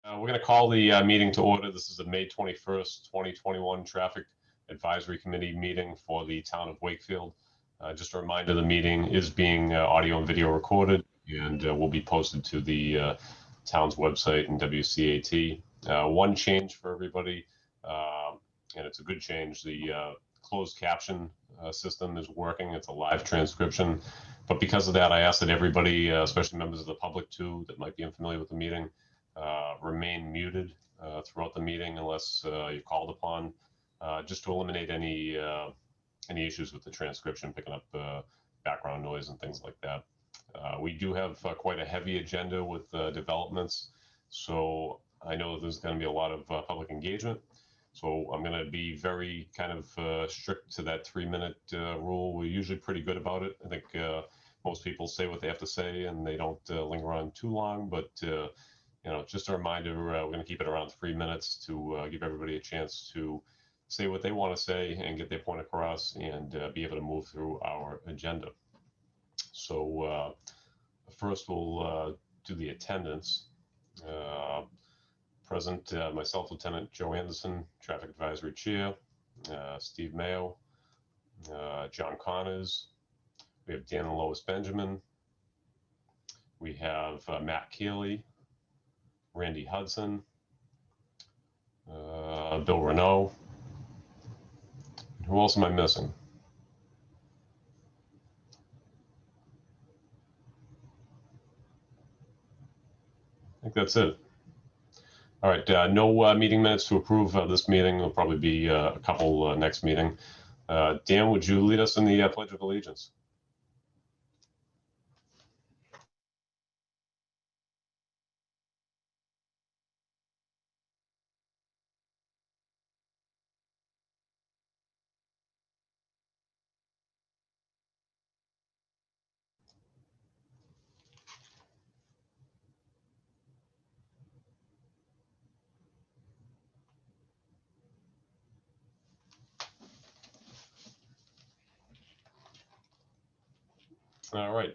We're going to call the meeting to order. This is the May 21st, 2021 Traffic Advisory Committee meeting for the town of Wakefield. Just a reminder, the meeting is being audio and video recorded and will be posted to the town's website and WCAT. One change for everybody, and it's a good change. The closed caption system is working. It's a live transcription. But because of that, I asked that everybody, especially members of the public too, that might be unfamiliar with the meeting, remain muted throughout the meeting unless you're called upon, just to eliminate any issues with the transcription, picking up background noise and things like that. We do have quite a heavy agenda with developments, so I know there's going to be a lot of public engagement. So I'm going to be very kind of strict to that 3-minute rule. We're usually pretty good about it. I think most people say what they have to say and they don't linger on too long, but you know, just a reminder, we're going to keep it around 3 minutes to give everybody a chance to say what they want to say and get their point across and be able to move through our agenda. So first we'll do the attendance. Present, myself, Lieutenant Joe Anderson, Traffic Advisory Chair, Steve Mayo, John Connors, we have Dan and Lois Benjamin, we have Matt Keeley, Randy Hudson, Bill Renault. Who else am I missing? I think that's it. All right, no meeting minutes to approve this meeting. There'll probably be a couple next meeting. Dan, would you lead us in the Pledge of Allegiance? All right.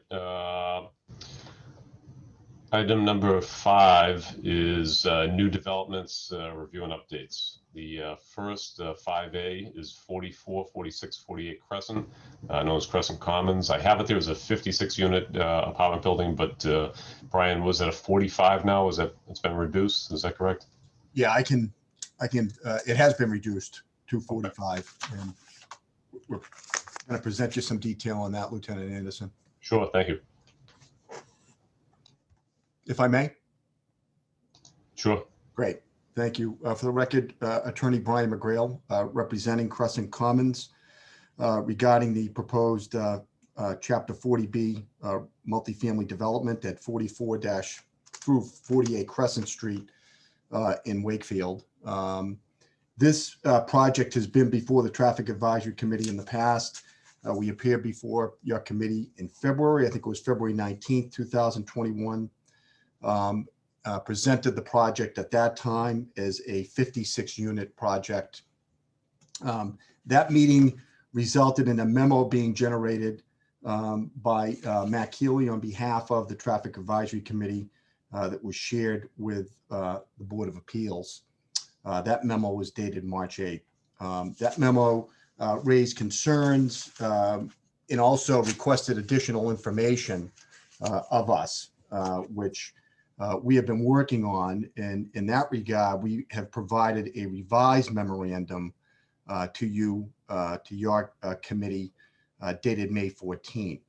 Item number 5 is new developments, review and updates. The first 5A is 44, 46, 48 Crescent, known as Crescent Commons. I have it there as a 56-unit apartment building, but Brian, was that a 45 now? Is that it's been reduced? Is that correct? Yeah, I can. It has been reduced to 45, and we're going to present you some detail on that, Lieutenant Anderson. Sure, thank you. If I may. Sure. Great, thank you. For the record, Attorney Brian McGrail, representing Crescent Commons, regarding the proposed Chapter 40B multifamily development at 44 through 48 Crescent Street in Wakefield. This project has been before the Traffic Advisory Committee in the past. We appeared before your committee in February, I think it was February 19th, 2021. Presented the project at that time as a 56-unit project. That meeting resulted in a memo being generated by Matt Keeley on behalf of the Traffic Advisory Committee that was shared with the Board of Appeals. That memo was dated March 8th. That memo raised concerns and also requested additional information of us, which we have been working on. And in that regard, we have provided a revised memorandum to you, to your committee, dated May 14th.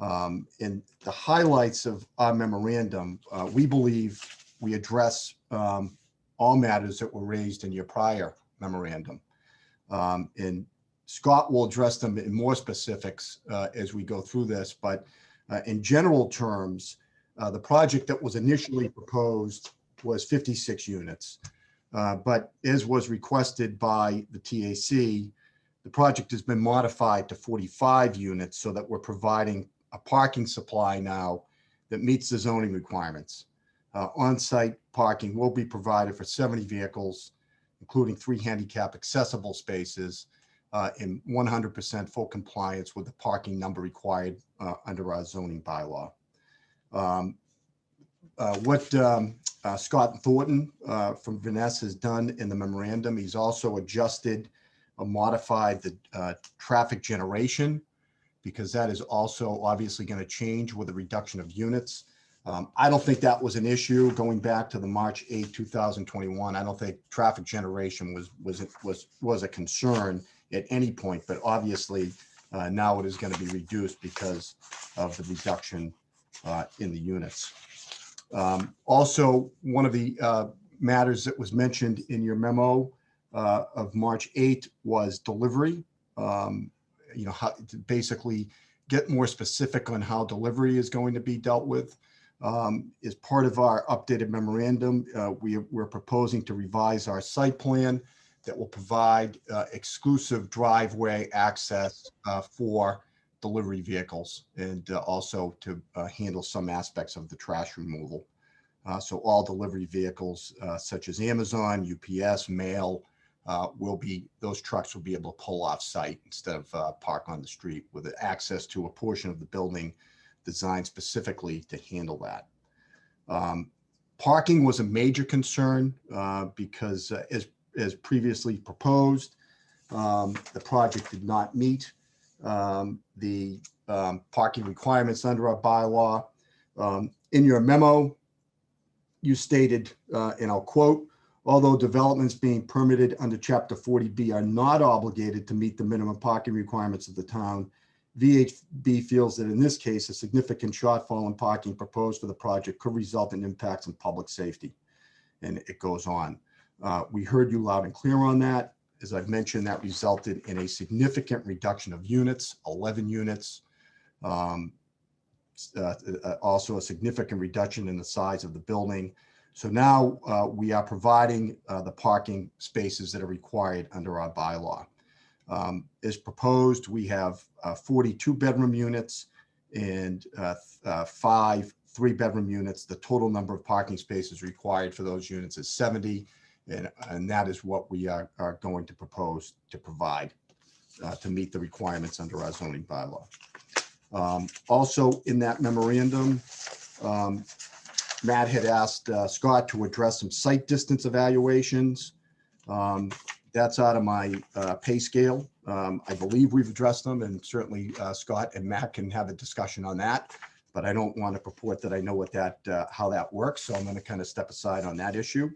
And the highlights of our memorandum, we believe we address all matters that were raised in your prior memorandum. And Scott will address them in more specifics as we go through this, but in general terms, the project that was initially proposed was 56 units, but as was requested by the TAC, the project has been modified to 45 units so that we're providing a parking supply now that meets the zoning requirements. On-site parking will be provided for 70 vehicles, including 3 handicap accessible spaces, in 100% full compliance with the parking number required under our zoning bylaw. what Scott Thornton from Vanessa has done in the memorandum, he's also adjusted or modified the traffic generation, because that is also obviously going to change with the reduction of units. I don't think that was an issue going back to the March 8, 2021. I don't think traffic generation was a concern at any point, but obviously now it is going to be reduced because of the reduction in the units. Also, one of the matters that was mentioned in your memo of March 8 was delivery. How to basically get more specific on how delivery is going to be dealt with. As part of our updated memorandum, we're proposing to revise our site plan that will provide exclusive driveway access for delivery vehicles, and also to handle some aspects of the trash removal. So all delivery vehicles such as Amazon, UPS, mail, those trucks will be able to pull off site instead of park on the street, with access to a portion of the building designed specifically to handle that. Parking was a major concern because as previously proposed, the project did not meet the parking requirements under our bylaw. In your memo, you stated, and I'll quote, "Although developments being permitted under Chapter 40B are not obligated to meet the minimum parking requirements of the town, VHB feels that in this case, a significant shortfall in parking proposed for the project could result in impacts on public safety." And it goes on. We heard you loud and clear on that. As I've mentioned, that resulted in a significant reduction of units, 11 units. Also a significant reduction in the size of the building. So now we are providing the parking spaces that are required under our bylaw. As proposed, we have 42 bedroom units and 5 3-bedroom units. The total number of parking spaces required for those units is 70, and that is what we are going to propose to provide to meet the requirements under our zoning bylaw. Also in that memorandum, Matt had asked Scott to address some site distance evaluations. That's out of my pay scale. I believe we've addressed them, and certainly Scott and Matt can have a discussion on that, but I don't want to purport that I know what how that works. So I'm going to kind of step aside on that issue.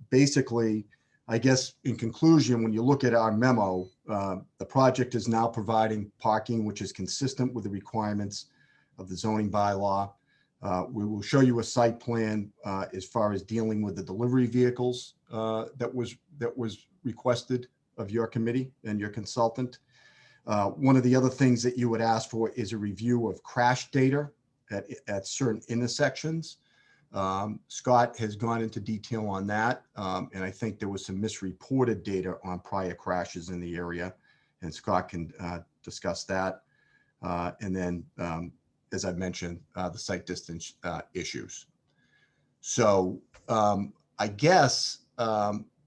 Basically, I guess in conclusion, when you look at our memo, the project is now providing parking which is consistent with the requirements of the zoning bylaw. We will show you a site plan as far as dealing with the delivery vehicles that was requested of your committee and your consultant. One of the other things that you would ask for is a review of crash data at certain intersections. Scott has gone into detail on that, and I think there was some misreported data on prior crashes in the area, and Scott can discuss that. And then, as I mentioned, the site distance issues. So I guess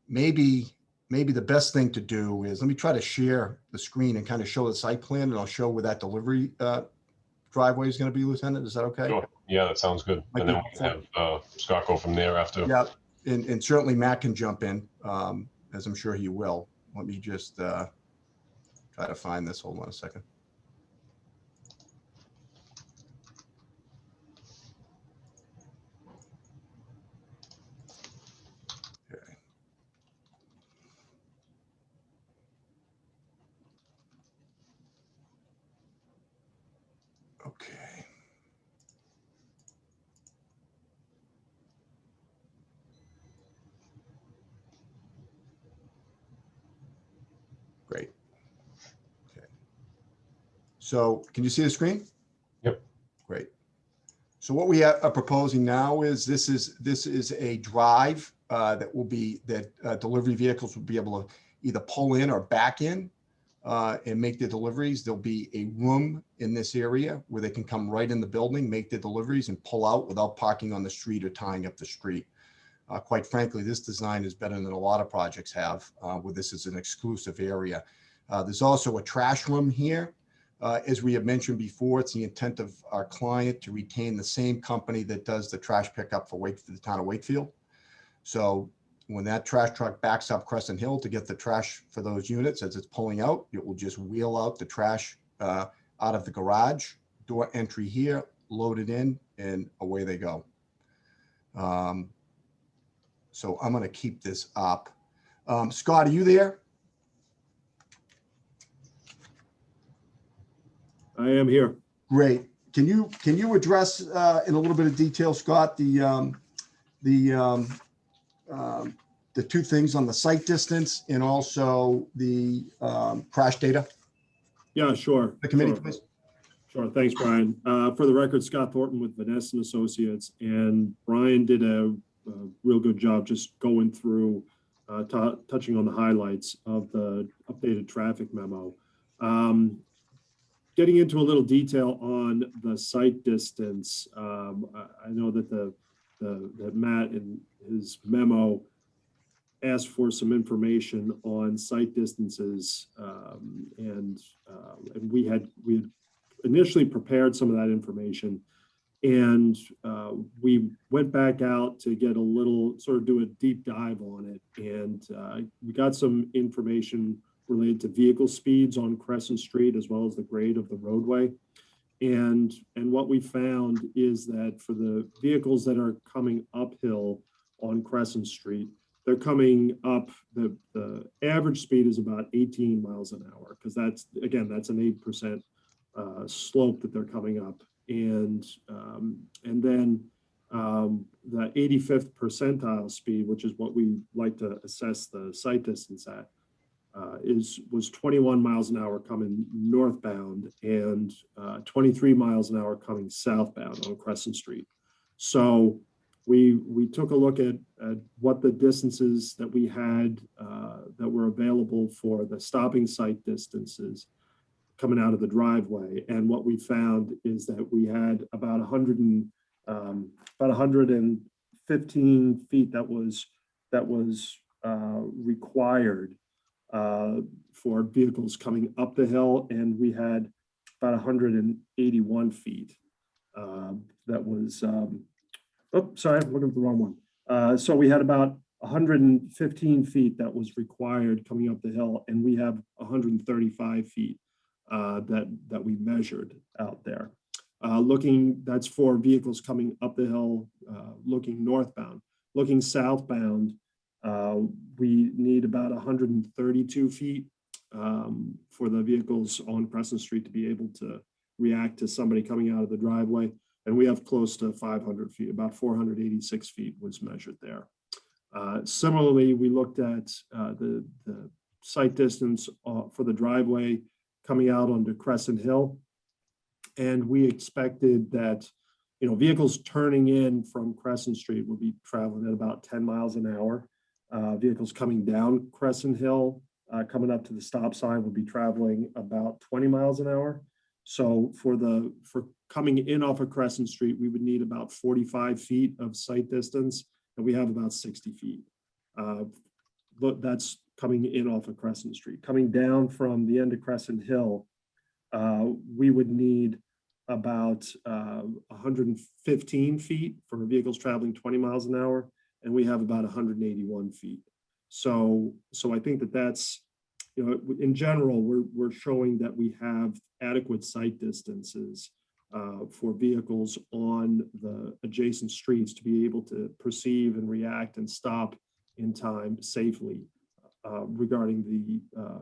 maybe the best thing to do is, let me try to share the screen and kind of show the site plan, and I'll show where that delivery driveway is going to be, Lieutenant. Is that okay? Sure. Yeah, that sounds good. And then we can have Scott go from there after. Yeah, and certainly Matt can jump in, as I'm sure he will. Let me just try to find this. Hold on a second. Okay. Okay. Great. Okay. So can you see the screen? Yep. Great. So what we are proposing now is this is a drive that will be delivery vehicles will be able to either pull in or back in and make their deliveries. There'll be a room in this area where they can come right in the building, make their deliveries, and pull out without parking on the street or tying up the street. Quite frankly, this design is better than a lot of projects have, where this is an exclusive area. There's also a trash room here As we have mentioned before, it's the intent of our client to retain the same company that does the trash pickup for the town of Wakefield. So when that trash truck backs up Crescent Hill to get the trash for those units, as it's pulling out, it will just wheel out the trash out of the garage, door entry here, load it in, and away they go. So I'm going to keep this up. Scott, are you there? I am here. Great. Can you address in a little bit of detail, Scott, the two things on the site distance and also the crash data? Yeah, sure. The committee, sure. please. Sure. Thanks, Brian. For the record, Scott Thornton with Vanessa and Associates, and Brian did a real good job just going through, touching on the highlights of the updated traffic memo. Getting into a little detail on the site distance, I know that that Matt in his memo asked for some information on site distances, and we had initially prepared some of that information, and we went back out to get a little, sort of do a deep dive on it, and we got some information related to vehicle speeds on Crescent Street, as well as the grade of the roadway. And what we found is that for the vehicles that are coming uphill on Crescent Street, they're coming up, the average speed is about 18 miles an hour, because that's an 8% slope that they're coming up. And then the 85th percentile speed, which is what we like to assess the site distance at, was 21 miles an hour coming northbound and 23 miles an hour coming southbound on Crescent Street. So we took a look at what the distances that we had that were available for the stopping site distances coming out of the driveway, and what we found is that we had about 115 feet that was required for vehicles coming up the hill, and we had about 181 feet that was, sorry, I'm looking at the wrong one. So we had about 115 feet that was required coming up the hill, and we have 135 feet that we measured out there. That's for vehicles coming up the hill, looking northbound. Looking southbound, we need about 132 feet for the vehicles on Crescent Street to be able to react to somebody coming out of the driveway. And we have close to 500 feet, about 486 feet was measured there. Similarly, we looked at the site distance for the driveway coming out onto Crescent Hill. And we expected that, vehicles turning in from Crescent Street would be traveling at about 10 miles an hour. Vehicles coming down Crescent Hill, coming up to the stop sign, would be traveling about 20 miles an hour. So for coming in off of Crescent Street, we would need about 45 feet of sight distance, and we have about 60 feet. But that's coming in off of Crescent Street. Coming down from the end of Crescent Hill, we would need about 115 feet for vehicles traveling 20 miles an hour, and we have about 181 feet. So I think that's, in general, we're showing that we have adequate sight distances for vehicles on the adjacent streets to be able to perceive and react and stop in time safely regarding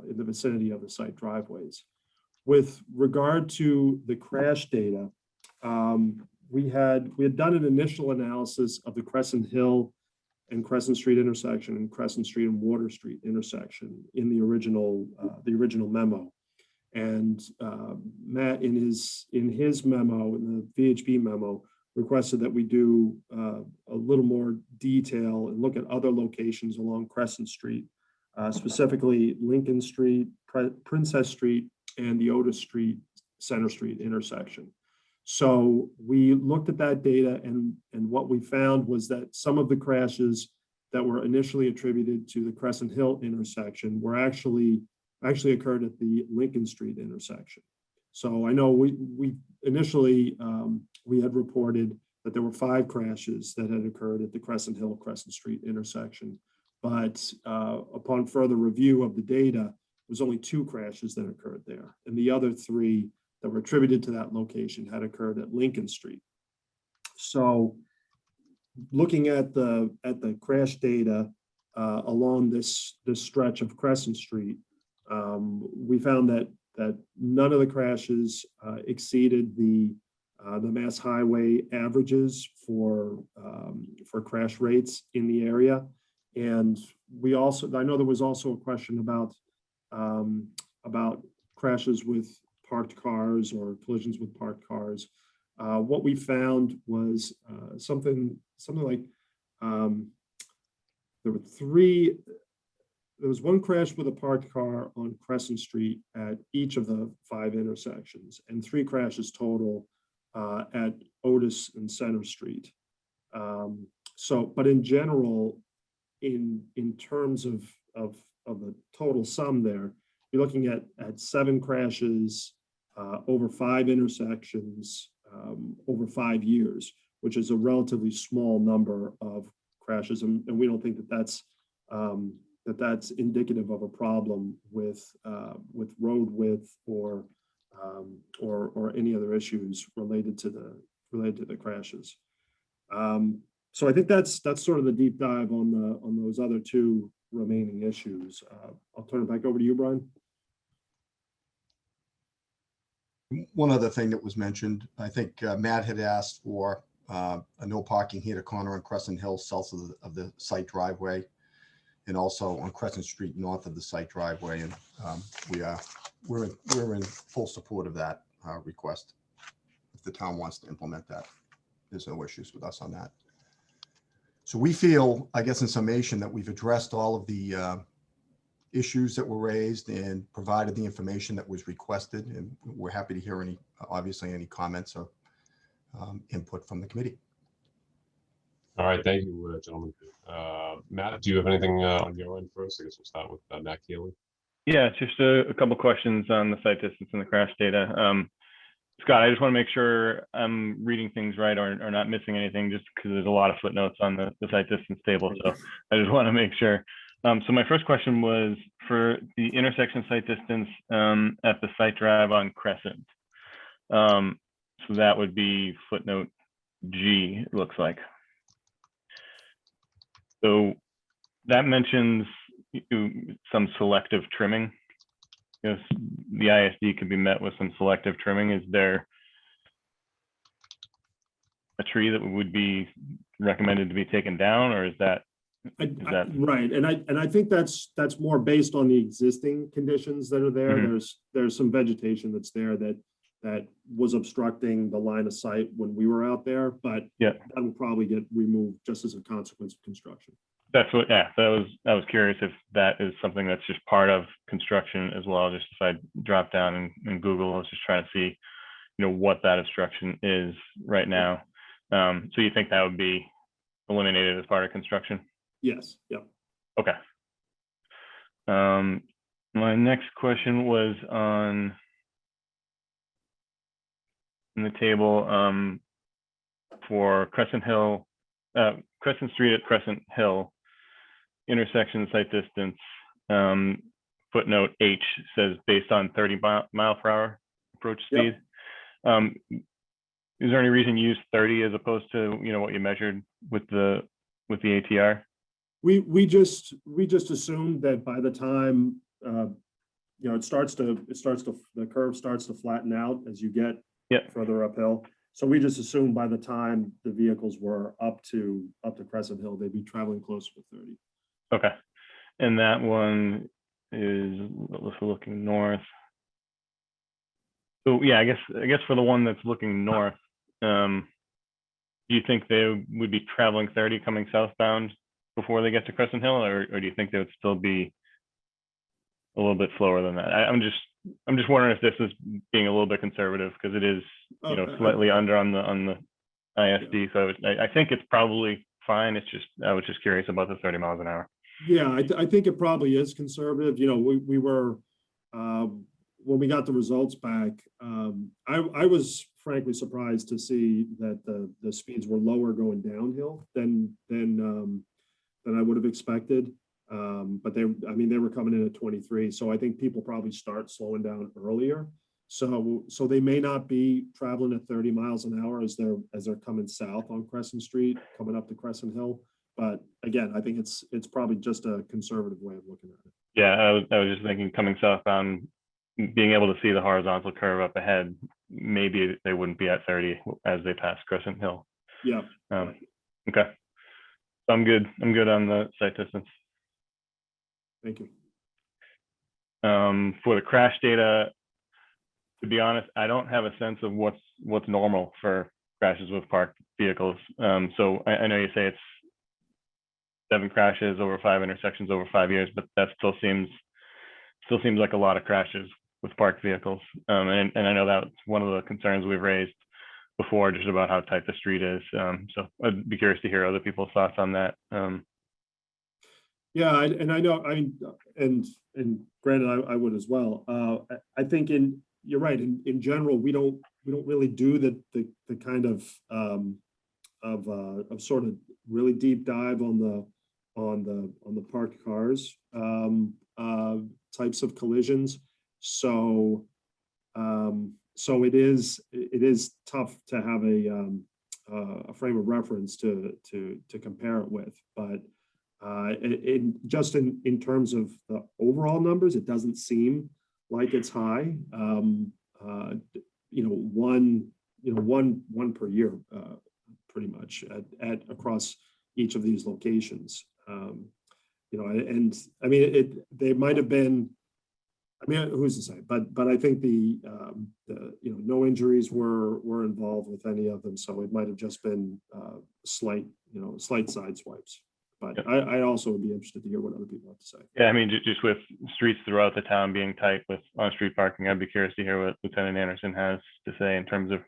in the vicinity of the site driveways. With regard to the crash data, we had done an initial analysis of the Crescent Hill and Crescent Street intersection and Crescent Street and Water Street intersection in the original memo. And Matt, in his memo, in the VHB memo, requested that we do a little more detail and look at other locations along Crescent Street, specifically Lincoln Street, Princess Street, and the Otis Street, Center Street intersection. So we looked at that data, and what we found was that some of the crashes that were initially attributed to the Crescent Hill intersection were actually occurred at the Lincoln Street intersection. So I know we initially, we had reported that there were 5 crashes that had occurred at the Crescent Hill, Crescent Street intersection. But upon further review of the data, there was only 2 crashes that occurred there. And the other 3 that were attributed to that location had occurred at Lincoln Street. So looking at the crash data along this stretch of Crescent Street, we found that none of the crashes exceeded the Mass Highway averages for crash rates in the area. And we also, I know there was also a question about crashes with parked cars or collisions with parked cars. What we found was something like there was 1 crash with a parked car on Crescent Street at each of the 5 intersections, and 3 crashes total at Otis and Center Street. But in general, in terms of the total sum there, you're looking at 7 crashes over 5 intersections over 5 years, which is a relatively small number of crashes, and we don't think that that's indicative of a problem with road width or any other issues related to the crashes. So I think that's sort of the deep dive on those other 2 remaining issues. I'll turn it back over to you, Brian. One other thing that was mentioned, I think Matt had asked for a no parking here to corner on Crescent Hill south of the site driveway, and also on Crescent Street north of the site driveway. And we're in full support of that request. If the town wants to implement that, there's no issues with us on that. So we feel, I guess in summation, that we've addressed all of the issues that were raised and provided the information that was requested. And we're happy to hear obviously any comments or input from the committee. All right, thank you, gentlemen. Matt, do you have anything on your end first? I guess we'll start with Matt Keeley. Yeah, just a couple questions on the site distance and the crash data. Scott, I just want to make sure I'm reading things right or not missing anything, just because there's a lot of footnotes on the site distance table. So I just want to make sure. So my first question was for the intersection site distance at the site drive on Crescent. So that would be footnote G, it looks like. So that mentions some selective trimming. Yes, the ISD could be met with some selective trimming. Is there a tree that would be recommended to be taken down, or is that right? And I think that's more based on the existing conditions that are there. Mm-hmm. There's some vegetation that's there that was obstructing the line of sight when we were out there, but yeah, that will probably get removed just as a consequence of construction. That's what, yeah, I was curious if that is something that's just part of construction as well. Just if I drop down and Google, I was just trying to see, what that obstruction is right now. So you think that would be eliminated as part of construction? Yes. Yep. Okay. My next question was on in the table for Crescent Street at Crescent Hill intersection site distance. Footnote H says based on 30 mile per hour approach speed. Yep. Is there any reason you use 30 as opposed to what you measured with the ATR? We just assumed that by the time the curve starts to flatten out as you get further uphill. So we just assumed by the time the vehicles were up to Crescent Hill, they'd be traveling closer to 30. Okay, and that one is looking north. So yeah, I guess for the one that's looking north, do you think they would be traveling 30 coming southbound before they get to Crescent Hill, or do you think they would still be a little bit slower than that? I'm just wondering if this is being a little bit conservative, because it is slightly under on the ISD. Yeah. So I think it's probably fine. It's just I was just curious about the 30 miles an hour. Yeah, I think it probably is conservative. We were when we got the results back, I was frankly surprised to see that the speeds were lower going downhill than I would have expected. But they were coming in at 23. So I think people probably start slowing down earlier. So they may not be traveling at 30 miles an hour as they're coming south on Crescent Street, coming up to Crescent Hill. But again, I think it's probably just a conservative way of looking at it. Yeah, I was just thinking coming southbound, being able to see the horizontal curve up ahead, maybe they wouldn't be at 30 as they pass Crescent Hill. Yeah. Okay. So I'm good on the sight distance. Thank you. For the crash data, to be honest, I don't have a sense of what's normal for crashes with parked vehicles. So I know you say it's 7 crashes over 5 intersections over 5 years, but that still seems like a lot of crashes with parked vehicles. And I know that's one of the concerns we've raised before, just about how tight the street is. So I'd be curious to hear other people's thoughts on that. Yeah, and I know, and granted, I would as well. I think you're right. In general, we don't really do the kind of sort of really deep dive on the parked cars types of collisions. So it is tough to have a frame of reference to compare it with, but in terms of the overall numbers, it doesn't seem like it's high. One per year, pretty much at across each of these locations. They might have been. Who's to say? But I think the no injuries were involved with any of them, so it might have just been slight side swipes. But yeah. I also would be interested to hear what other people have to say. Yeah, just with streets throughout the town being tight with on-street parking, I'd be curious to hear what Lieutenant Anderson has to say in terms of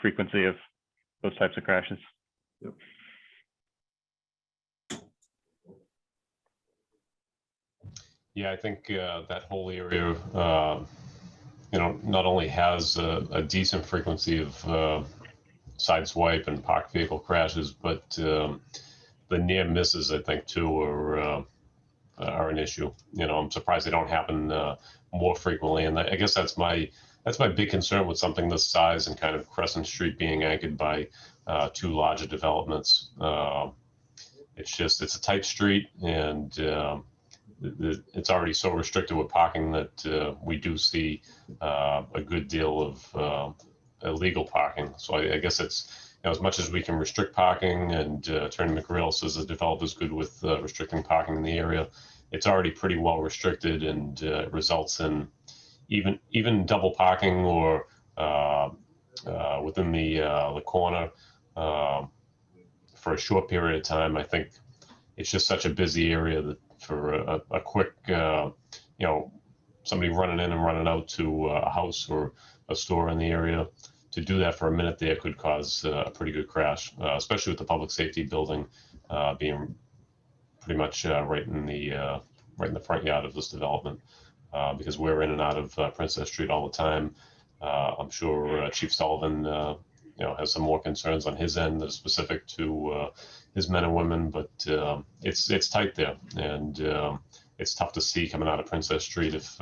frequency of those types of crashes. Yep. Yeah, I think that whole area, not only has a decent frequency of sideswipe and parked vehicle crashes, but the near misses, I think, too, are an issue. I'm surprised they don't happen more frequently, and I guess that's my big concern with something this size and kind of Crescent Street being anchored by 2 larger developments. It's a tight street, and it's already so restricted with parking that we do see a good deal of illegal parking. So I guess it's, as much as we can restrict parking, and Attorney McGrail says the developer's good with restricting parking in the area, it's already pretty well restricted, and results in even double parking or within the corner for a short period of time. I think it's just such a busy area that for a quick, somebody running in and running out to a house or a store in the area, to do that for a minute there could cause a pretty good crash, especially with the public safety building being pretty much right in the front yard of this development, because we're in and out of Princess Street all the time. I'm sure Chief Sullivan has some more concerns on his end that are specific to his men and women, but it's tight there, and it's tough to see coming out of Princess Street if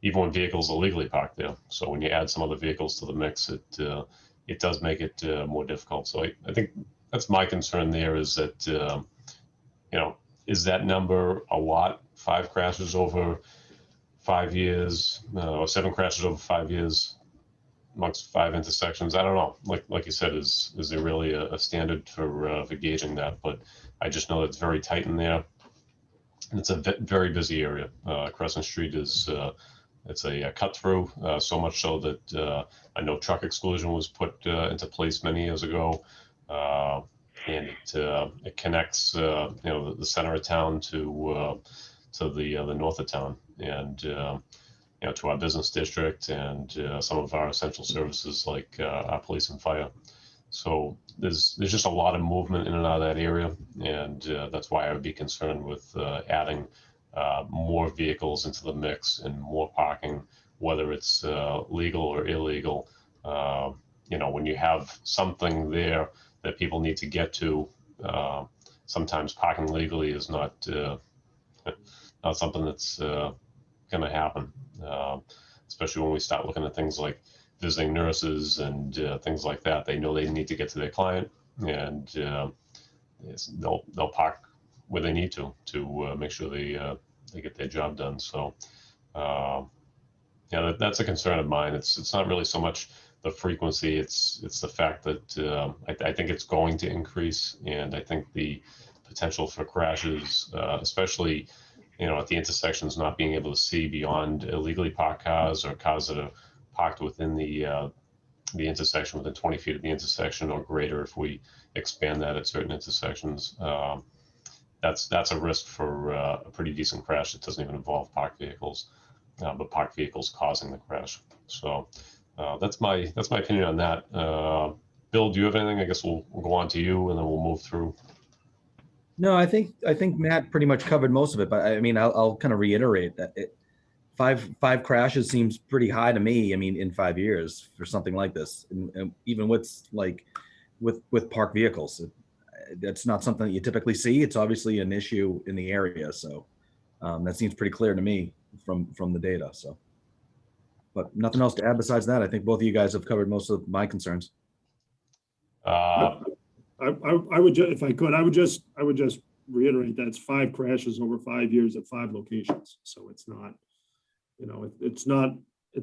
even when vehicles are legally parked there. So when you add some other vehicles to the mix, it does make it more difficult. So I think that's my concern there, is that is that number a lot? 5 crashes over 5 years, or 7 crashes over 5 years amongst 5 intersections? I don't know. Like you said, is there really a standard for gauging that? But I just know it's very tight in there. And it's a very busy area. Crescent Street is it's a cut through, so much so that I know truck exclusion was put into place many years ago, and it connects the center of town to the north of town, and to our business district, and some of our essential services like our police and fire. So there's just a lot of movement in and out of that area, and that's why I would be concerned with adding more vehicles into the mix and more parking, whether it's legal or illegal. When you have something there that people need to get to, sometimes parking legally is not something that's going to happen, especially when we start looking at things like visiting nurses and things like that. They know they need to get to their client, and they'll park where they need to make sure they get their job done. So that's a concern of mine. It's not really so much the frequency, it's the fact that I think it's going to increase, and I think the potential for crashes, especially at the intersections, not being able to see beyond illegally parked cars or cars that are parked within the intersection, within 20 feet of the intersection or greater. If we expand that at certain intersections, that's a risk for a pretty decent crash that doesn't even involve parked vehicles, but parked vehicles causing the crash. So that's my opinion on that. Bill, do you have anything? I guess we'll go on to you, and then we'll move through. No, I think Matt pretty much covered most of it, but I mean, I'll kind of reiterate that five crashes seems pretty high to me. I mean, in 5 years for something like this, and even with parked vehicles, that's not something that you typically see. It's obviously an issue in the area, so that seems pretty clear to me from the data. So, but nothing else to add besides that. I think both of you guys have covered most of my concerns. I would just, if I could, I would just reiterate that it's 5 crashes over 5 years at 5 locations. So it's not, it's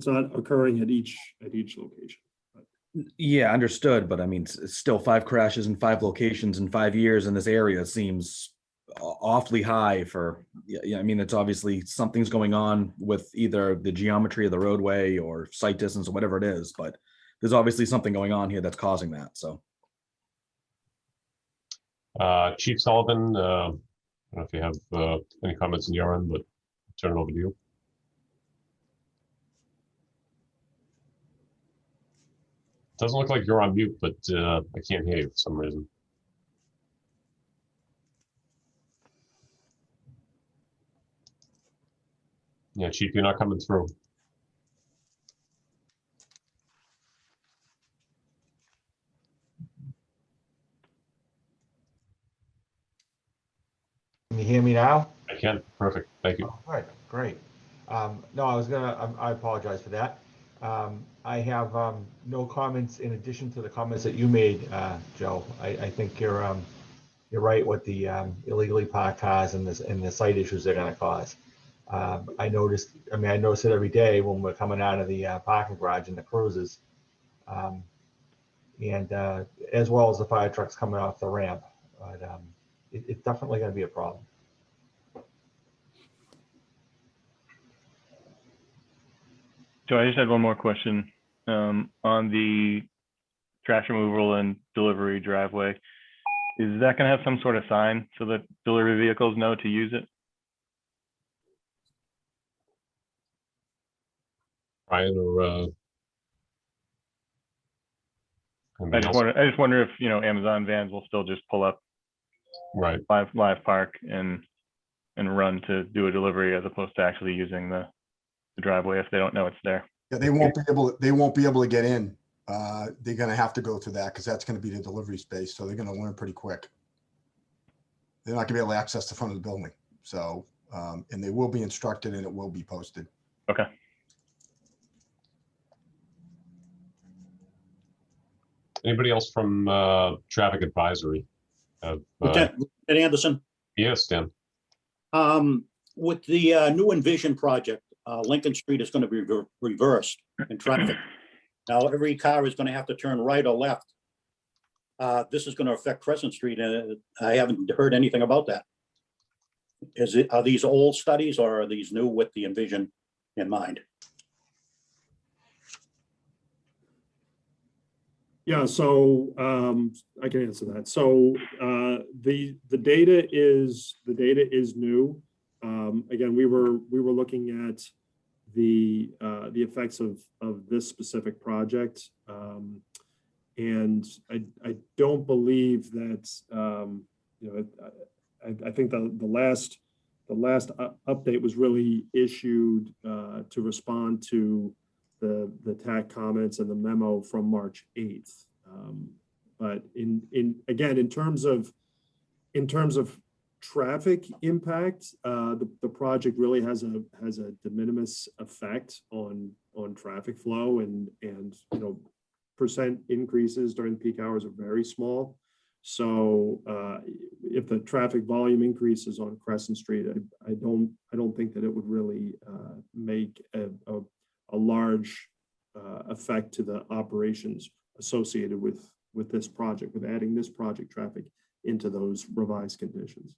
not occurring at each location. Yeah, understood. But I mean, it's still 5 crashes in 5 locations in 5 years in this area seems awfully high for, yeah. I mean, it's obviously something's going on with either the geometry of the roadway or sight distance or whatever it is, but there's obviously something going on here that's causing that. So. Chief Sullivan, I don't know if you have any comments on your end, but I'll turn it over to you. Doesn't look like you're on mute, but I can't hear you for some reason. Yeah, Chief, you're not coming through. Can you hear me now? I can. Perfect. Thank you. All right, great. No, I apologize for that. I have no comments in addition to the comments that you made, Joe. I think you're right with the illegally parked cars and the site issues they're going to cause. I notice it every day when we're coming out of the parking garage in the cruises, and as well as the fire trucks coming off the ramp. But it's definitely going to be a problem. So I just had one more question on the trash removal and delivery driveway. Is that going to have some sort of sign so that delivery vehicles know to use it? Ryan or I just wonder if Amazon vans will still just pull up right live park and run to do a delivery as opposed to actually using the driveway if they don't know it's there. Yeah, they won't be able to get in. They're going to have to go through that because that's going to be the delivery space. So they're going to learn pretty quick. They're not going to be able to access the front of the building. So, and they will be instructed and it will be posted. Okay. Anybody else from traffic advisory? Lieutenant Anderson, Yes, Dan. with the new Envision project, Lincoln Street is going to be reversed in traffic. Now, every car is going to have to turn right or left. This is going to affect Crescent Street, and I haven't heard anything about that. Are these old studies or are these new with the Envision in mind? Yeah, so I can answer that. So the data is new. Again, we were looking at the effects of this specific project, and I don't believe that I think the last update was really issued to respond to the TAC comments and the memo from March 8th. But again, in terms of traffic impact, the project really has a de minimis effect on traffic flow, and percent increases during peak hours are very small. So if the traffic volume increases on Crescent Street, I don't think that it would really make a large effect to the operations associated with this project, with adding this project traffic into those revised conditions.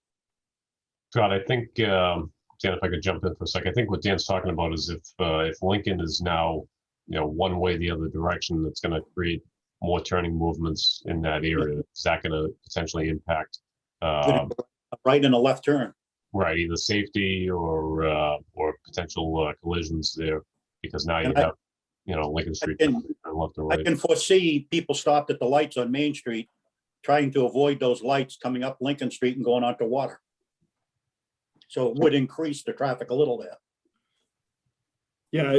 Scott, I think, Dan, if I could jump in for a second, I think what Dan's talking about is if Lincoln is now, one way the other direction, that's going to create more turning movements in that area. Is that going to potentially impact Right in a left turn. right, either safety or potential collisions there? Because now you have, Lincoln Street left and I right. can foresee people stopped at the lights on Main Street trying to avoid those lights coming up Lincoln Street and going onto Water. So it would increase the traffic a little there. Yeah,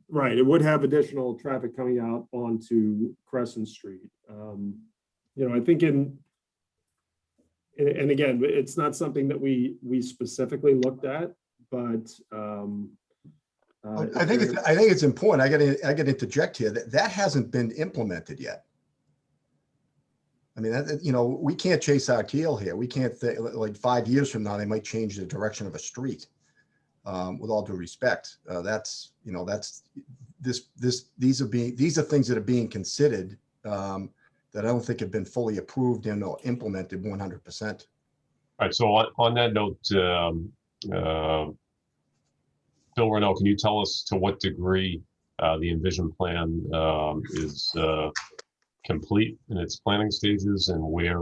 right. It would have additional traffic coming out onto Crescent Street. I think and again, it's not something that we specifically looked at, but I think it's important. I got to interject here that hasn't been implemented yet. I mean, we can't chase our tail here. We can't like 5 years from now, they might change the direction of a street. With all due respect, these are things that are being considered that I don't think have been fully approved and or implemented 100%. All right. So on that note, Bill Renault, can you tell us to what degree the Envision plan is complete in its planning stages, and where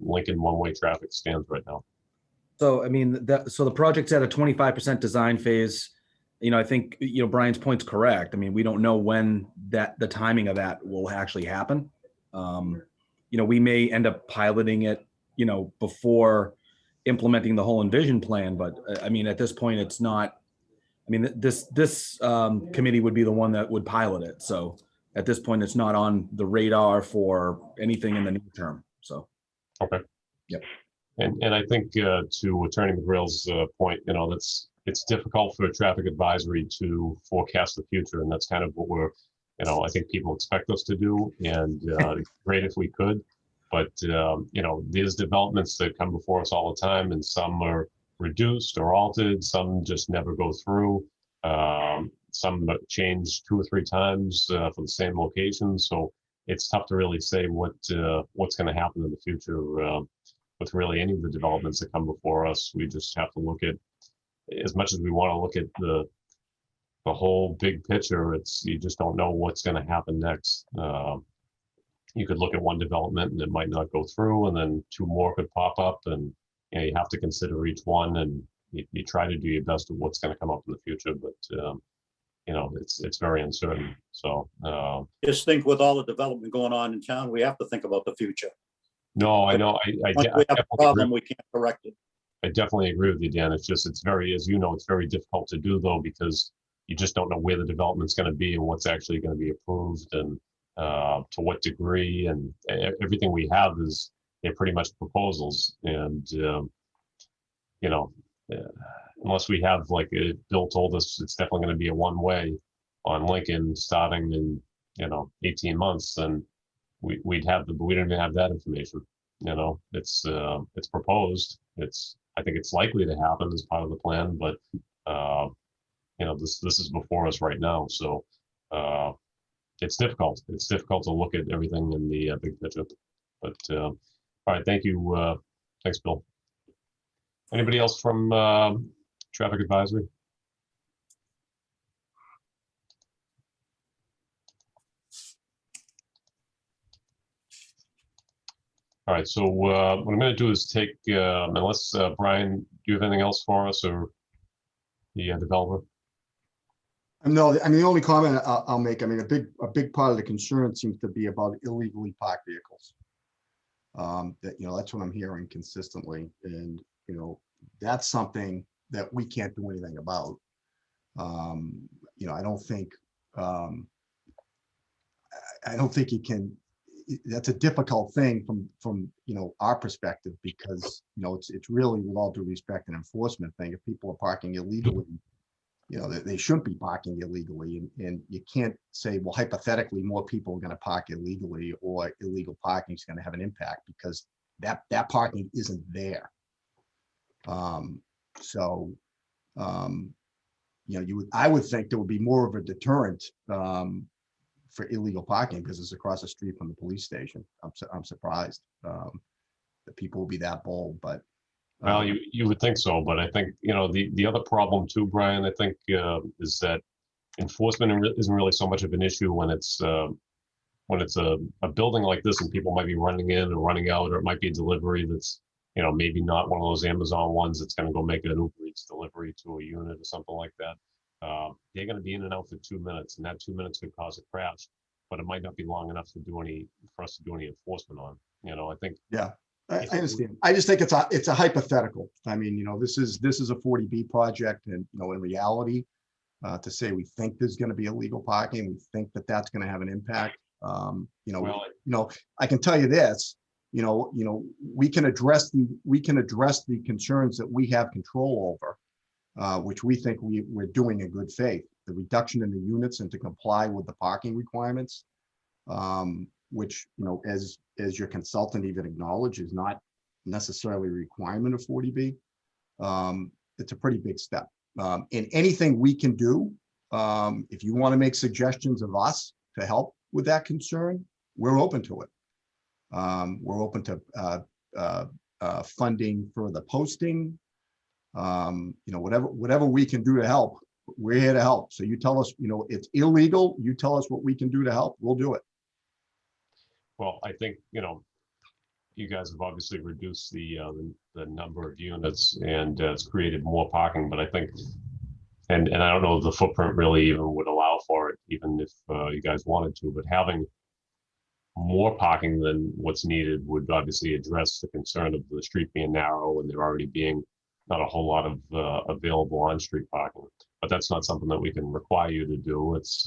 Lincoln one-way traffic stands right now? So, I mean, so the project's at a 25% design phase. I think, Brian's point's correct. I mean, we don't know when the timing of that will actually happen. We may end up piloting it, before implementing the whole Envision plan. But I mean, at this point, it's not, I mean, this committee would be the one that would pilot it. So at this point, it's not on the radar for anything in the near term. So. Okay. Yep. And I think to Attorney McGrail's point, it's difficult for a traffic advisory to forecast the future, and that's kind of what I think people expect us to do, and great if we could, but there's developments that come before us all the time, and some are reduced or altered, some just never go through, some change 2 or 3 times for the same location, so it's tough to really say what's going to happen in the future. With really any of the developments that come before us, we just have to look at, as much as we want to look at the whole big picture, you just don't know what's going to happen next. You could look at one development and it might not go through, and then 2 more could pop up, and you have to consider each one, and you try to do your best at what's going to come up in the future, but it's very uncertain. So Just think, with all the development going on in town, we have to think about the future. No, I know. Once we have a problem, we can't correct it. I definitely agree with you, Dan. It's very, as you know, it's very difficult to do, though, because you just don't know where the development's going to be and what's actually going to be approved, and to what degree, and everything we have is pretty much proposals. And unless we have, like Bill told us, it's definitely going to be a one-way on Lincoln starting in 18 months, then we'd have but we don't even have that information. It's proposed. I think it's likely to happen as part of the plan, but this is before us right now, so it's difficult. It's difficult to look at everything in the big picture. But all right, thank you. Thanks, Bill. Anybody else from traffic advisory? All right, so what I'm going to do is take, unless Brian, do you have anything else for us, or the developer? No, I mean, the only comment I'll make, I mean, a big part of the concern seems to be about illegally parked vehicles. That's what I'm hearing consistently, and that's something that we can't do anything about. You know, I don't think you can. That's a difficult thing from you know, our perspective, because you know, it's really, with all due respect, an enforcement thing. If people are parking illegally, you know, they shouldn't be parking illegally, and you can't say, well, hypothetically, more people are going to park illegally, or illegal parking is going to have an impact, because that parking isn't there. So you know, I would think there would be more of a deterrent for illegal parking, because it's across the street from the police station. I'm surprised that people will be that bold, but Well, you would think so, but I think, you know, the other problem too, Brian, I think, is that enforcement isn't really so much of an issue when it's a building like this and people might be running in and running out, or it might be a delivery that's, you know, maybe not one of those Amazon ones that's going to go make an Uber Eats delivery to a unit or something like that. They're going to be in and out for 2 minutes, and that 2 minutes could cause a crash, but it might not be long enough for us to do any enforcement on. You know, I think. Yeah, I understand. I just think it's a hypothetical. I mean, you know, this is a 40B project, and you know, in reality, to say we think there's going to be illegal parking, we think that that's going to have an impact. You know, I can tell you this. You know, we can address the concerns that we have control over, which we think we're doing in good faith. The reduction in the units and to comply with the parking requirements, which, you know, as your consultant even acknowledged, is not necessarily a requirement of 40B. It's a pretty big step. And anything we can do, if you want to make suggestions of us to help with that concern, we're open to it. We're open to funding for the posting. You know, whatever we can do to help, we're here to help. So you tell us, you know, it's illegal. You tell us what we can do to help. We'll do it. Well, I think, you know, you guys have obviously reduced the number of units, and it's created more parking, but I think, and I don't know if the footprint really even would allow for it, even if you guys wanted to, but having more parking than what's needed would obviously address the concern of the street being narrow and there already being not a whole lot of available on-street parking. But that's not something that we can require you to do. It's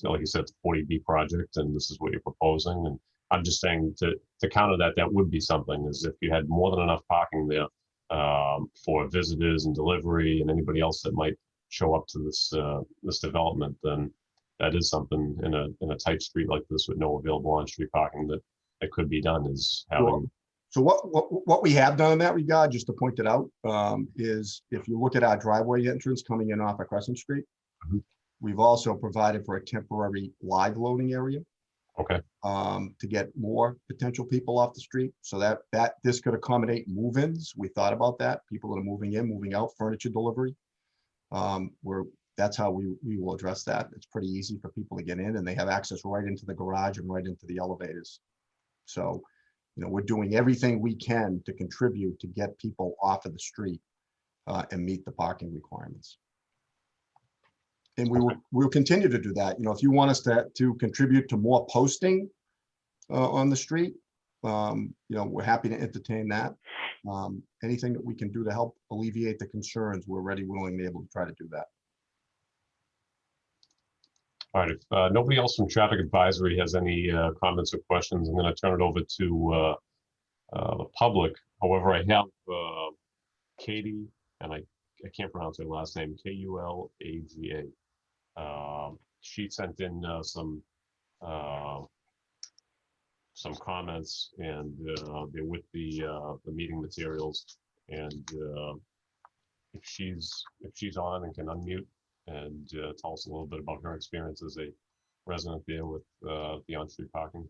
like you said, it's a 40B project, and this is what you're proposing. And I'm just saying, to counter that, that would be something, is if you had more than enough parking there for visitors and delivery and anybody else that might show up to this development, then that is something in a tight street like this with no available on-street parking that could be done, is having. So what we have done in that regard, just to point it out, is if you look at our driveway entrance coming in off of Crescent Street, we've also provided for a temporary live loading area. Okay. To get more potential people off the street, so that this could accommodate move-ins. We thought about that. People that are moving in, moving out, furniture delivery. That's how we will address that. It's pretty easy for people to get in, and they have access right into the garage and right into the elevators. So, you know, we're doing everything we can to contribute to get people off of the street and meet the parking requirements. And we'll continue to do that. You know, if you want us to contribute to more posting on the street, you know, we're happy to entertain that. Anything that we can do to help alleviate the concerns, we're ready, willing, and able to try to do that. All right, if nobody else from Traffic Advisory has any comments or questions, I'm going to turn it over to the public. However, I have Katie, and I can't pronounce her last name, Kulaga. She sent in some comments, and they're with the meeting materials. And if she's on and can unmute and tell us a little bit about her experience as a resident there with the on-street parking.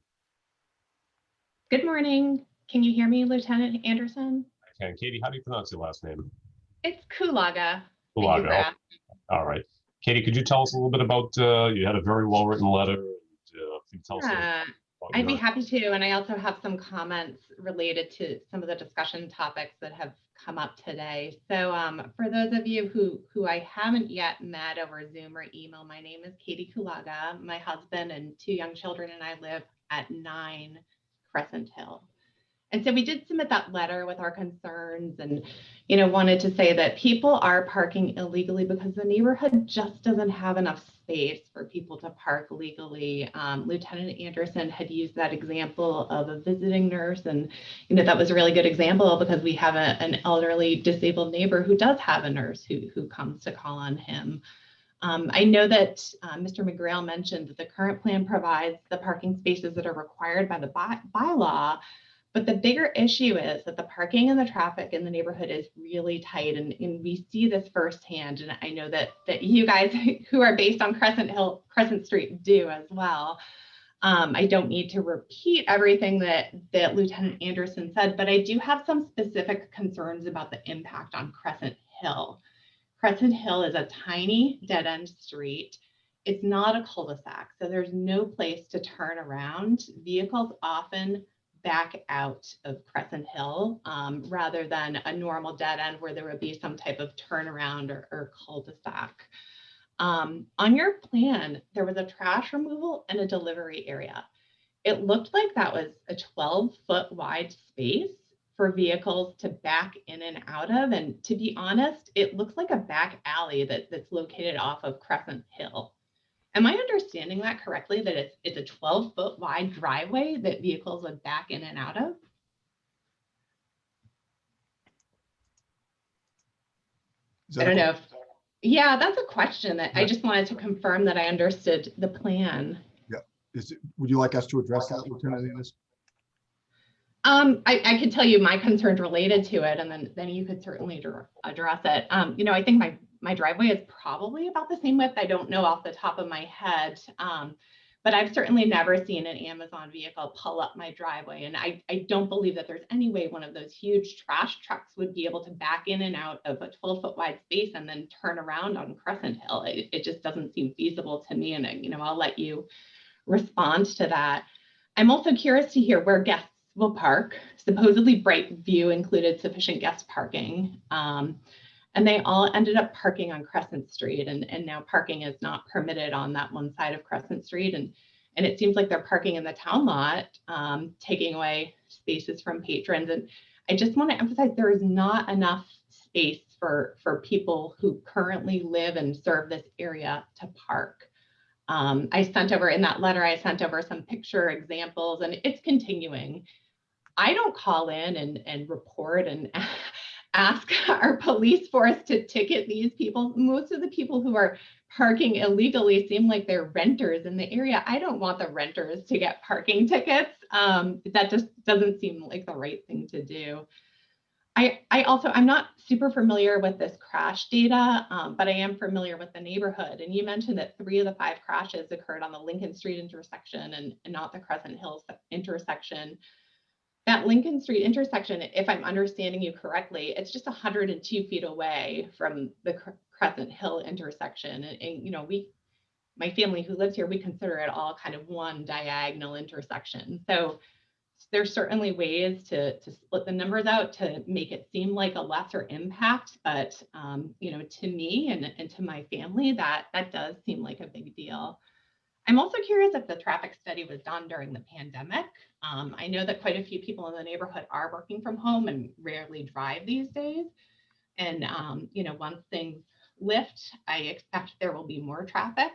Good morning. Can you hear me, Lieutenant Anderson? I can. Katie, how do you pronounce your last name? It's Kulaga. Kulaga. All right. Katie, could you tell us a little bit about, you had a very well-written letter. And, if you tell us I'd be happy to. And I also have some comments related to some of the discussion topics that have come up today. So for those of you who I haven't yet met over Zoom or email, my name is Katie Kulaga. My husband and 2 young children and I live at 9 Crescent Hill. And so we did submit that letter with our concerns and, wanted to say that people are parking illegally because the neighborhood just doesn't have enough space for people to park legally. Lieutenant Anderson had used that example of a visiting nurse, and that was a really good example because we have an elderly disabled neighbor who does have a nurse who comes to call on him. I know that Mr. McGrail mentioned that the current plan provides the parking spaces that are required by the bylaw. But the bigger issue is that the parking and the traffic in the neighborhood is really tight, and we see this firsthand. And I know that you guys who are based on Crescent Street do as well. I don't need to repeat everything that Lieutenant Anderson said, but I do have some specific concerns about the impact on Crescent Hill. Crescent Hill is a tiny dead-end street. It's not a cul-de-sac, so there's no place to turn around. Vehicles often back out of Crescent Hill rather than a normal dead end where there would be some type of turnaround or cul-de-sac. On your plan, there was a trash removal and a delivery area. It looked like that was a 12-foot wide space for vehicles to back in and out of. And to be honest, it looks like a back alley that's located off of Crescent Hill. Am I understanding that correctly, that it's a 12-foot wide driveway that vehicles would back in and out of? I don't know if, yeah, that's a question that I just wanted to confirm that I understood the plan. Yeah. Would you like us to address that, Lieutenant Anderson? I could tell you my concerns related to it, and then you could certainly address it. I think my driveway is probably about the same width. I don't know off the top of my head, but I've certainly never seen an Amazon vehicle pull up my driveway. And I don't believe that there's any way one of those huge trash trucks would be able to back in and out of a 12-foot wide space and then turn around on Crescent Hill. It just doesn't seem feasible to me. And, I'll let you respond to that. I'm also curious to hear where guests will park. Supposedly Bright View included sufficient guest parking. And they all ended up parking on Crescent Street, and now parking is not permitted on that one side of Crescent Street. And it seems like they're parking in the town lot, taking away spaces from patrons. And I just want to emphasize there is not enough space for people who currently live and serve this area to park. I sent over in that letter, I sent over some picture examples, and it's continuing. I don't call in and report and ask our police force to ticket these people. Most of the people who are parking illegally seem like they're renters in the area. I don't want the renters to get parking tickets. That just doesn't seem like the right thing to do. I'm not super familiar with this crash data, but I am familiar with the neighborhood. And you mentioned that 3 of the 5 crashes occurred on the Lincoln Street intersection and not the Crescent Hill intersection. That Lincoln Street intersection, if I'm understanding you correctly, it's just 102 feet away from the Crescent Hill intersection. And my family who lives here, we consider it all kind of one diagonal intersection. So there's certainly ways to split the numbers out to make it seem like a lesser impact. But, to me and to my family, that does seem like a big deal. I'm also curious if the traffic study was done during the pandemic. I know that quite a few people in the neighborhood are working from home and rarely drive these days. And, once things lift, I expect there will be more traffic.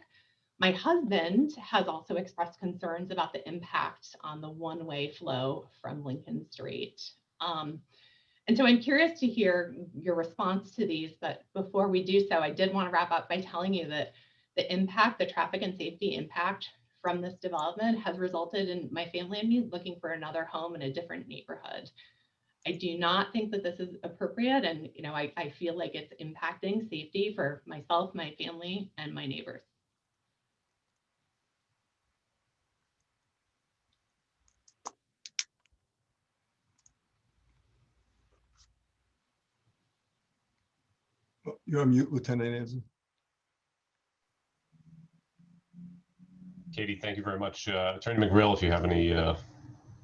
My husband has also expressed concerns about the impact on the one-way flow from Lincoln Street. And so I'm curious to hear your response to these, but before we do so, I did want to wrap up by telling you that the traffic and safety impact from this development has resulted in my family and me looking for another home in a different neighborhood. I do not think that this is appropriate, and I feel like it's impacting safety for myself, my family, and my neighbors. You're on mute, Lieutenant Anderson. Katie, thank you very much. Attorney McGrail, if you have any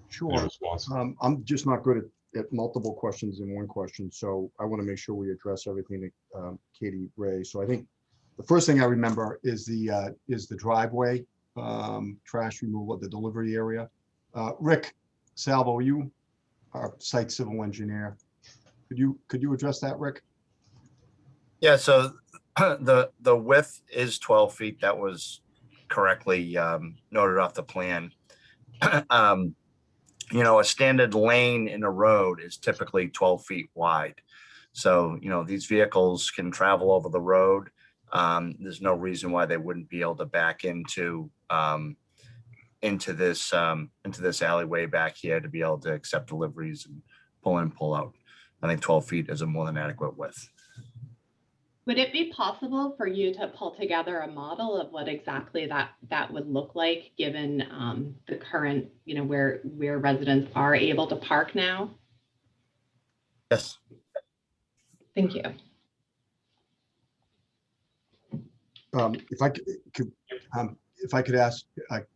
Sure. response. I'm just not good at multiple questions in one question, so I want to make sure we address everything that Katie raised. So I think the first thing I remember is the driveway, trash removal at the delivery area. Rick Salvo, are you our site civil engineer. Could you address that, Rick? Yeah, so the width is 12 feet. That was correctly noted off the plan. You know, a standard lane in a road is typically 12 feet wide. So, you know, these vehicles can travel over the road. There's no reason why they wouldn't be able to back into this alleyway back here to be able to accept deliveries and pull in, pull out. I think 12 feet is a more than adequate width. Would it be possible for you to pull together a model of what exactly that would look like, given the current, you know, where residents are able to park now? Yes. Thank you. If I could ask,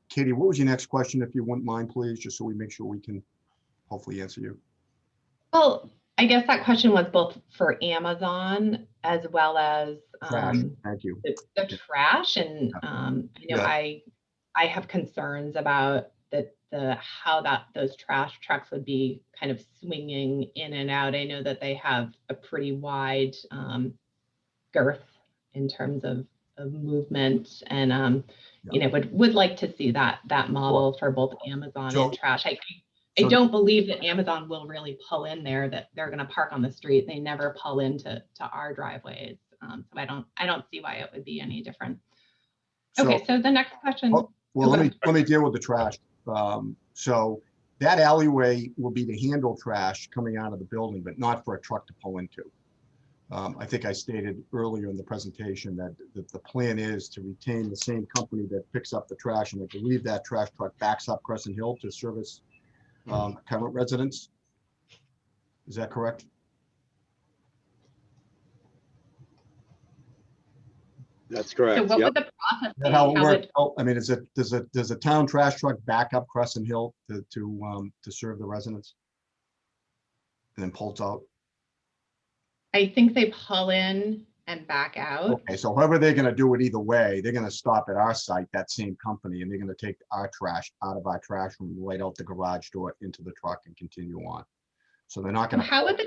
Katie, what was your next question, if you wouldn't mind, please, just so we make sure we can hopefully answer you. Well, I guess that question was both for Amazon as well as Trash. Thank you. the trash. And I know I have concerns about how those trash trucks would be kind of swinging in and out. I know that they have a pretty wide girth in terms of movement, and you know, would like to see that model for both Amazon and trash. I don't believe that Amazon will really pull in there, that they're going to park on the street. They never pull into our driveways. So I don't see why it would be any different. Okay, so the next question. Well, let me deal with the trash. So that alleyway will be to handle trash coming out of the building, but not for a truck to pull into. I think I stated earlier in the presentation that the plan is to retain the same company that picks up the trash, and I believe that trash truck backs up Crescent Hill to service current residents. Is that correct? That's correct. So what would the process be? How it works? I mean, does a town trash truck back up Crescent Hill to serve the residents and then pulls out? I think they pull in and back out. Okay, so however they're going to do it, either way, they're going to stop at our site, that same company, and they're going to take our trash out of our trash room, right out the garage door into the truck and continue on. So they're not going to. How would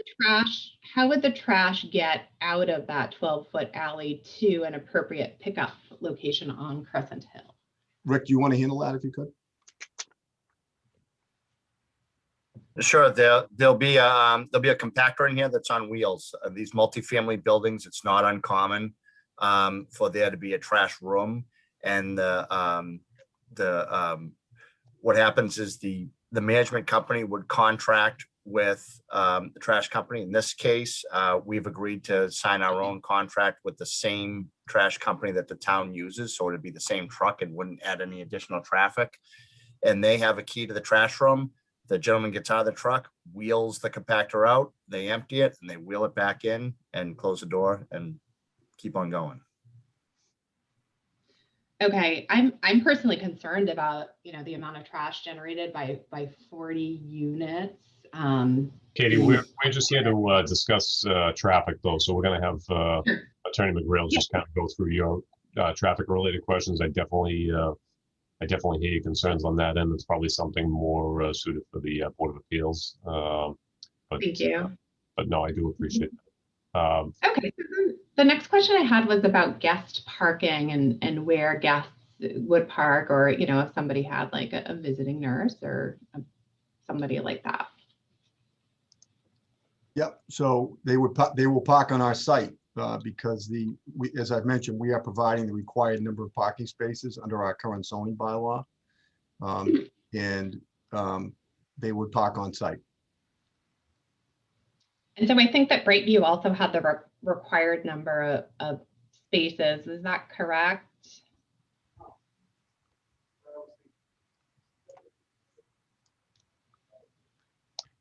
the trash get out of that 12-foot alley to an appropriate pickup location on Crescent Hill? Rick, do you want to handle that if you could? Sure. There'll be a compactor in here that's on wheels. These multifamily buildings, it's not uncommon for there to be a trash room. And what happens is the management company would contract with the trash company. In this case, we've agreed to sign our own contract with the same trash company that the town uses. So it'd be the same truck and wouldn't add any additional traffic. And they have a key to the trash room. The gentleman gets out of the truck, wheels the compactor out, they empty it, and they wheel it back in and close the door and keep on going. Okay, I'm personally concerned about, you know, the amount of trash generated by 40 units. Katie, we're just here to discuss traffic, though, so we're going to have Attorney McGrail just kind of go through your traffic-related questions. I definitely hear your concerns on that end. It's probably something more suited for the Board of Appeals. Thank you. But no, I do appreciate it. Okay, so the next question I had was about guest parking and where guests would park, or, you know, if somebody had like a visiting nurse or somebody like that. Yep. So they will park on our site because as I've mentioned, we are providing the required number of parking spaces under our current zoning bylaw, and they would park on site. And so I think that Brightview also had the required number of spaces. Is that correct?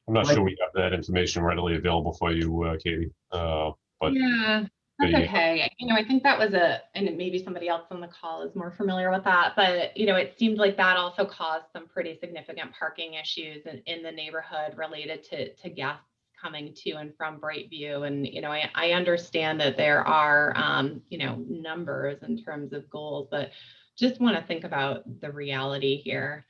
I'm not sure we have that information readily available for you, Katie. But yeah, that's okay. You know, I think that was and maybe somebody else on the call is more familiar with that, but, you know, it seemed like that also caused some pretty significant parking issues in the neighborhood related to guests coming to and from Brightview. And, you know, I understand that there are, you know, numbers in terms of goals, but just want to think about the reality here.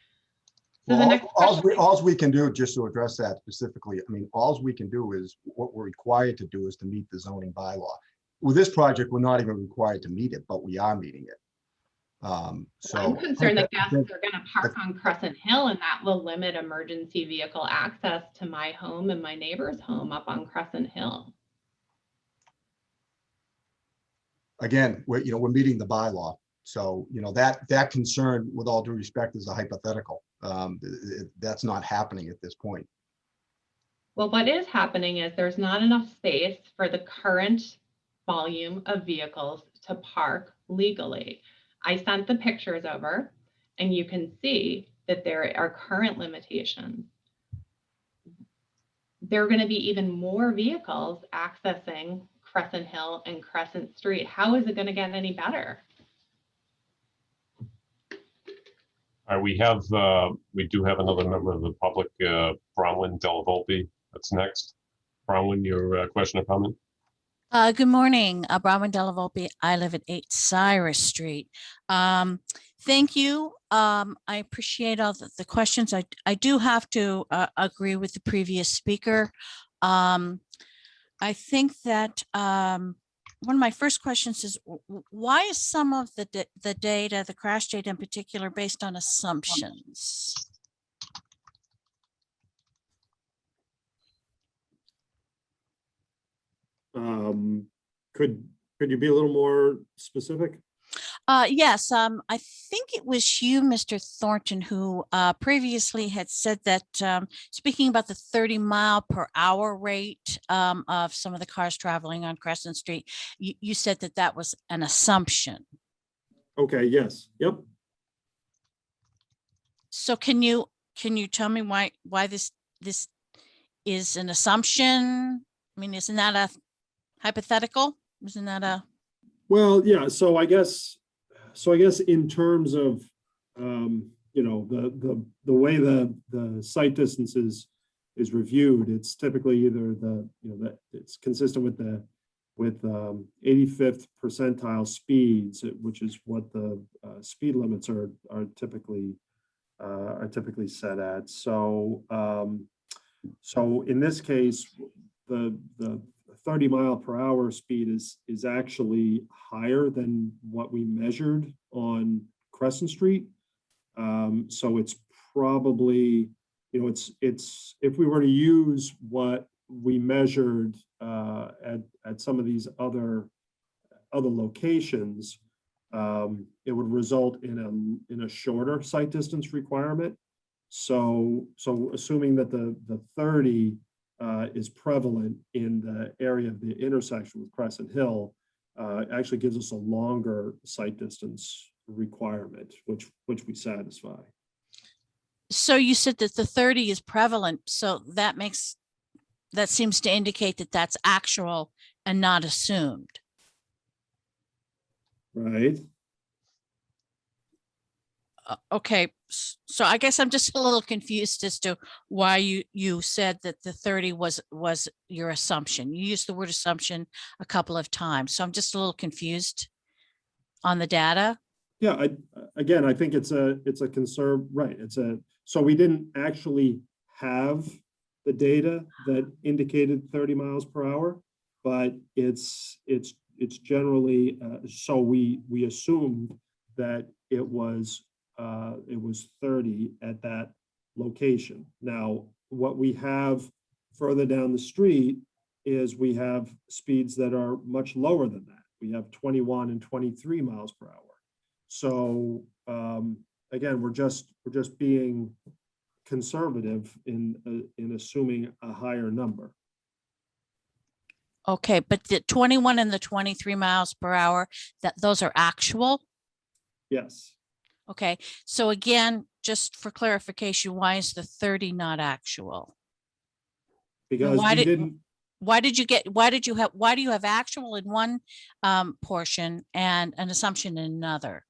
So the next question. All we can do, just to address that specifically, I mean, all we can do is, what we're required to do is to meet the zoning bylaw. With this project, we're not even required to meet it, but we are meeting it. So I'm concerned that guests are going to park on Crescent Hill, and that will limit emergency vehicle access to my home and my neighbor's home up on Crescent Hill. Again, we're meeting the bylaw. So, that concern, with all due respect, is a hypothetical. That's not happening at this point. Well, what is happening is there's not enough space for the current volume of vehicles to park legally. I sent the pictures over, and you can see that there are current limitations. There are going to be even more vehicles accessing Crescent Hill and Crescent Street. How is it going to get any better? All right, we do have another member of the public, Bronwyn Delavolpe. That's next. Bronwyn, your question or comment? Good morning, Bronwyn Delavolpe. I live at 8 Cyrus Street. Thank you. I appreciate all the questions. I do have to agree with the previous speaker. I think that one of my first questions is, why is some of the data, the crash data in particular, based on assumptions? Could you be a little more specific? Yes, I think it was you, Mr. Thornton, who previously had said that, speaking about the 30-mile-per-hour rate of some of the cars traveling on Crescent Street, you said that that was an assumption. Okay, yes, yep. So can you tell me why this is an assumption? I mean, isn't that a hypothetical? Isn't that a? Well, yeah. So I guess in terms of the way the site distance is reviewed, it's typically either that it's consistent with 85th percentile speeds, which is what the speed limits are typically set at. So so in this case, the 30-mile-per-hour speed is actually higher than what we measured on Crescent Street. So it's probably, it's if we were to use what we measured at some of these other locations, it would result in a shorter sight distance requirement. So assuming that the 30 is prevalent in the area of the intersection with Crescent Hill, actually gives us a longer sight distance requirement, which we satisfy. So you said that the 30 is prevalent, so that seems to indicate that that's actual and not assumed. Right. Okay, so I guess I'm just a little confused as to why you said that the 30 was your assumption. You used the word assumption a couple of times, so I'm just a little confused on the data. Yeah, I think it's a concern, right? So we didn't actually have the data that indicated 30 miles per hour, but it's generally so we assumed that it was 30 at that location. Now, what we have further down the street is we have speeds that are much lower than that. We have 21 and 23 miles per hour. So again, we're just being conservative in assuming a higher number. Okay, but the 21 and the 23 miles per hour, those are actual? Yes. Okay, so again, just for clarification, why is the 30 not actual? Because why do you have actual in one portion and an assumption in another?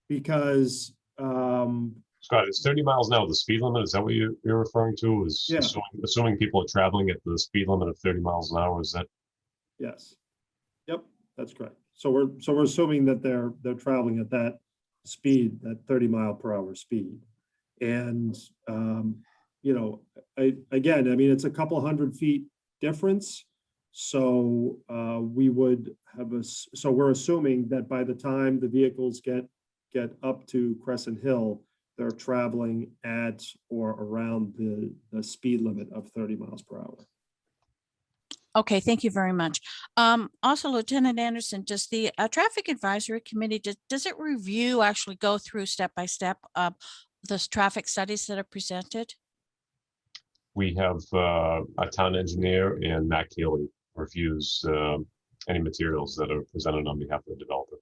Because Scott, it's 30 miles an hour, the speed limit. Is that what you're referring to? Is yeah. assuming people are traveling at the speed limit of 30 miles an hour? Is that? Yes. Yep, that's correct. So we're assuming that they're traveling at that speed, that 30 mile per hour speed. And, you know, again, I mean, it's a couple hundred feet difference. So we would have so we're assuming that by the time the vehicles get up to Crescent Hill, they're traveling at or around the speed limit of 30 miles per hour. Okay, thank you very much. Also, Lieutenant Anderson, does the Traffic Advisory Committee, does it review, actually go through step by step those traffic studies that are presented? We have a town engineer, and Matt Keeley reviews any materials that are presented on behalf of the developer.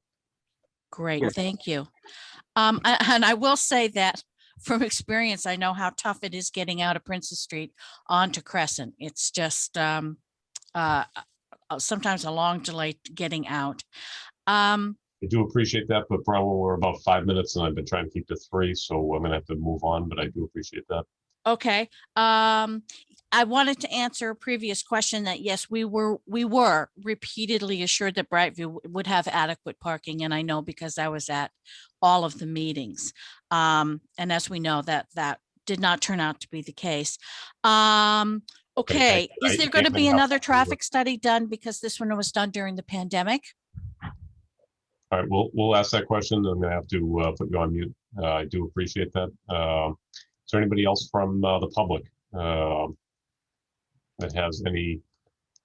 Great, thank you. And I will say that from experience, I know how tough it is getting out of Princess Street onto Crescent. It's just sometimes a long delay getting out. I do appreciate that, but probably we're about 5 minutes and I've been trying to keep to 3, so I'm gonna have to move on, but I do appreciate that. Okay. I wanted to answer a previous question that yes, we were repeatedly assured that Brightview would have adequate parking. And I know because I was at all of the meetings. And as we know, that did not turn out to be the case. Okay, is there going to be another traffic study done because this one was done during the pandemic? All right, we'll ask that question. I'm gonna have to put you on mute. I do appreciate that. Is there anybody else from the public that has any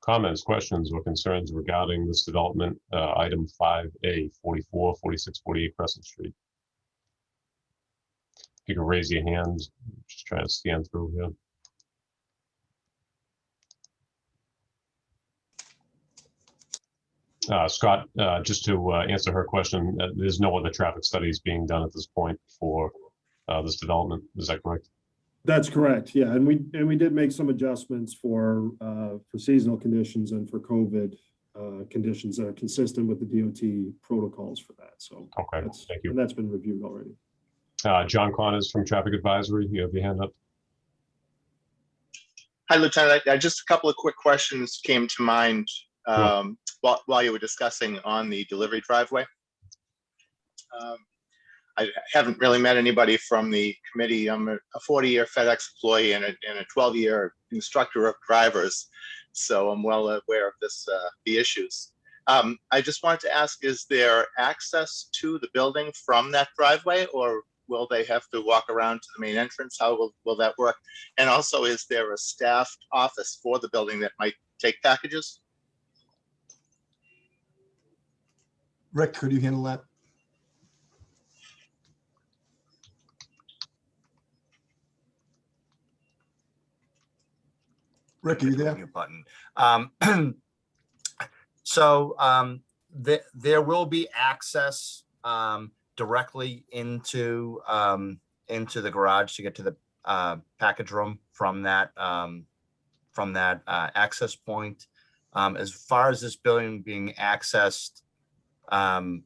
comments, questions, or concerns regarding this development, item 5A, 44, 46, 48 Crescent Street? If you can raise your hand, just trying to scan through here. Scott, just to answer her question, there's no other traffic studies being done at this point for this development. Is that correct? That's correct. Yeah, and we did make some adjustments for seasonal conditions and for COVID conditions that are consistent with the DOT protocols for that. So okay, thank you. And that's been reviewed already. John Connors from Traffic Advisory, you have your hand up. Hi, Lieutenant. Just a couple of quick questions came to mind while you were discussing on the delivery driveway. I haven't really met anybody from the committee. I'm a 40-year FedEx employee and a 12-year instructor of drivers, so I'm well aware of the issues. I just wanted to ask, is there access to the building from that driveway, or will they have to walk around to the main entrance? How will that work? And also, is there a staffed office for the building that might take packages? Rick, could you handle that? Rick, are you there? Button. There will be access directly into the garage to get to the package room from that access point. As far as this building being accessed on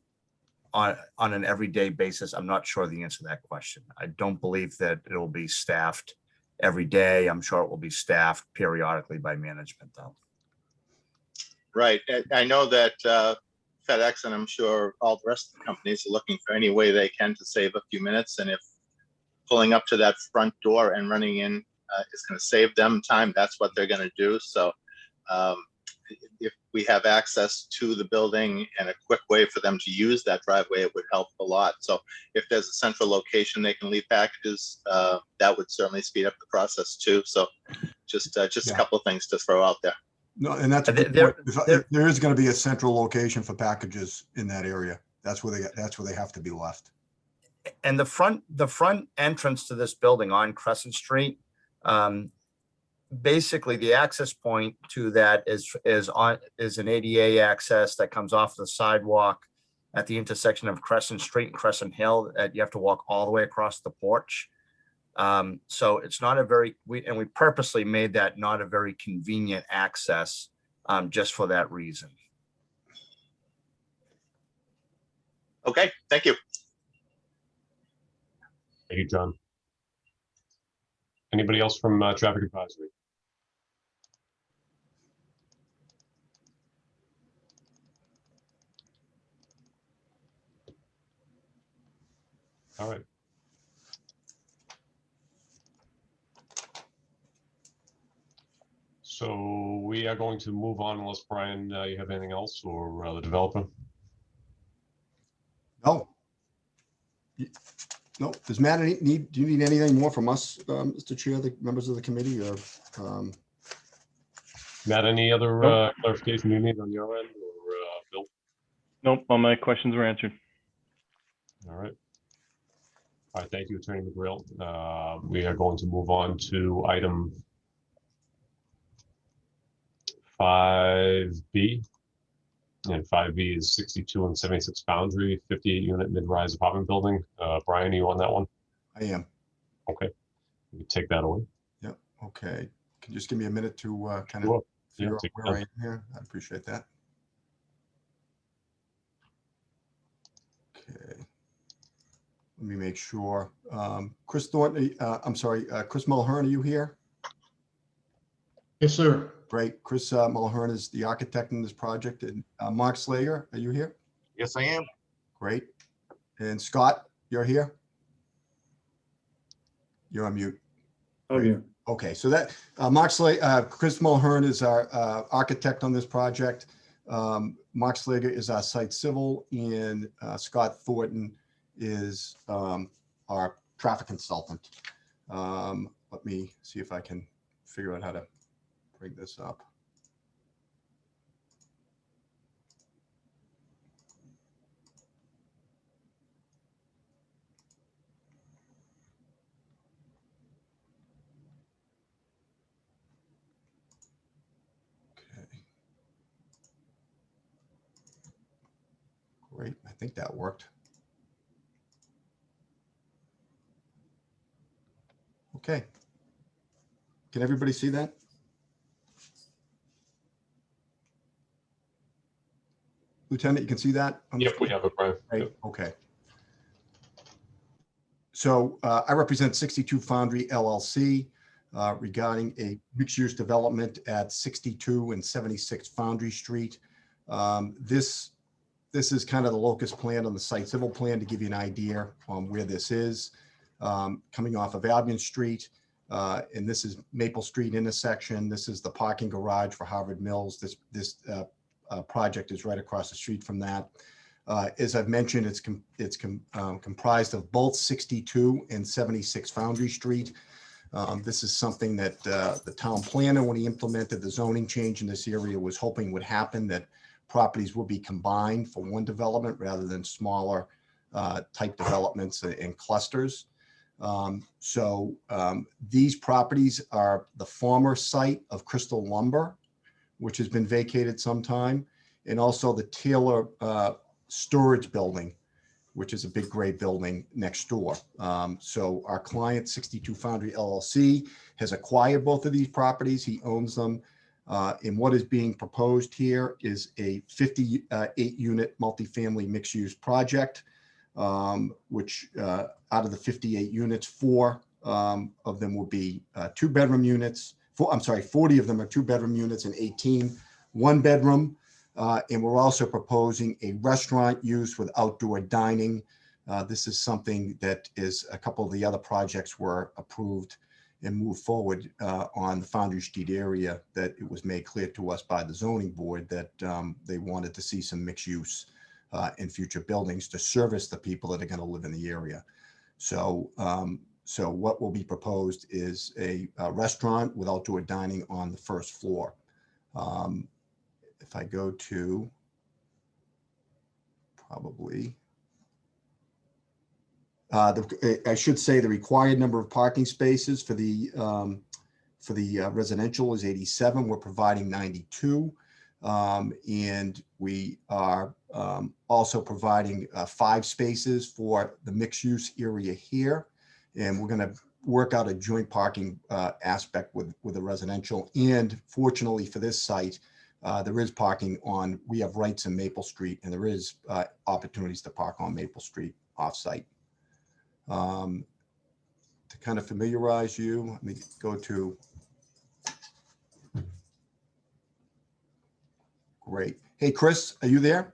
an everyday basis, I'm not sure the answer to that question. I don't believe that it will be staffed every day. I'm sure it will be staffed periodically by management, though. Right. I know that FedEx, and I'm sure all the rest of the companies, are looking for any way they can to save a few minutes. And if pulling up to that front door and running in is going to save them time, that's what they're going to do. So if we have access to the building and a quick way for them to use that driveway, it would help a lot. So if there's a central location they can leave packages, that would certainly speed up the process too. So just a couple of things to throw out there. No, and that's a good point. If there is going to be a central location for packages in that area. That's where they have to be left. And the front entrance to this building on Crescent Street, basically the access point to that is an ADA access that comes off the sidewalk at the intersection of Crescent Street and Crescent Hill. You have to walk all the way across the porch. So it's not we purposely made that not a very convenient access just for that reason. Okay, thank you. Thank you, John. Anybody else from Traffic Advisory? All right. So we are going to move on unless Brian, you have anything else, or the developer? No. No, does Matt do you need anything more from us, Mr. Chair, the members of the committee, or? Matt, any other Nope. clarification you need on your end, or Bill? Nope, all my questions were answered. All right. All right, thank you, Attorney McGrail. We are going to move on to item 5B. And 5B is 62 and 76 Foundry, 58-unit mid-rise apartment building. Brian, are you on that one? I am. Okay, you can take that away. Yep. Okay. Can you just give me a minute to kind of Sure. figure Yeah, out take where your I time. am here? I appreciate that. Okay. Let me make sure. Chris Thornton, I'm sorry, Chris Mulhern, are you here? Yes, sir. Great. Chris Mulhern is the architect in this project. And Mark Slager, are you here? Yes, I am. Great. And Scott, you're here? You're on mute. Oh, yeah. Okay, so that Chris Mulhern is our architect on this project. Mark Slager is our site civil, and Scott Thornton is our traffic consultant. Let me see if I can figure out how to bring this up. Great, I think that worked. Okay. Can everybody see that? Lieutenant, you can see that? Yep, we have it, Brian. Right, Yep. okay. So I represent 62 Foundry LLC regarding a mixed-use development at 62 and 76 Foundry Street. This is kind of the locus plan on the site civil plan to give you an idea on where this is. Coming off of Albion Street, and this is Maple Street intersection. This is the parking garage for Harvard Mills. This project is right across the street from that. As I've mentioned, it's comprised of both 62 and 76 Foundry Street. This is something that the town planner, when he implemented the zoning change in this area, was hoping would happen, that properties will be combined for one development rather than smaller type developments in clusters. These properties are the former site of Crystal Lumber, which has been vacated sometime, and also the Taylor storage building, which is a big gray building next door. So our client, 62 Foundry LLC, has acquired both of these properties. He owns them. And what is being proposed here is a 58-unit multifamily mixed-use project, which out of the 58 units, 4 of them will be 2-bedroom units. 40 of them are 2-bedroom units and 18 1-bedroom. And we're also proposing a restaurant use with outdoor dining. This is something that is a couple of the other projects were approved and moved forward on the Foundry Street area, that it was made clear to us by the zoning board that they wanted to see some mixed use in future buildings to service the people that are going to live in the area. So what will be proposed is a restaurant with outdoor dining on the first floor. If I go to probably, I should say the required number of parking spaces for the residential is 87. We're providing 92. And we are also providing 5 spaces for the mixed use area here. And we're going to work out a joint parking aspect with the residential. And fortunately for this site, there is parking on, we have rights in Maple Street, and there is opportunities to park on Maple Street off-site. To kind of familiarize you, let me go to, great. Hey, Chris, are you there?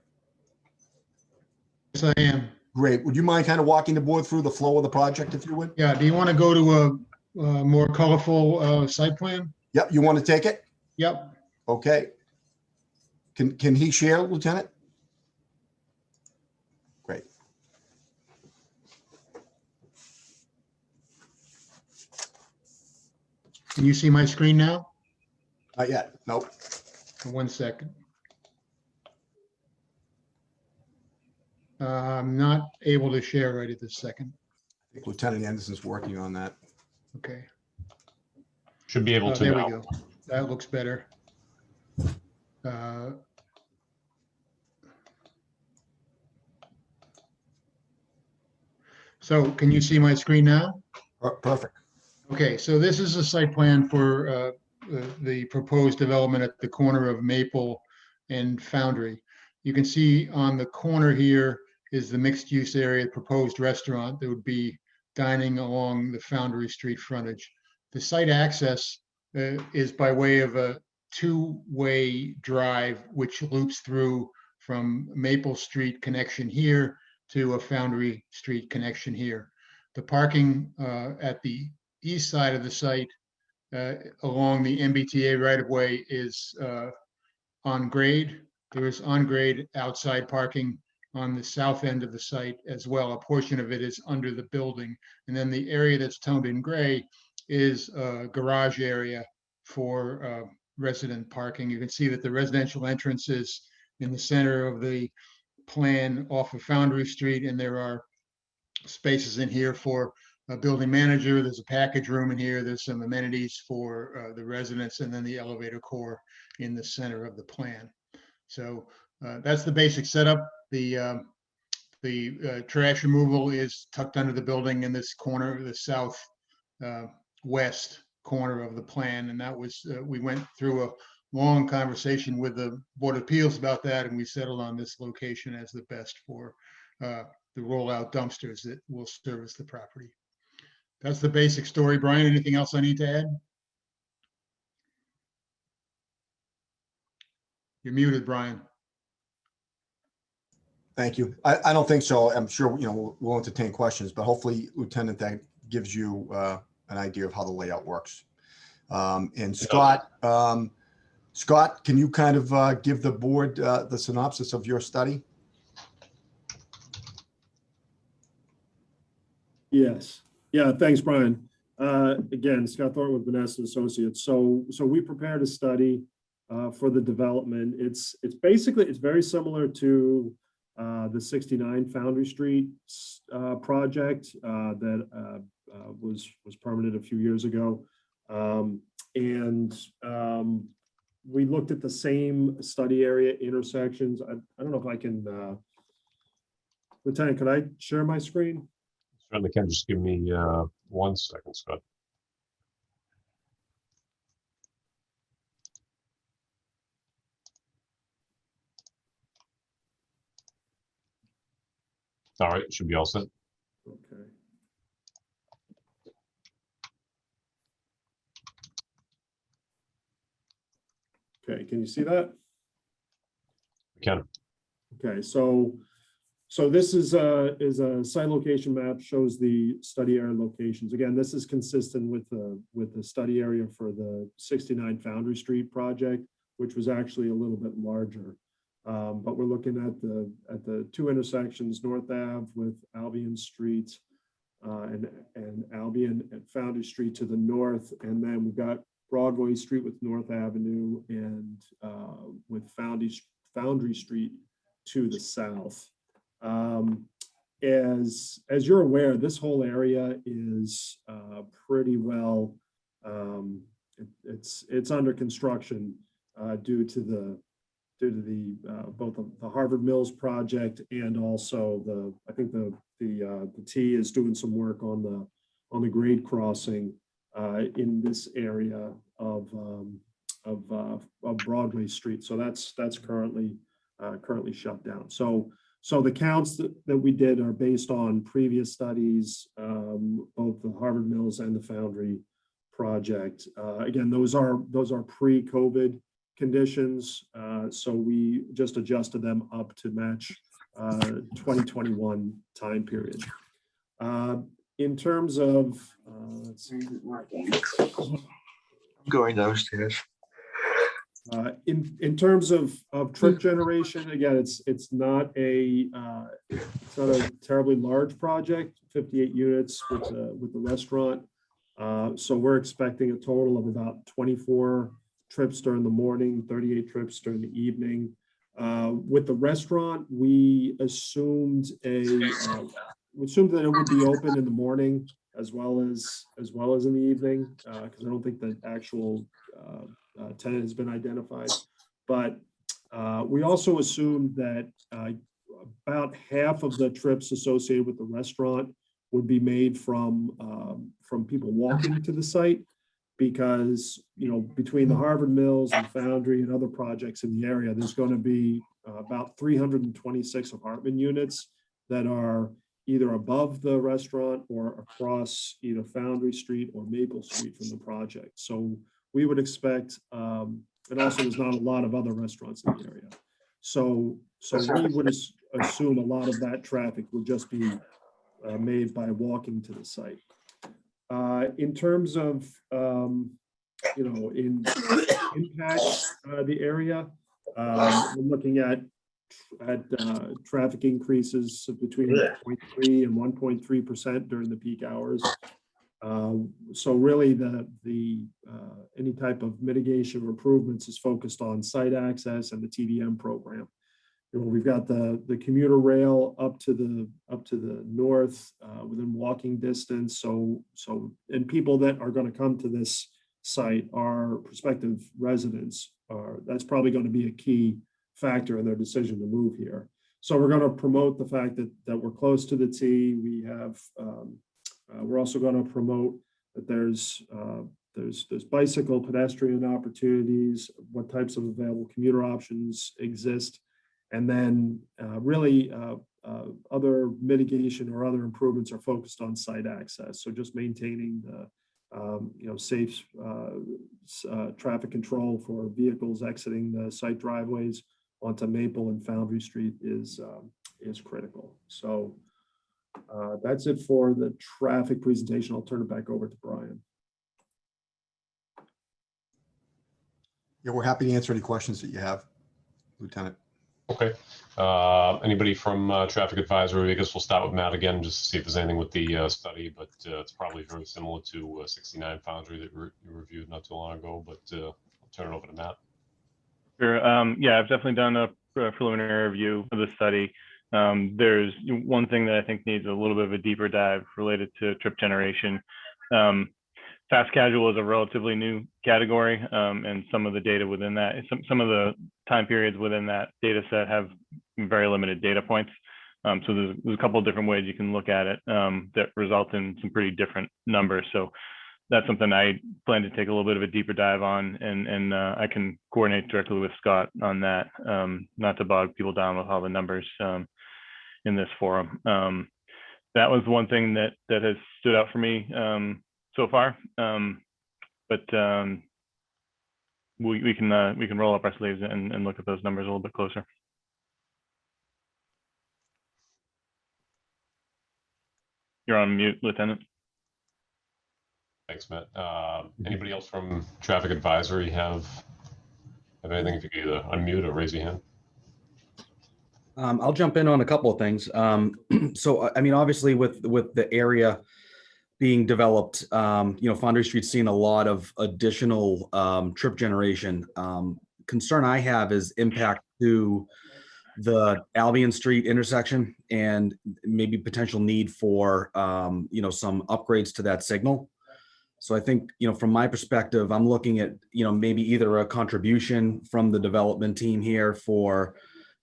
Yes, I am. Great. Would you mind kind of walking the board through the flow of the project, if you would? Yeah, do you want to go to a more colorful site plan? Yep, you want to take it? Yep. Okay. Can he share, Lieutenant? Great. Can you see my screen now? Not yet. Nope. 1 second. I'm not able to share right at this second. I think Lieutenant Anderson's working on that. Okay. Should be able to There we now. go. That looks better. So can you see my screen now? Perfect. Okay, so this is a site plan for the proposed development at the corner of Maple and Foundry. You can see on the corner here is the mixed-use area, proposed restaurant that would be dining along the Foundry Street frontage. The site access is by way of a two-way drive, which loops through from Maple Street connection here to a Foundry Street connection here. The parking at the east side of the site along the MBTA right-of-way is on grade. There is on-grade outside parking on the south end of the site as well. A portion of it is under the building. And then the area that's toned in gray is a garage area for resident parking. You can see that the residential entrance is in the center of the plan off of Foundry Street, and there are spaces in here for a building manager. There's a package room in here. There's some amenities for the residents, and then the elevator core in the center of the plan. So that's the basic setup. The trash removal is tucked under the building in this corner, the south west corner of the plan. And that was, we went through a long conversation with the Board of Appeals about that, and we settled on this location as the best for the rollout dumpsters that will service the property. That's the basic story. Brian, anything else I need to add? You're muted, Brian. Thank you. I don't think so. I'm sure, we'll entertain questions, but hopefully, Lieutenant, that gives you an idea of how the layout works. And Scott, Scott, can you kind of give the board the synopsis of your study? Yes. Yeah, thanks, Brian. Again, Scott Thornton with Vanessa Associates. So we prepared a study for the development. It's very similar to the 69 Foundry Street project that was permitted a few years ago. We looked at the same study area intersections. I don't know if I can, Lieutenant, could I share my screen? Certainly can. Just give me 1 second, Scott. All right, should be all set. Okay. Okay, can you see that? We can. Okay, so this is a site location map, shows the study area locations. Again, this is consistent with the study area for the 69 Foundry Street project, which was actually a little bit larger. But we're looking at the two intersections, North Ave with Albion Street and Albion and Foundry Street to the north, and then we've got Broadway Street with North Avenue and with Foundry Street to the south. As you're aware, this whole area is pretty well, it's under construction due to both the Harvard Mills project and also I think the T is doing some work on the grade crossing in this area of Broadway Street. So that's currently shut down. So the counts that we did are based on previous studies, both the Harvard Mills and the Foundry project. Again, those are pre-COVID conditions. So we just adjusted them up to match 2021 time period. In terms of, let's see. I'm going downstairs. In terms of trip generation, again, it's not a terribly large project, 58 units with the restaurant. So we're expecting a total of about 24 trips during the morning, 38 trips during the evening. With the restaurant, we assumed that it would be open in the morning as well as in the evening, because I don't think the actual tenant has been identified. But we also assumed that about half of the trips associated with the restaurant would be made from people walking to the site, because, you know, between the Harvard Mills and Foundry and other projects in the area, there's going to be about 326 apartment units that are either above the restaurant or across either Foundry Street or Maple Street from the project. So we would expect, and also there's not a lot of other restaurants in the area. So we would assume a lot of that traffic would just be made by walking to the site. In terms of, impact the area, we're looking at traffic increases between 0.3 and 1.3% during the peak hours. So really any type of mitigation or improvements is focused on site access and the TDM program. You know, we've got the commuter rail up to the north within walking distance. And people that are going to come to this site are prospective residents. That's probably going to be a key factor in their decision to move here. So we're going to promote the fact that we're close to the T. We have. We're also going to promote that there's bicycle pedestrian opportunities, what types of available commuter options exist, and then really other mitigation or other improvements are focused on site access. So just maintaining the safe traffic control for vehicles exiting the site driveways onto Maple and Foundry Street is critical. So that's it for the traffic presentation. I'll turn it back over to Brian. Yeah, we're happy to answer any questions that you have, Lieutenant. Okay. Anybody from Traffic Advisory? I guess we'll start with Matt again, just to see if there's anything with the study, but it's probably very similar to 69 Foundry that you reviewed not too long ago, but I'll turn it over to Matt. Sure. Yeah, I've definitely done a preliminary review of the study. There's one thing that I think needs a little bit of a deeper dive related to trip generation. Fast casual is a relatively new category, and some of the data within that, some of the time periods within that data set have very limited data points. So there's a couple of different ways you can look at it that result in some pretty different numbers. So that's something I plan to take a little bit of a deeper dive on, and I can coordinate directly with Scott on that, not to bog people down with all the numbers in this forum. That was one thing that has stood out for me so far, but we can roll up our sleeves and look at those numbers a little bit closer. You're on mute, Lieutenant. Thanks, Matt. Anybody else from Traffic Advisory have anything? If you could either unmute or raise your hand. I'll jump in on a couple of things. So, I mean, obviously with the area being developed, Foundry Street's seen a lot of additional trip generation. Concern I have is impact to the Albion Street intersection and maybe potential need for, some upgrades to that signal. So I think, from my perspective, I'm looking at, maybe either a contribution from the development team here for,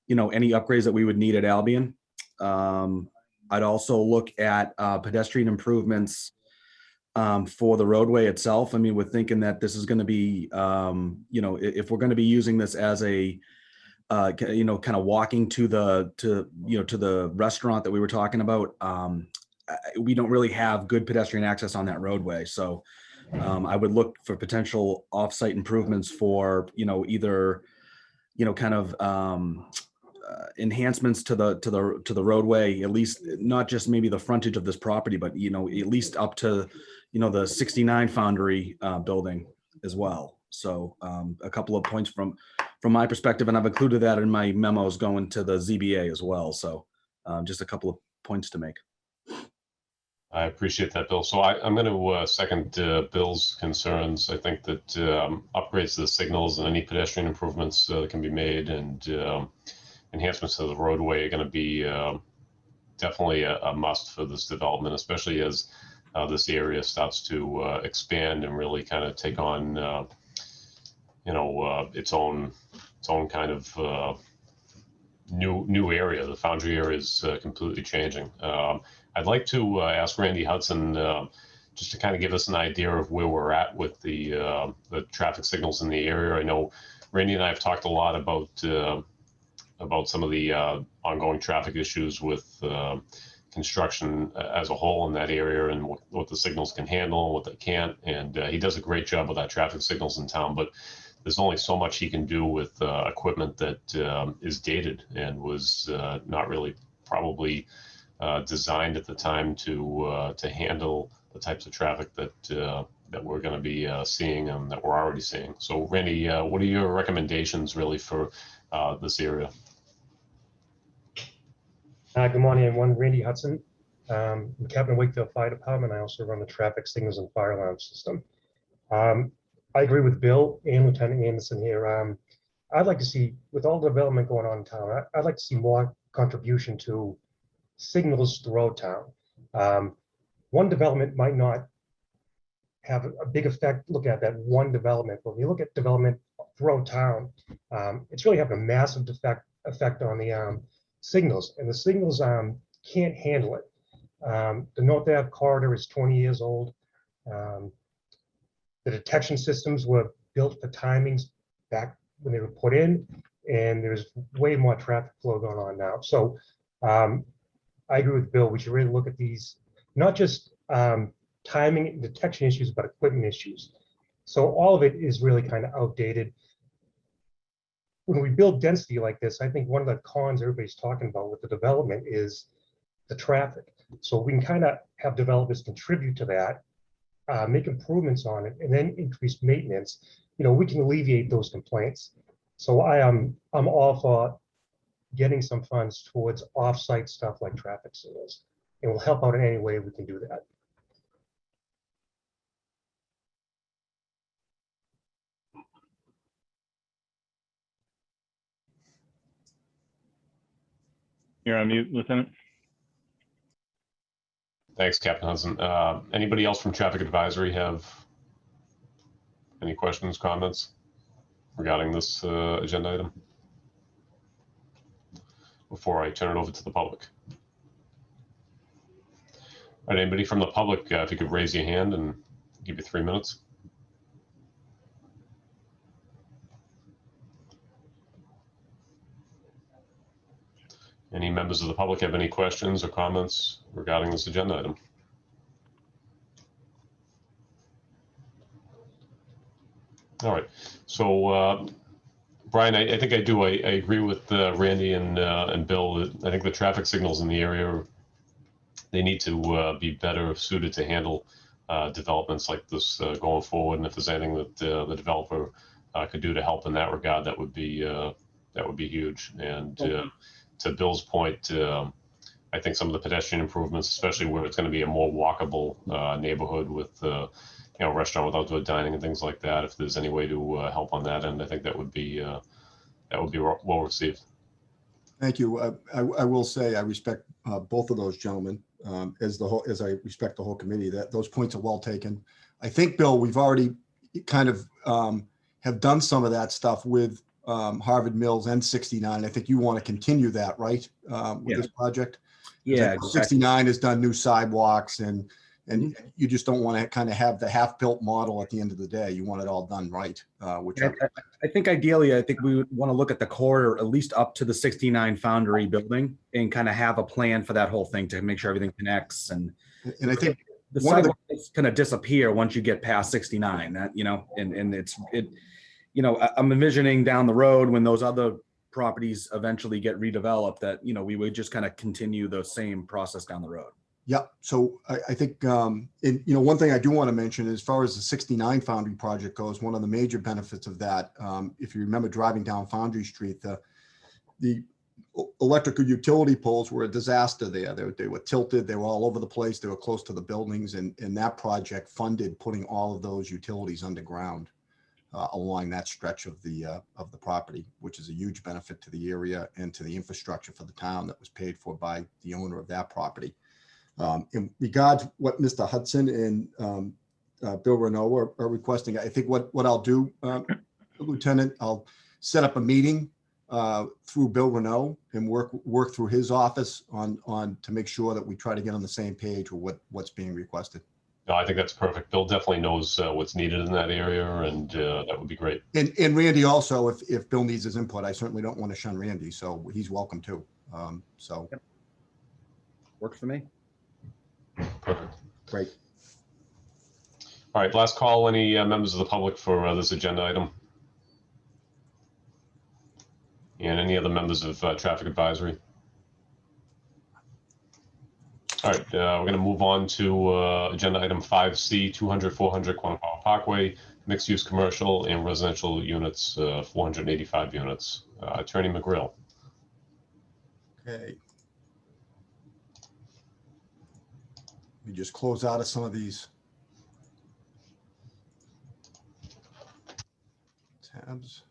any upgrades that we would need at Albion. I'd also look at pedestrian improvements for the roadway itself. I mean, we're thinking that this is going to be, if we're going to be using this as a, kind of walking to the restaurant that we were talking about, we don't really have good pedestrian access on that roadway. So I would look for potential off-site improvements for, either, kind of enhancements to the roadway, at least not just maybe the frontage of this property, but, at least up to, the 69 Foundry building as well. So a couple of points from my perspective, and I've included that in my memos going to the ZBA as well. So just a couple of points to make. I appreciate that, Bill. So I'm going to second Bill's concerns. I think that upgrades to the signals and any pedestrian improvements that can be made and enhancements to the roadway are going to be definitely a must for this development, especially as this area starts to expand and really kind of take on, its own kind of new area. The Foundry area is completely changing. I'd like to ask Randy Hudson just to kind of give us an idea of where we're at with the traffic signals in the area. I know Randy and I have talked a lot about some of the ongoing traffic issues with construction as a whole in that area and what the signals can handle and what they can't. And he does a great job with that traffic signals in town, but there's only so much he can do with equipment that is dated and was not really probably designed at the time to handle the types of traffic that we're going to be seeing and that we're already seeing. So Randy, what are your recommendations really for this area? Good morning, everyone. Randy Hudson. I'm Captain Wakefield Fire Department. I also run the traffic signals and fire alarm system. I agree with Bill and Lieutenant Anderson here. I'd like to see, with all the development going on in town, I'd like to see more contribution to signals throughout town. One development might not have a big effect, look at that one development, but when you look at development throughout town, it's really having a massive effect on the signals, and the signals can't handle it. The North Ave corridor is 20 years old. The detection systems were built for timings back when they were put in, and there's way more traffic flow going on now. So I agree with Bill. We should really look at these, not just timing and detection issues, but equipment issues. So all of it is really kind of outdated. When we build density like this, I think one of the cons everybody's talking about with the development is the traffic. So we can kind of have developers contribute to that, make improvements on it, and then increase maintenance. We can alleviate those complaints. So I'm all for getting some funds towards off-site stuff like traffic signals, and we'll help out in any way we can do that. You're on mute, Lieutenant. Thanks, Captain Hudson. Anybody else from Traffic Advisory have any questions, comments regarding this agenda item before I turn it over to the public? All right, anybody from the public, if you could raise your hand and I'll give you 3 minutes. Any members of the public have any questions or comments regarding this agenda item? All right, so Brian, I think I do. I agree with Randy and Bill. I think the traffic signals in the area, they need to be better suited to handle developments like this going forward. And if there's anything that the developer could do to help in that regard, that would be huge. And to Bill's point, I think some of the pedestrian improvements, especially where it's going to be a more walkable neighborhood with restaurant with outdoor dining and things like that. If there's any way to help on that end, I think that would be well received. Thank you. I will say I respect both of those gentlemen as I respect the whole committee. That those points are well taken. I think, Bill, we've already kind of have done some of that stuff with Harvard Mills and 69. I think you want to continue that, right? With this project. Yeah, exactly. 69 has done new sidewalks and you just don't want to kind of have the half-built model at the end of the day. You want it all done right. Which I think ideally, I think we would want to look at the corridor at least up to the 69 Foundry building and kind of have a plan for that whole thing to make sure everything connects. And I think the sidewalk is going to disappear once you get past 69. That I'm envisioning down the road when those other properties eventually get redeveloped that we would just kind of continue the same process down the road. Yeah, so I think, one thing I do want to mention, as far as the 69 Foundry project goes, one of the major benefits of that, if you remember driving down Foundry Street, the electrical utility poles were a disaster there. They were tilted, they were all over the place, they were close to the buildings, and that project funded putting all of those utilities underground along that stretch of the property, which is a huge benefit to the area and to the infrastructure for the town that was paid for by the owner of that property. In regards what Mr. Hudson and Bill Renault are requesting, I think what I'll do, Lieutenant, I'll set up a meeting through Bill Renault and work through his office on to make sure that we try to get on the same page with what's being requested. No, I think that's perfect. Bill definitely knows what's needed in that area, and that would be great. And Randy also, if Bill needs his input, I certainly don't want to shun Randy, so he's welcome too. So Works for me. Perfect. Great. All right, last call. Any members of the public for this agenda item? And any other members of traffic advisory? All right, we're going to move on to agenda item 5C, 200-400 Quannapowa Parkway, mixed-use commercial and residential units, 485 units. Attorney McGrill. Okay. We just close out of some of these tabs.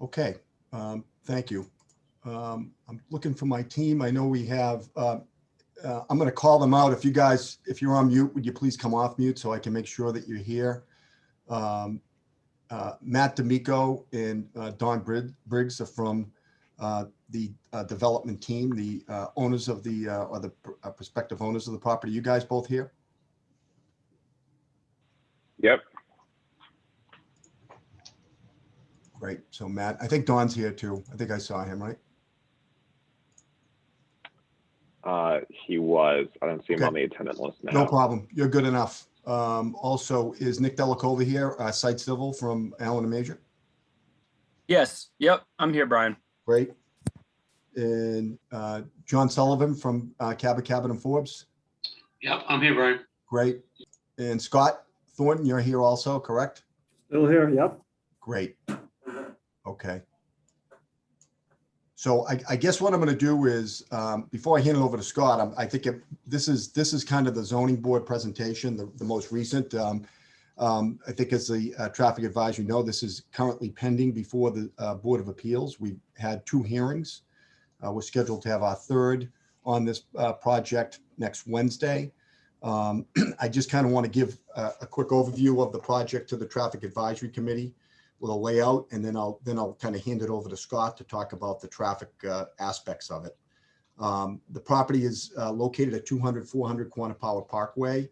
Okay, thank you. I'm looking for my team. I know we have, I'm going to call them out. If you're on mute, would you please come off mute so I can make sure that you're here? Matt D'Amico and Don Briggs are from the development team, the owners of or the prospective owners of the property. You guys both here? Yep. Great. So Matt, I think Don's here too. I think I saw him, right? He was. I don't see him Okay. on the attendant list now. No problem. You're good enough. Also, is Nick Delacova here, Site Civil from Allen and Major? Yes. Yep. I'm here, Brian. Great. And John Sullivan from Cabot and Forbes? Yep, I'm here, Brian. Great. And Scott Thornton, you're here also, correct? Still here, yep. Great. Okay. So I guess what I'm going to do is, before I hand it over to Scott, I think this is kind of the zoning board presentation, the most recent. I think as the traffic advisory know, this is currently pending before the Board of Appeals. We've had 2 hearings. We're scheduled to have our 3rd on this project next Wednesday. I just kind of want to give a quick overview of the project to the Traffic Advisory Committee with a layout, and then I'll kind of hand it over to Scott to talk about the traffic aspects of it. The property is located at 200-400 Quannapowa Parkway,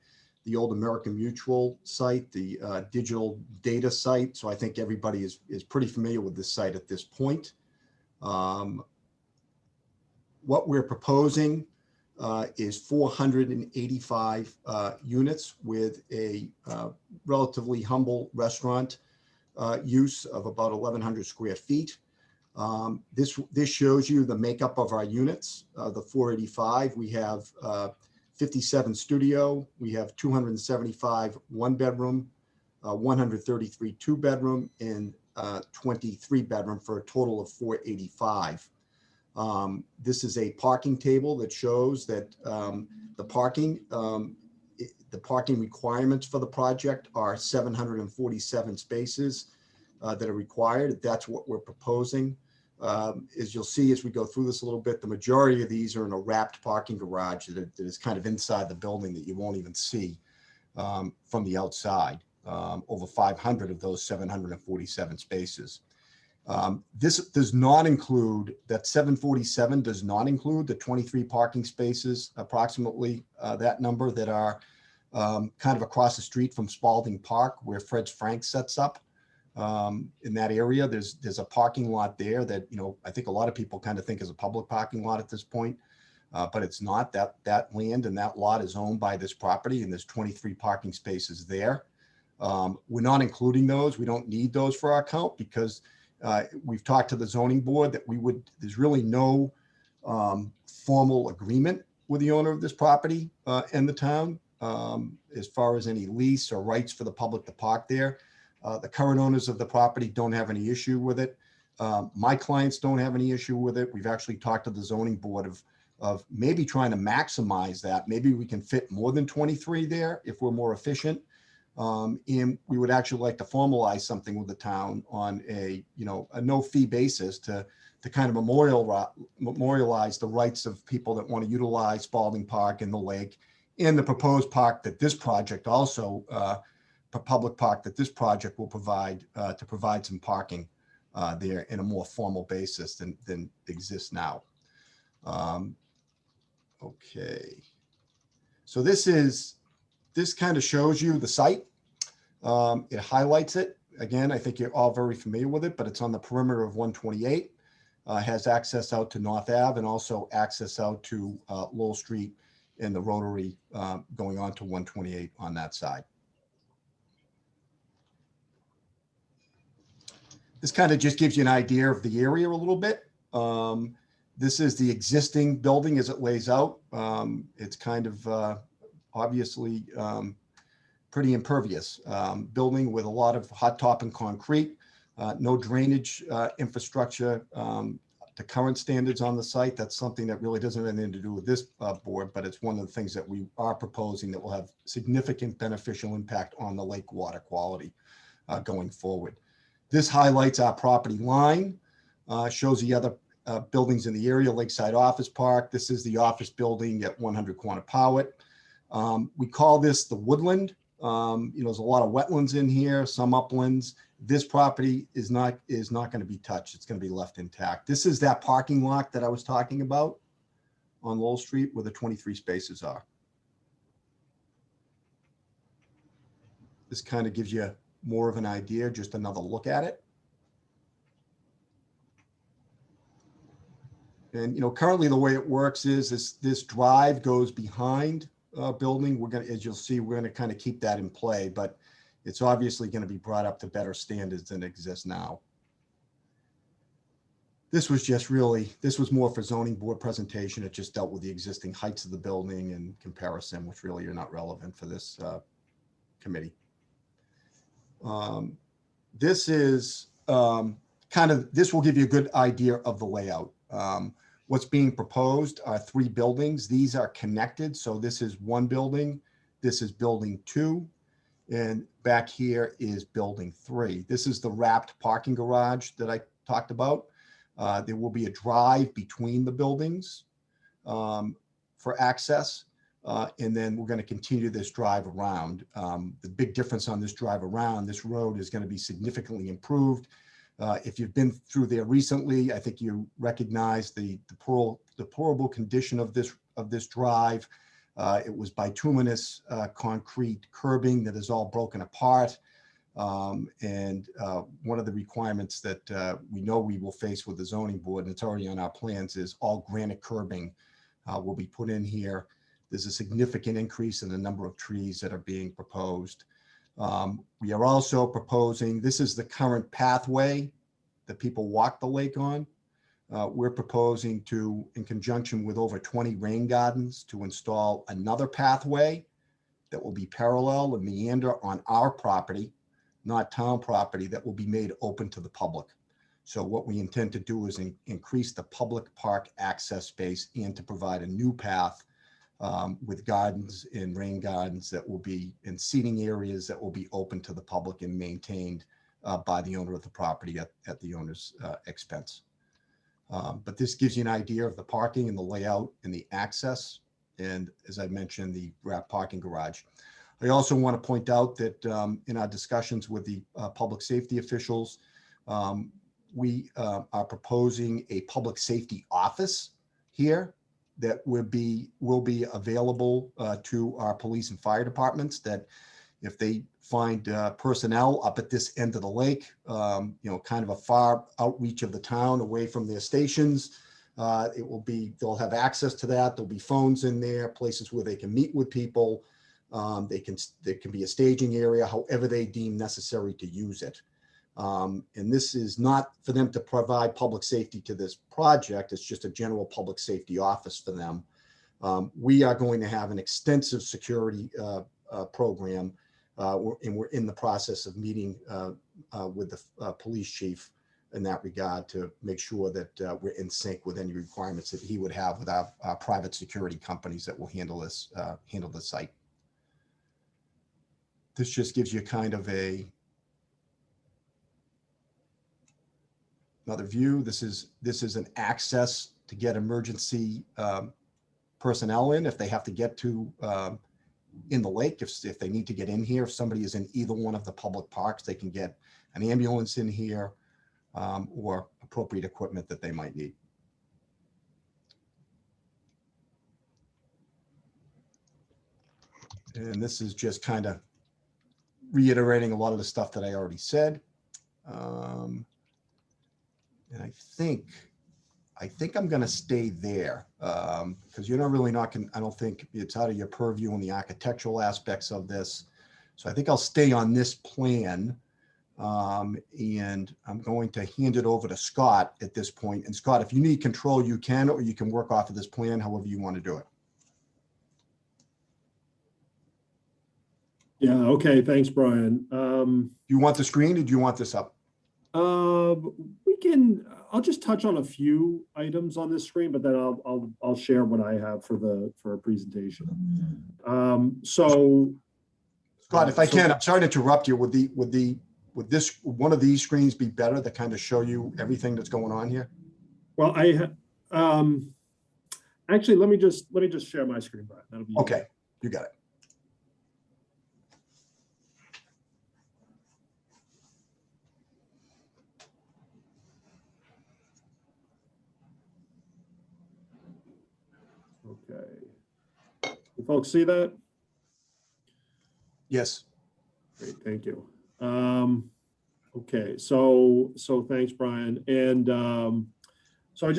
the old American Mutual site, the digital data site. So I think everybody is pretty familiar with this site at this point. What we're proposing is 485 units with a relatively humble restaurant use of about 1,100 square feet. This shows you the makeup of our units. The 485, we have 57 studio, we have 275 1-bedroom, 133 2-bedroom, and 23 bedroom for a total of 485. This is a parking table that shows that the parking requirements for the project are 747 spaces that are required. That's what we're proposing. As you'll see as we go through this a little bit, the majority of these are in a wrapped parking garage that is kind of inside the building that you won't even see from the outside. Over 500 of those 747 spaces. This does not include, that 747 does not include the 23 parking spaces, approximately that number that are kind of across the street from Spalding Park where Fred's Frank sets up. In that area, there's a parking lot there that, you know, I think a lot of people kind of think is a public parking lot at this point, but it's not. That land and that lot is owned by this property, and there's 23 parking spaces there. We're not including those. We don't need those for our count because we've talked to the zoning board that there's really no formal agreement with the owner of this property and the town as far as any lease or rights for the public to park there. The current owners of the property don't have any issue with it. My clients don't have any issue with it. We've actually talked to the zoning board of maybe trying to maximize that. Maybe we can fit more than 23 there if we're more efficient. And we would actually like to formalize something with the town on a no fee basis to kind of memorialize the rights of people that want to utilize Spalding Park and the lake and the proposed park that this project also, a public park that this project will provide to provide some parking there in a more formal basis than exists now. Okay. So this kind of shows you the site. It highlights it. Again, I think you're all very familiar with it, but it's on the perimeter of 128. Has access out to North Ave and also access out to Lowell Street and the Rotary going on to 128 on that side. This kind of just gives you an idea of the area a little bit. This is the existing building as it lays out. It's kind of obviously pretty impervious building with a lot of hot top and concrete, no drainage infrastructure to current standards on the site. That's something that really doesn't have anything to do with this board, but it's one of the things that we are proposing that will have significant beneficial impact on the lake water quality going forward. This highlights our property line, shows the other buildings in the area, Lakeside Office Park. This is the office building at 100 Corner Powit. We call this the woodland. There's a lot of wetlands in here, some uplands. This property is not going to be touched. It's going to be left intact. This is that parking lot that I was talking about on Lowell Street where the 23 spaces are. This kind of gives you more of an idea, just another look at it. And, currently the way it works is this drive goes behind building. We're going to, as you'll see, we're going to kind of keep that in play, but it's obviously going to be brought up to better standards than exist now. This was more for zoning board presentation. It just dealt with the existing heights of the building and comparison, which really are not relevant for this committee. This is this will give you a good idea of the layout. What's being proposed are 3 buildings. These are connected. So this is 1 building. This is building 2. And back here is building 3. This is the wrapped parking garage that I talked about. There will be a drive between the buildings for access. And then we're going to continue this drive around. The big difference on this drive around, this road is going to be significantly improved. If you've been through there recently, I think you recognize the deplorable condition of this drive. It was bituminous concrete curbing that is all broken apart. And one of the requirements that we know we will face with the zoning board, and it's already on our plans, is all granite curbing will be put in here. There's a significant increase in the number of trees that are being proposed. We are also proposing, this is the current pathway that people walk the lake on. We're proposing to, in conjunction with over 20 rain gardens, to install another pathway that will be parallel and meander on our property, not town property, that will be made open to the public. So what we intend to do is increase the public park access space and to provide a new path with gardens and rain gardens that will be in seating areas that will be open to the public and maintained by the owner of the property at the owner's expense. But this gives you an idea of the parking and the layout and the access. And as I mentioned, the wrap parking garage. I also want to point out that in our discussions with the public safety officials, we are proposing a public safety office here that will be available to our police and fire departments, that if they find personnel up at this end of the lake, kind of a far outreach of the town away from their stations, they'll have access to that. There'll be phones in there, places where they can meet with people. There can be a staging area, however they deem necessary to use it. And this is not for them to provide public safety to this project. It's just a general public safety office for them. We are going to have an extensive security program, and we're in the process of meeting with the police chief in that regard to make sure that we're in sync with any requirements that he would have with our private security companies that will handle the site. This just gives you kind of another view. This is an access to get emergency personnel in if they have to get to in the lake. If they need to get in here, if somebody is in either one of the public parks, they can get an ambulance in here or appropriate equipment that they might need. And this is just kind of reiterating a lot of the stuff that I already said. And I think I'm going to stay there because you're not really I don't think it's out of your purview on the architectural aspects of this. So I think I'll stay on this plan. And I'm going to hand it over to Scott at this point. And Scott, if you need control, you can, or you can work off of this plan, however you want to do it. Yeah, okay, thanks, Brian. You want the screen or do you want this up? I'll just touch on a few items on this screen, but then I'll share what I have for a presentation. So Scott, if I can, I'm sorry to interrupt you. Would this one of these screens be better to kind of show you everything that's going on here? Well, actually, let me just share my screen, Brian. That'll be okay. You got it. Okay. You folks see that? Yes. Great, thank you. Okay, so thanks, Brian. And so I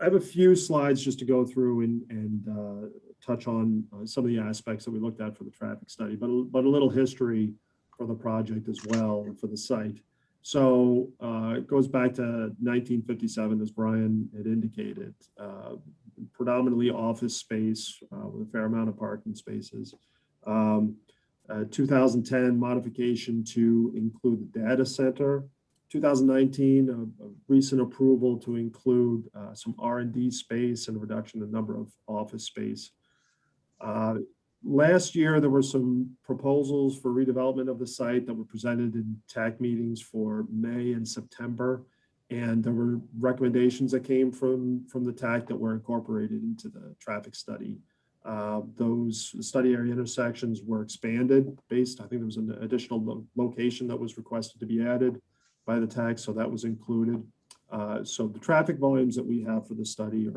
have a few slides just to go through and touch on some of the aspects that we looked at for the traffic study, but a little history for the project as well and for the site. So it goes back to 1957, as Brian had indicated, predominantly office space with a fair amount of parking spaces. 2010 modification to include the data center. 2019, a recent approval to include some R&D space and a reduction in the number of office space. Last year, there were some proposals for redevelopment of the site that were presented in TAC meetings for May and September. And there were recommendations that came from the TAC that were incorporated into the traffic study. Those study area intersections were expanded I think there was an additional location that was requested to be added by the TAC, so that was included. So the traffic volumes that we have for the study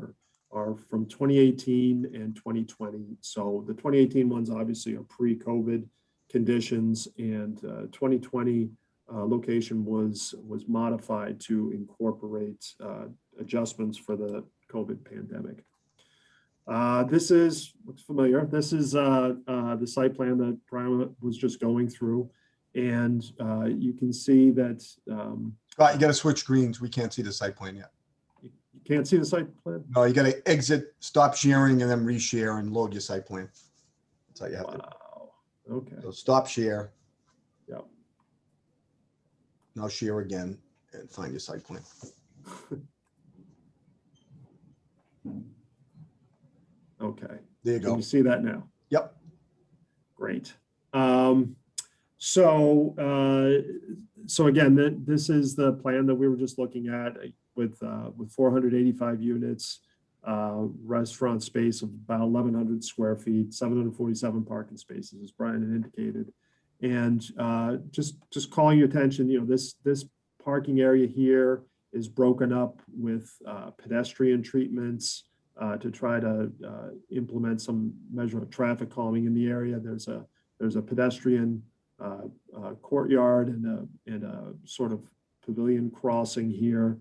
are from 2018 and 2020. So the 2018 ones obviously are pre-COVID conditions, and 2020 location was modified to incorporate adjustments for the COVID pandemic. This looks familiar. This is the site plan that Brian was just going through. And you can see that. Scott, you got to switch screens. We can't see the site plan yet. You can't see the site plan? No, you got to exit, stop sharing, and then reshare and load your site plan. That's how you have to. Okay. So stop share. Yep. Now share again and find your site plan. Okay. There you go. Can you see that now? Yep. Great. So again, this is the plan that we were just looking at with 485 units, restaurant space of about 1,100 square feet, 747 parking spaces, as Brian had indicated. And just calling your attention, this parking area here is broken up with pedestrian treatments, to try to implement some measure of traffic calming in the area. There's a pedestrian courtyard and a sort of pavilion crossing here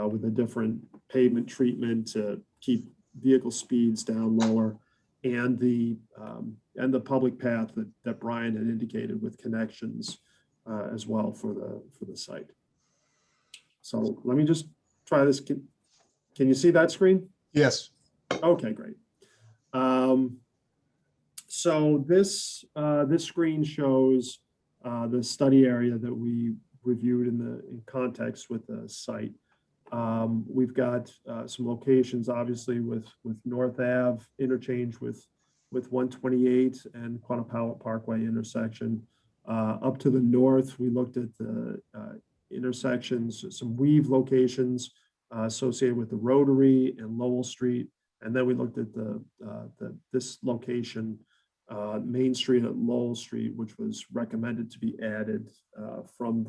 with a different pavement treatment to keep vehicle speeds down lower, and the public path that Brian had indicated with connections as well for the site. So let me just try this. Can you see that screen? Yes. Okay, great. So this screen shows the study area that we reviewed in context with the site. We've got some locations, obviously, with North Ave interchange with 128 and Quantapowhat Parkway intersection. Up to the north, we looked at the intersections, some weave locations associated with the Rotary and Lowell Street. And then we looked at this location, Main Street at Lowell Street, which was recommended to be added from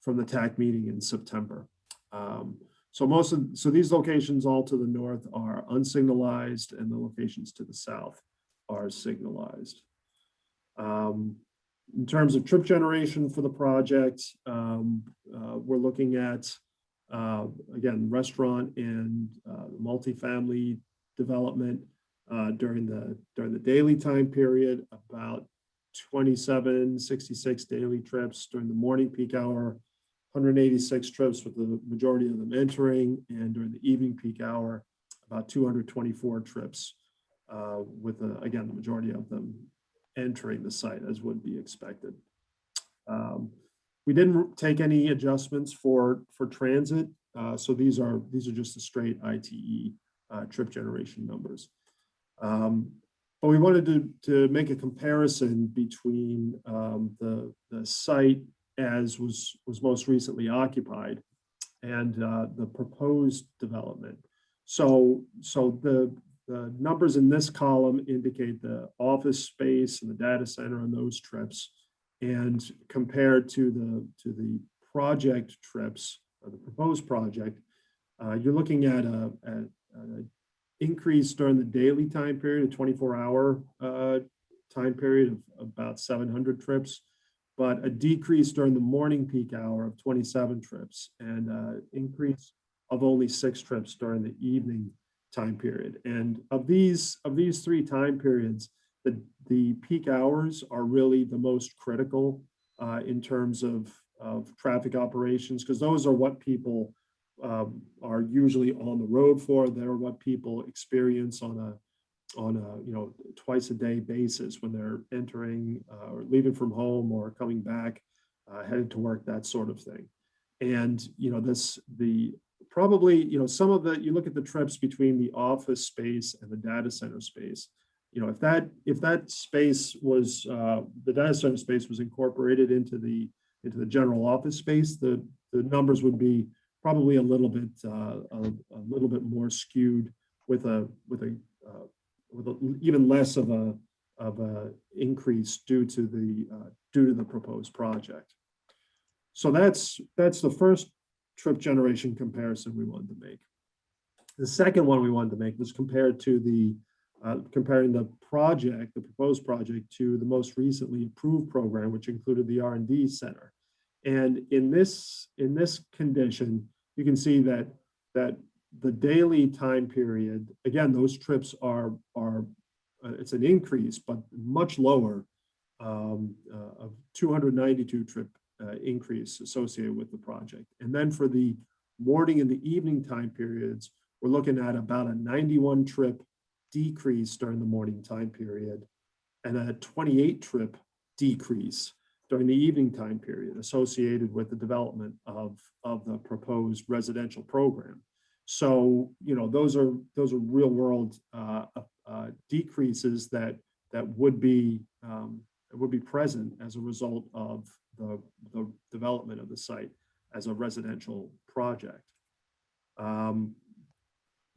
the TAC meeting in September. So these locations all to the north are unsignalized, and the locations to the south are signalized. In terms of trip generation for the project, we're looking at, again, restaurant and multifamily development during the daily time period, about 6766 daily trips during the morning peak hour, 186 trips with the majority of them entering, and during the evening peak hour, about 224 trips with, again, the majority of them entering the site as would be expected. We didn't take any adjustments for transit, so these are just the straight ITE trip generation numbers. But we wanted to make a comparison between the site as was most recently occupied and the proposed development. So the numbers in this column indicate the office space and the data center on those trips, and compared to the project trips or the proposed project, you're looking at an increase during the daily time period, a 24-hour time period of about 700 trips, but a decrease during the morning peak hour of 27 trips, and an increase of only 6 trips during the evening time period. And of these three time periods, the peak hours are really the most critical in terms of traffic operations, because those are what people are usually on the road for. They're what people experience on a twice a day basis when they're entering or leaving from home or coming back, headed to work, that sort of thing. And some of the, you look at the trips between the office space and the data center space, if that space was the data center space was incorporated into the general office space, the numbers would be probably a little bit more skewed with even less of a increase due to the proposed project. So that's the first trip generation comparison we wanted to make. The second one we wanted to make was comparing the proposed project to the most recently approved program, which included the R&D center. And in this condition, you can see that the daily time period, again, those trips are it's an increase, but much lower, of 292 trip increase associated with the project. And then for the morning and the evening time periods, we're looking at about a 91 trip decrease during the morning time period and a 28 trip decrease during the evening time period associated with the development of the proposed residential program. So, those are real world decreases that would be present as a result of the development of the site as a residential project.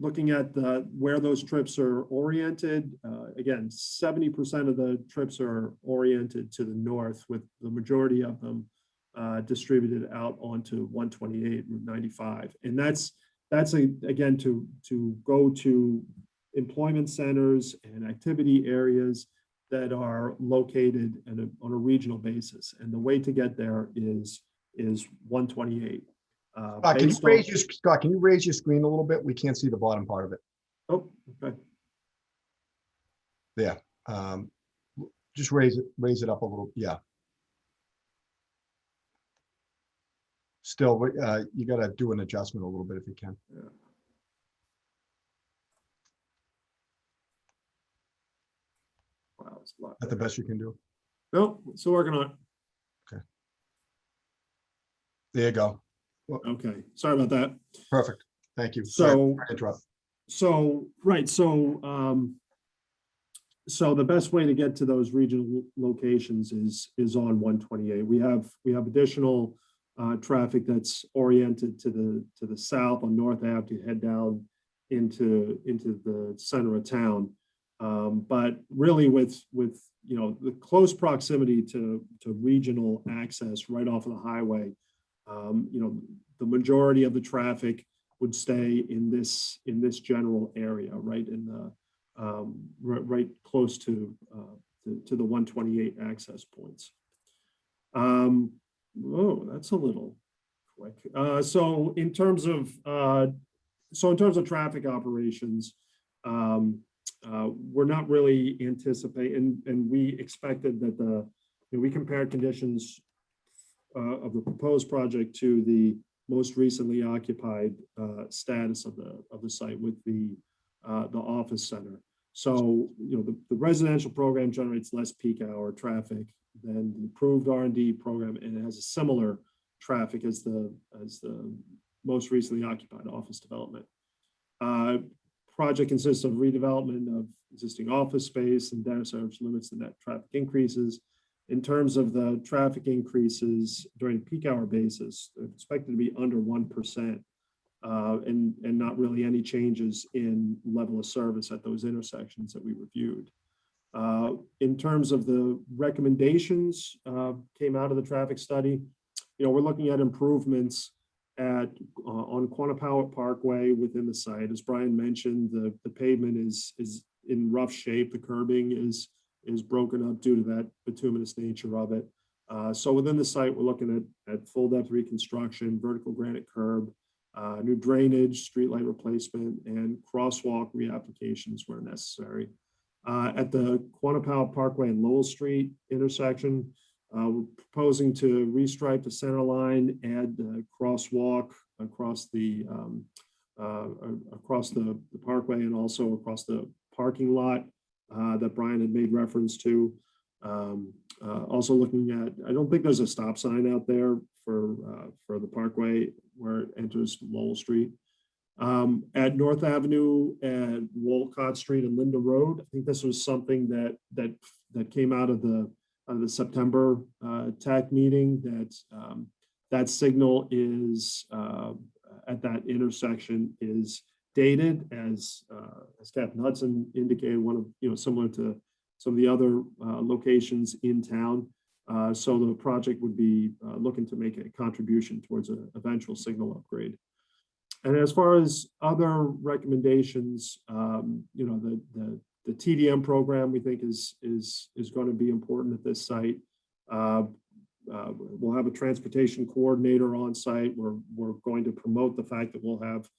Looking at where those trips are oriented, again, 70% of the trips are oriented to the north, with the majority of them distributed out onto 128 Route 95. And that's again, to go to employment centers and activity areas that are located on a regional basis. And the way to get there is 128. Scott, can you raise your screen a little bit? We can't see the bottom part of it. Oh, okay. There. Just raise it up a little. Yeah. Still, you got to do an adjustment a little bit if you can. Yeah. Wow, it's a lot. That's the best you can do. Nope, still working on it. Okay. There you go. Okay, sorry about that. Perfect. Thank you. So, Sorry to interrupt. So the best way to get to those regional locations is on 128. We have additional traffic that's oriented to the south on North Ave to head down into the center of town. But really with the close proximity to regional access right off of the highway, the majority of the traffic would stay in this general area, right in the right close to the 128 access points. Oh, that's a little quick. So in terms of traffic operations, we're not really anticipating, and we expected that we compared conditions of the proposed project to the most recently occupied status of the site with the office center. So, the residential program generates less peak hour traffic than the approved R&D program, and it has a similar traffic as the most recently occupied office development. Project consists of redevelopment of existing office space and data center, which limits the net traffic increases. In terms of the traffic increases during peak hour basis, they're expected to be under 1%. And not really any changes in level of service at those intersections that we reviewed. In terms of the recommendations came out of the traffic study, we're looking at improvements on Quannapowitt Parkway within the site. As Brian mentioned, the pavement is in rough shape. The curbing is broken up due to that bituminous nature of it. So within the site, we're looking at full depth reconstruction, vertical granite curb, new drainage, streetlight replacement, and crosswalk reapplications where necessary. At the Quannapowitt Parkway and Lowell Street intersection, we're proposing to restripe the center line, add the crosswalk across the parkway and also across the parking lot that Brian had made reference to. Also looking at, I don't think there's a stop sign out there for the parkway where it enters Lowell Street. At North Avenue and Wolcott Street and Linda Road, I think this was something that came out of the September TAC meeting, that signal is at that intersection is dated, as Captain Hudson indicated, one of similar to some of the other locations in town. So the project would be looking to make a contribution towards an eventual signal upgrade. And as far as other recommendations, the TDM program we think is going to be important at this site. We'll have a transportation coordinator on site. We're going to promote the fact that we'll have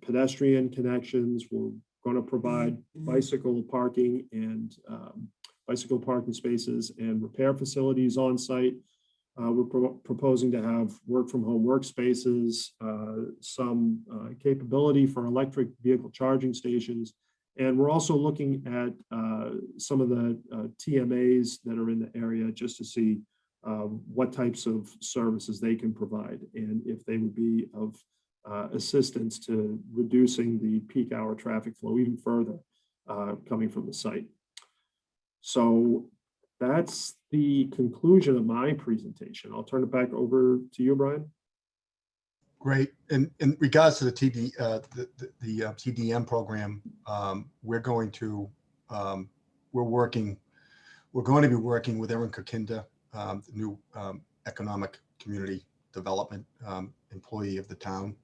pedestrian connections. We're going to provide bicycle parking and bicycle parking spaces and repair facilities on site. We're proposing to have work from home workspaces, some capability for electric vehicle charging stations. And we're also looking at some of the TMAs that are in the area just to see what types of services they can provide and if they would be of assistance to reducing the peak hour traffic flow even further coming from the site. So that's the conclusion of my presentation. I'll turn it back over to you, Brian. Great. And in regards to the TDM program, we're going to be working with Erin Kakinda, the new economic community development employee of the town.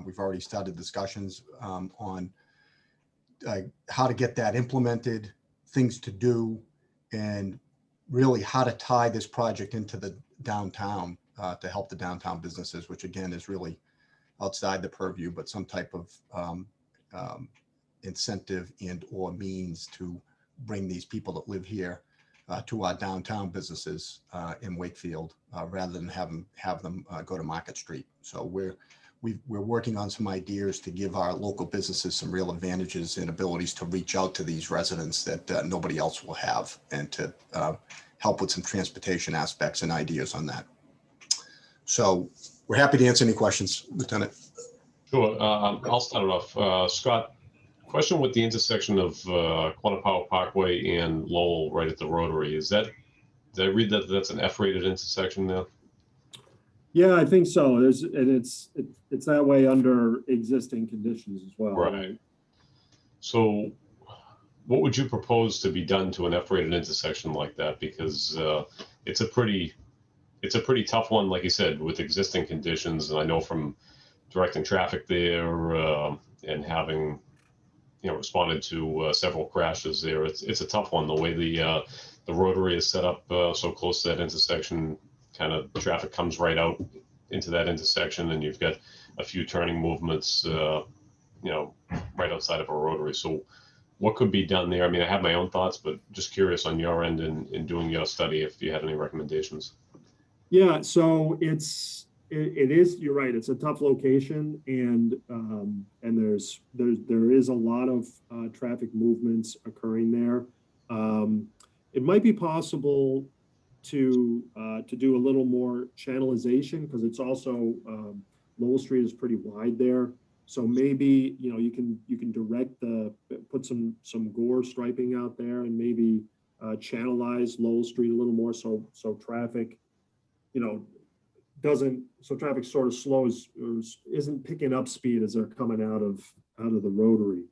We've already started discussions on how to get that implemented, things to do, and really how to tie this project into the downtown to help the downtown businesses, which again is really outside the purview, but some type of incentive and or means to bring these people that live here to our downtown businesses in Wakefield rather than have them go to Market Street. So we're working on some ideas to give our local businesses some real advantages and abilities to reach out to these residents that nobody else will have, and to help with some transportation aspects and ideas on that. So we're happy to answer any questions, Lieutenant. Sure. I'll start it off. Scott, question with the intersection of Quantipower Parkway and Lowell right at the Rotary. Is that, did I read that that's an F-rated intersection there? Yeah, I think so. It's that way under existing conditions as well. Right. So what would you propose to be done to an F-rated intersection like that? Because it's a pretty tough one, like you said, with existing conditions. And I know from directing traffic there and having, responded to several crashes there, it's a tough one. The way the Rotary is set up so close to that intersection, kind of traffic comes right out into that intersection, and you've got a few turning movements, right outside of a Rotary. So what could be done there? I mean, I have my own thoughts, but just curious on your end in doing your study, if you had any recommendations. Yeah, so it is, you're right, it's a tough location, and there is a lot of traffic movements occurring there. It might be possible to do a little more channelization, because it's also Lowell Street is pretty wide there. So maybe you can direct put some gore striping out there, and maybe channelize Lowell Street a little more, so traffic traffic sort of slows or isn't picking up speed as they're coming out of the Rotary.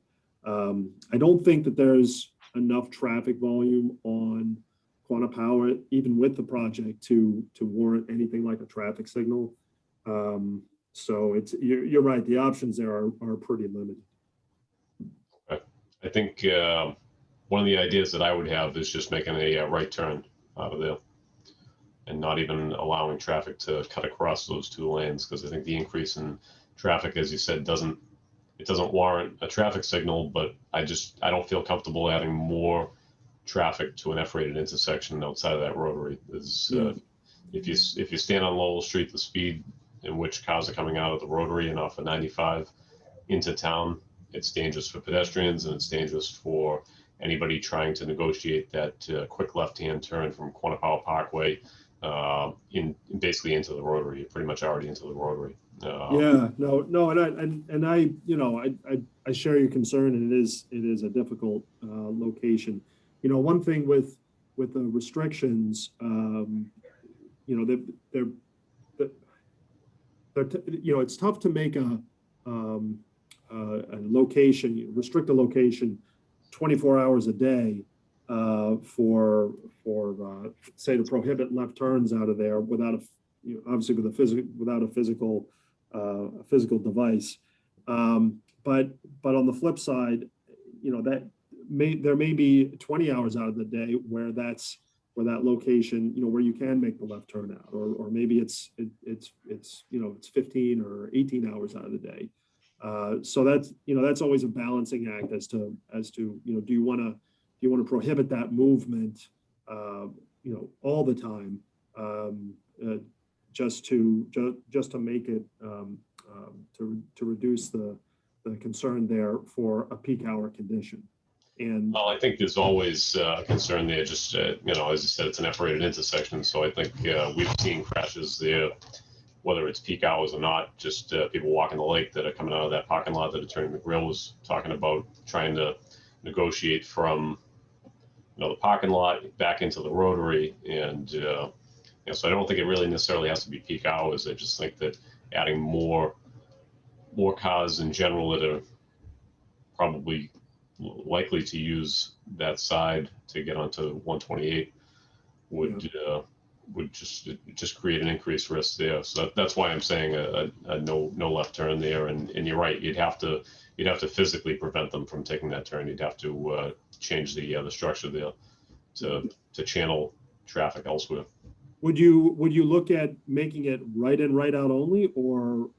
I don't think that there's enough traffic volume on Quantipower, even with the project, to warrant anything like a traffic signal. So you're right. The options there are pretty limited. Okay. I think one of the ideas that I would have is just making a right turn out of there, and not even allowing traffic to cut across those two lanes, because I think the increase in traffic, as you said, doesn't warrant a traffic signal. But I don't feel comfortable adding more traffic to an F-rated intersection outside of that Rotary. If you stand on Lowell Street, the speed in which cars are coming out of the Rotary and off of 95 into town, it's dangerous for pedestrians, and it's dangerous for anybody trying to negotiate that quick left-hand turn from Quantipower Parkway basically into the Rotary. You're pretty much already into the Rotary. And I share your concern, and it is a difficult location. One thing with the restrictions, it's tough to make a location, restrict a location 24 hours a day for say, to prohibit left turns out of there without obviously without a physical device. But on the flip side, there may be 20 hours out of the day where that location, where you can make the left turn out, or maybe it's 15 or 18 hours out of the day. So that's always a balancing act as to do you want to prohibit that movement all the time, just to make it to reduce the concern there for a peak hour condition. And well, I think there's always a concern there. Just as you said, it's an F-rated intersection, so I think we've seen crashes there, whether it's peak hours or not. Just people walking the lake that are coming out of that parking lot that Attorney McGrill was talking about, trying to negotiate from the parking lot back into the Rotary, and so I don't think it really necessarily has to be peak hours. I just think that adding more cars in general that are probably likely to use that side to get onto 128 would would just create an increased risk there. So that's why I'm saying a no left turn there. And you're right, you'd have to physically prevent them from taking that turn. You'd have to change the structure there to channel traffic elsewhere. Would you look at making it right in, right out only, or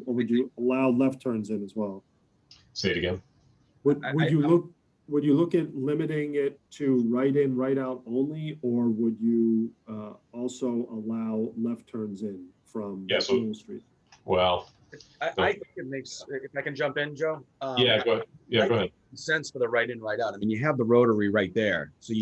would you allow left turns in as well? Say it again. Would you look at limiting it to right in, right out only, or would you also allow left turns in from Main Street? Well, I think it makes, if I can jump in, Joe. Yeah, go ahead. Yeah, go ahead. Sense for the right in, right out. I mean, you have the rotary right there, so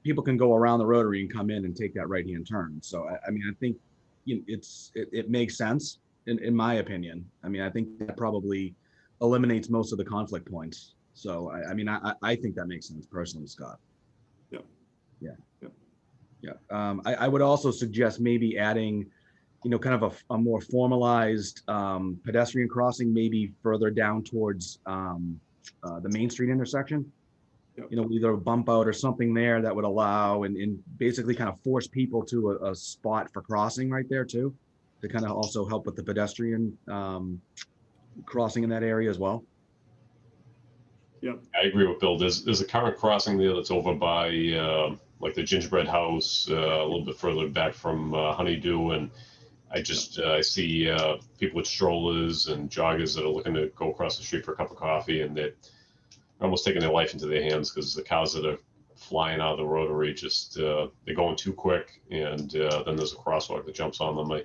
people can go around the rotary and come in and take that right hand turn. So I mean, I think it makes sense in my opinion. I mean, I think that probably eliminates most of the conflict points. So I mean, I think that makes sense personally, Scott. Yeah. I would also suggest maybe adding, kind of a more formalized pedestrian crossing, maybe further down towards the Main Street intersection. Either a bump out or something there that would allow and basically kind of force people to a spot for crossing right there too, to kind of also help with the pedestrian crossing in that area as well. Yeah, I agree with Bill. There's a current crossing there that's over by like the Gingerbread House, a little bit further back from Honeydew, and I see people with strollers and joggers that are looking to go across the street for a cup of coffee, and they're almost taking their life into their hands because the cars that are flying out of the rotary they're going too quick, and then there's a crosswalk that jumps on them.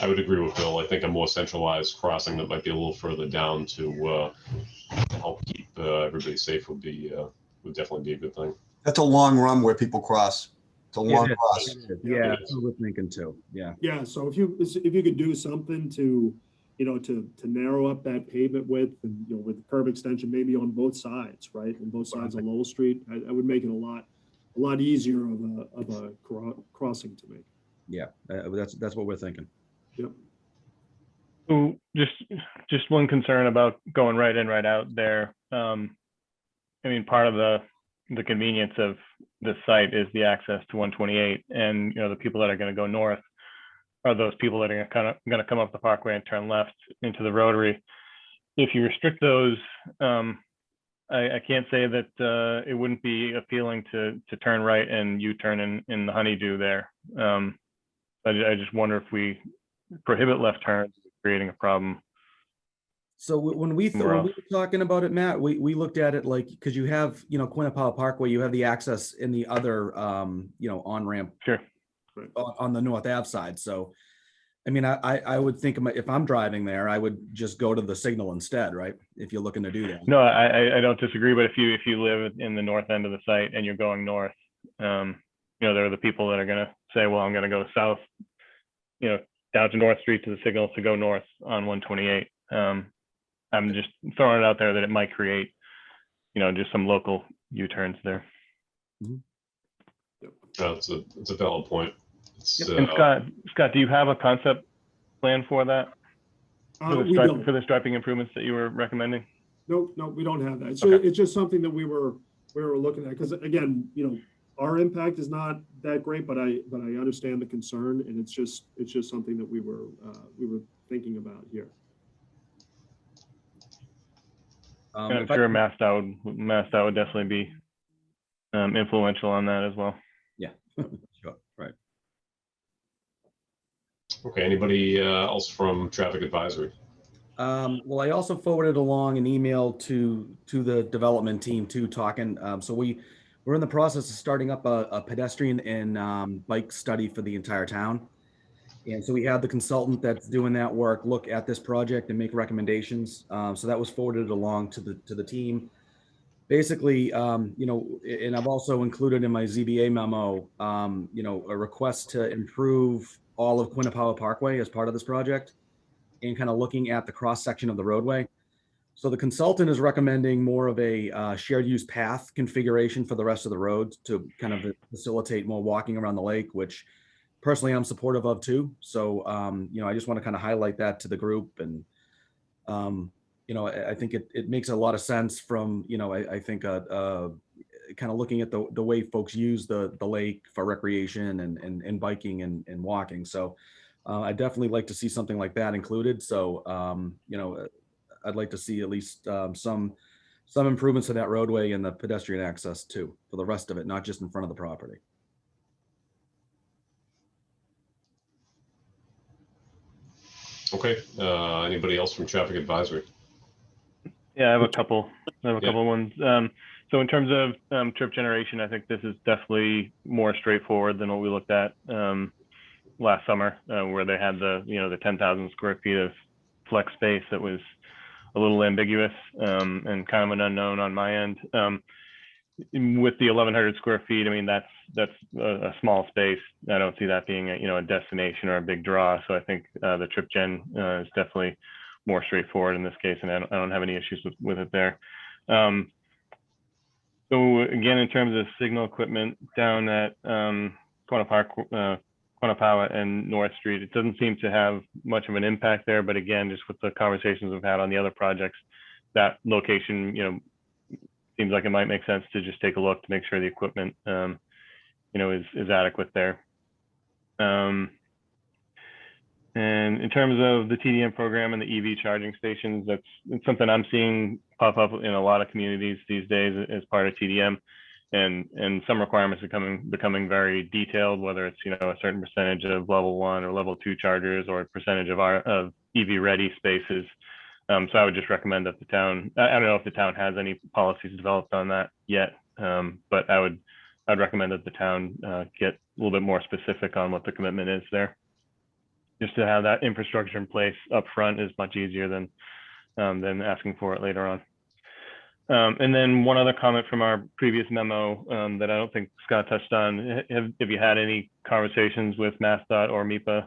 I would agree with Bill. I think a more centralized crossing that might be a little further down to help keep everybody safe would definitely be a good thing. That's a long run where people cross. It's a long cross. Yeah, that's what we're thinking too. Yeah. Yeah. So if you could do something to narrow up that pavement width, and with the curb extension maybe on both sides, right, on both sides of Lowell Street, I would make it a lot easier of a crossing to make. Yeah, that's what we're thinking. Yep. So just one concern about going right in, right out there. I mean, part of the convenience of this site is the access to 128, and the people that are going to go north are those people that are going to come up the parkway and turn left into the rotary. If you restrict those, I can't say that it wouldn't be appealing to turn right and U-turn in the Honeydew there. I just wonder if we prohibit left turns, creating a problem. So when we were talking about it, Matt, we looked at it like, because you have, Quinnipiac Parkway, you have the access in the other, on-ramp on the North Ave side. So, I mean, I would think if I'm driving there, I would just go to the signal instead, right? If you're looking to do that. No, I don't disagree. But if you live in the north end of the site and you're going north, there are the people that are going to say, well, I'm going to go south, down to North Street to the signal to go north on 128. I'm just throwing it out there that it might create, just some local U-turns there. It's a valid point. And Scott, do you have a concept plan for that? For the striping improvements that you were recommending? No, we don't have that. It's just something that we were looking at, because again, our impact is not that great, but I understand the concern, and it's just something that we were thinking about here. And I'm sure MassDOT would definitely be influential on that as well. Yeah, sure, right. Okay, anybody else from traffic advisory? Well, I also forwarded along an email to the development team too, talking. So we're in the process of starting up a pedestrian and bike study for the entire town. And so we had the consultant that's doing that work look at this project and make recommendations. So that was forwarded along to the team. Basically, and I've also included in my ZBA memo, a request to improve all of Quinnipiac Parkway as part of this project, and kind of looking at the cross section of the roadway. So the consultant is recommending more of a shared use path configuration for the rest of the road to kind of facilitate more walking around the lake, which personally I'm supportive of too. So, I just want to kind of highlight that to the group. And, I think it makes a lot of sense from, I think kind of looking at the way folks use the lake for recreation and biking and walking. So I'd definitely like to see something like that included. So, you know, I'd like to see at least some improvements to that roadway and the pedestrian access too, for the rest of it, not just in front of the property. Okay, anybody else from traffic advisory? Yeah, I have a couple. Yeah. Ones. So in terms of trip generation, I think this is definitely more straightforward than what we looked at last summer, where they had the 10,000 square feet of flex space that was a little ambiguous and kind of an unknown on my end. With the 1,100 square feet, I mean, that's a small space. I don't see that being a destination or a big draw. So I think the trip gen is definitely more straightforward in this case, and I don't have any issues with it there. So again, in terms of signal equipment down at Quannapowa and North Street, it doesn't seem to have much of an impact there. But again, just with the conversations we've had on the other projects, that location, seems like it might make sense to just take a look to make sure the equipment, is adequate there. And in terms of the TDM program and the EV charging stations, it's something I'm seeing pop up in a lot of communities these days as part of TDM, and some requirements are becoming very detailed, whether it's a certain percentage of level 1 or level 2 chargers or a percentage of EV ready spaces. So I would just recommend that the town, I don't know if the town has any policies developed on that yet, but I'd recommend that the town get a little bit more specific on what the commitment is there. Just to have that infrastructure in place up front is much easier than asking for it later on. And then one other comment from our previous memo that I don't think Scott touched on. Have you had any conversations with MassDOT or MEPA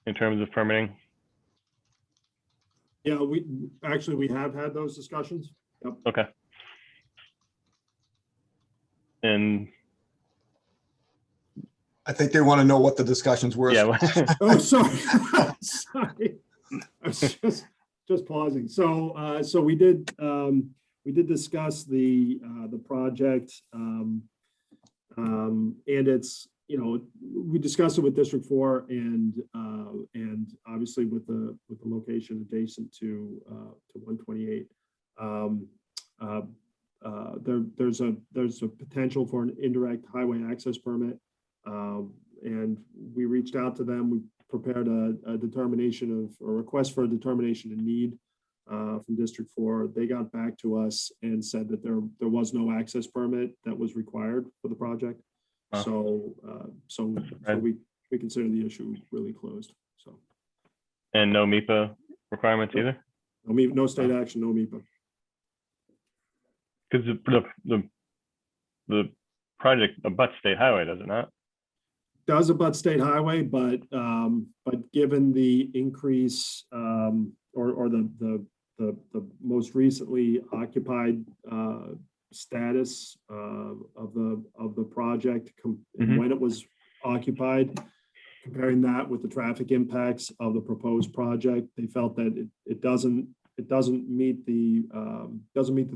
in terms of permitting? Yeah, we have had those discussions. Yep. Okay. And I think they want to know what the discussions were. yeah. Oh, sorry. Sorry. I was just pausing. So we did discuss the project, and it's, we discussed it with District 4 and obviously with the location adjacent to 128. There's a potential for an indirect highway access permit. And we reached out to them. We prepared a request for a determination of need from District 4. They got back to us and said that there was no access permit that was required for the project. So we consider the issue really closed. So. And no MEPA requirements either? No state action, no MEPA. Because the project abuts state highway, does it not? Does abut state highway, but given the increase or the most recently occupied status of the project and when it was occupied, comparing that with the traffic impacts of the proposed project, they felt that it doesn't meet the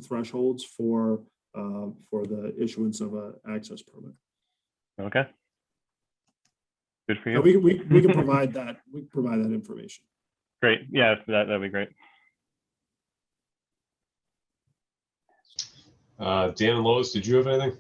thresholds for the issuance of an access permit. Okay. Good for you. So we can provide that. We can provide that information. Great. Yeah, that'd be great. Dan and Lois, did you have anything?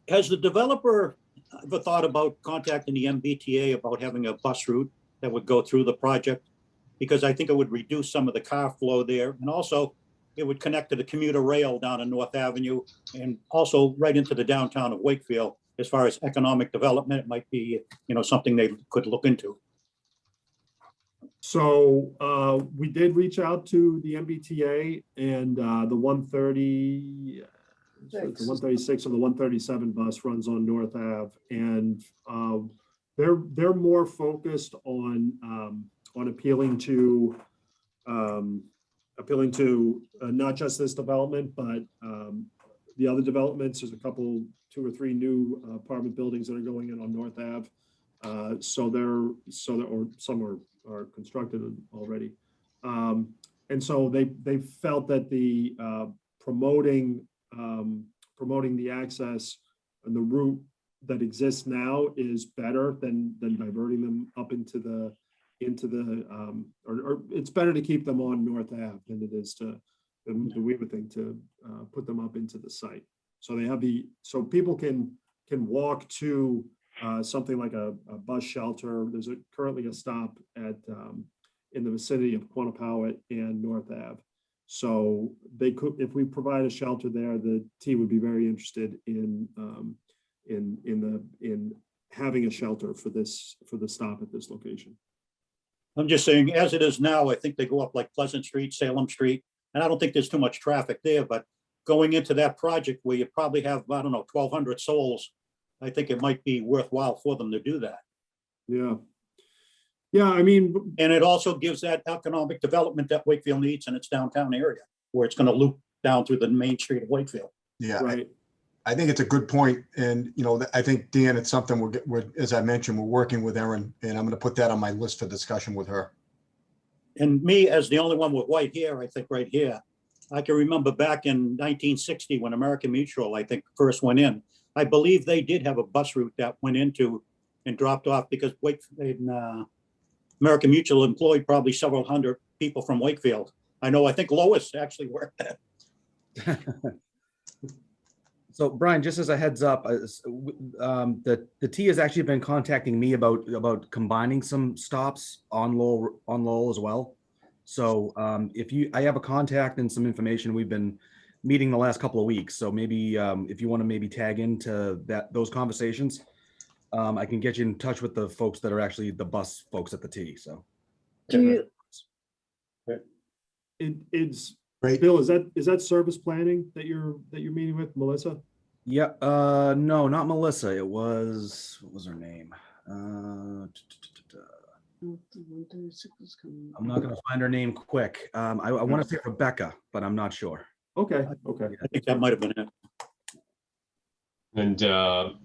Has the developer ever thought about contacting the MBTA about having a bus route that would go through the project? Because I think it would reduce some of the car flow there, and also it would connect to the commuter rail down on North Avenue and also right into the downtown of Wakefield. As far as economic development, it might be, something they could look into. So we did reach out to the MBTA and the 130, the 136 or the 137 bus runs on North Ave, and they're more focused on appealing to not just this development, but the other developments. There's a couple, 2 or 3 new apartment buildings that are going in on North Ave. Or some are constructed already. And so they felt that the promoting the access and the route that exists now is better than diverting them up into the or it's better to keep them on North Ave than it is to we would think to put them up into the site. So they have so people can walk to something like a bus shelter. There's currently a stop at in the vicinity of Quantapowhat and North Ave. So they could, if we provide a shelter there, the T would be very interested in having a shelter for the stop at this location. I'm just saying, as it is now, I think they go up like Pleasant Street, Salem Street, and I don't think there's too much traffic there, but going into that project where you probably have, I don't know, 1,200 souls, I think it might be worthwhile for them to do that. Yeah. Yeah, I mean. And it also gives that economic development that Wakefield needs in its downtown area, where it's going to loop down through the main street of Wakefield. Yeah, right. I think it's a good point. And, you know, I think, Dan, it's something we're, as I mentioned, we're working with Erin, and I'm going to put that on my list for discussion with her. And me, as the only one with white hair, I think right here, I can remember back in 1960 when American Mutual, I think, first went in. I believe they did have a bus route that went into and dropped off because American Mutual employed probably several hundred people from Wakefield. I think Lois actually worked there. So Brian, just as a heads up, the T has actually been contacting me about combining some stops on Lowell as well. So I have a contact and some information. We've been meeting the last couple of weeks. So maybe if you want to maybe tag into those conversations, I can get you in touch with the folks that are actually the bus folks at the T. So It's Great. Bill, is that service planning that you're meeting with Melissa? yeah, no, not Melissa. It was, what was her name? I'm not going to find her name quick. I want to say Rebecca, but I'm not sure. Okay. I think that might have been it. And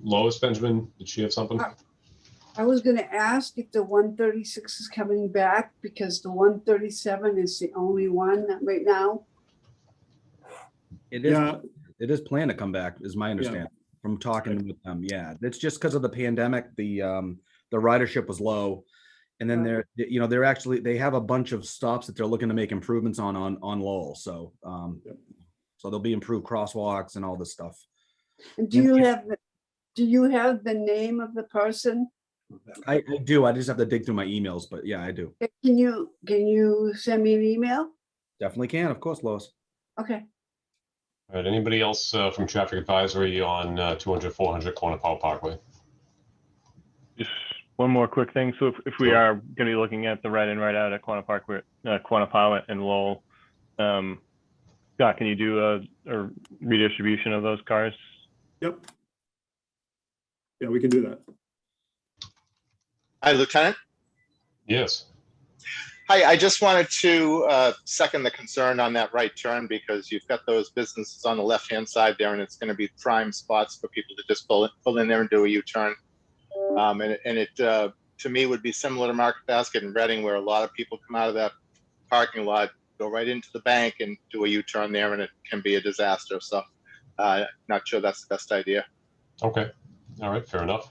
Lois Benjamin, did she have something? I was gonna ask if the 136 is coming back because the 137 is the only one right now. It is planned to come back, is my understanding from talking with them. Yeah, it's just because of the pandemic. The ridership was low, and then they have a bunch of stops that they're looking to make improvements on Lowell. So so there'll be improved crosswalks and all this stuff. And do you have the name of the person? I do. I just have to dig through my emails, but yeah, I do. Can you send me an email? Definitely can, of course, Lois. Okay. All right, anybody else from Traffic Advisory on 200-400 Corner Parkway? Just one more quick thing. So if we are going to be looking at the right in, right out at Quantapowhat and Lowell, Scott, can you do a redistribution of those cars? Yep. Yeah, we can do that. Hi, Lieutenant. Yes. Hi, I just wanted to second the concern on that right turn because you've got those businesses on the left-hand side there, and it's going to be prime spots for people to just pull in there and do a U-turn. And it to me would be similar to Market Basket in Reading, where a lot of people come out of that parking lot, go right into the bank and do a U-turn there, and it can be a disaster. So not sure that's the best idea. Okay. All right. Fair enough.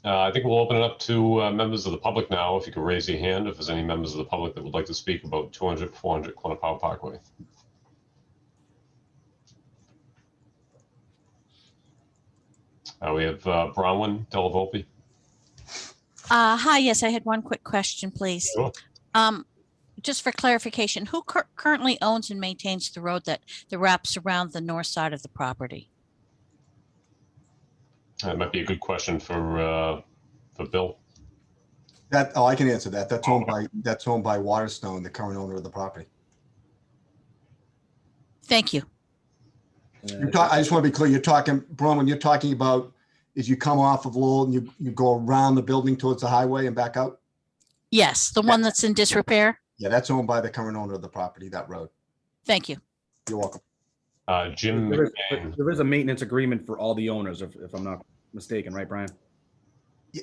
I think we'll open it up to members of the public now. If you could raise your hand if there's any members of the public that would like to speak about 200-400 Quantapowhat Parkway. We have Bronwyn Delavolpe. Hi, yes, I had one quick question, please. Sure. Just for clarification, who currently owns and maintains the road that wraps around the north side of the property? That might be a good question for Bill. I can answer that. That's owned by Waterstone, the current owner of the property. Thank you. I just want to be clear. You're talking, Bronwyn, you're talking about as you come off of Lowell and you go around the building towards the highway and back out? Yes, the one that's in disrepair. Yeah, that's owned by the current owner of the property, that road. Thank you. You're welcome. Jim There is a maintenance agreement for all the owners, if I'm not mistaken, right, Brian?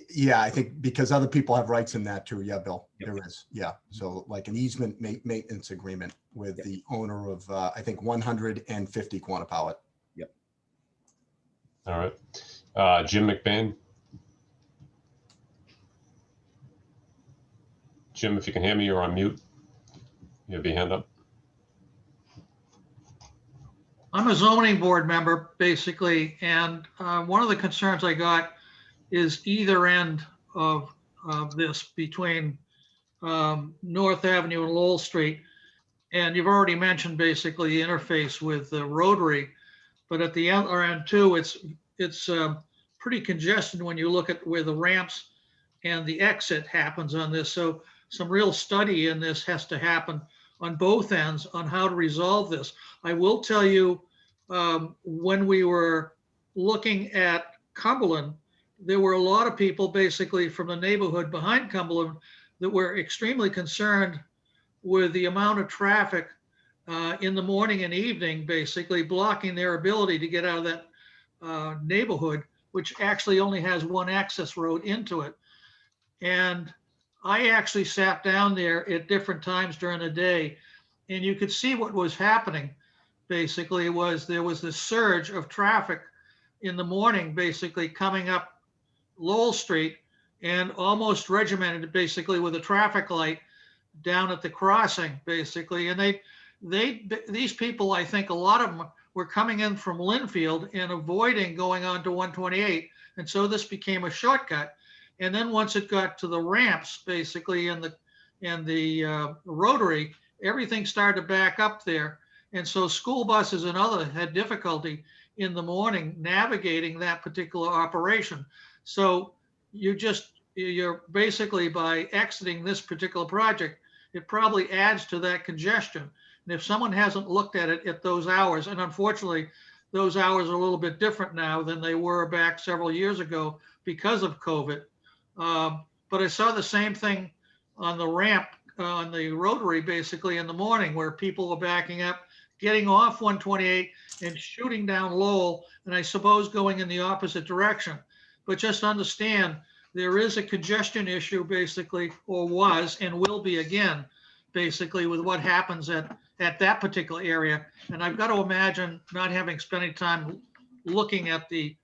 Yeah, I think because other people have rights in that too. Yeah, Bill, there is. Yeah. So like an easement maintenance agreement with the owner of, I think 150 Quantapowhat. All right. Jim McBain. Jim, if you can hear me, you're on mute. You have your hand up. I'm a zoning board member, basically, and one of the concerns I got is either end of this between North Avenue and Lowell Street. And you've already mentioned basically the interface with the Rotary, but at the other end too, it's pretty congested when you look at where the ramps and the exit happens on this. So some real study in this has to happen on both ends on how to resolve this. I will tell you, when we were looking at Cumberland, there were a lot of people basically from the neighborhood behind Cumberland that were extremely concerned with the amount of traffic in the morning and evening, basically blocking their ability to get out of that neighborhood, which actually only has one access road into it. And I actually sat down there at different times during the day, and you could see what was happening. Basically, there was this surge of traffic in the morning, basically coming up Lowell Street and almost regimented basically with a traffic light down at the crossing, basically. And these people, I think a lot of them were coming in from Linfield and avoiding going on to 128. And so this became a shortcut. And then once it got to the ramps, basically, and the Rotary, everything started to back up there. And so school buses and others had difficulty in the morning navigating that particular operation. So you're basically, by exiting this particular project, it probably adds to that congestion. And if someone hasn't looked at it at those hours, and unfortunately, those hours are a little bit different now than they were back several years ago because of COVID. But I saw the same thing on the ramp, on the Rotary, basically in the morning, where people were backing up, getting off 128 and shooting down Lowell, and I suppose going in the opposite direction. But just understand, there is a congestion issue basically, or was and will be again, basically with what happens at that particular area. And I've got to imagine, not having spent any time looking at the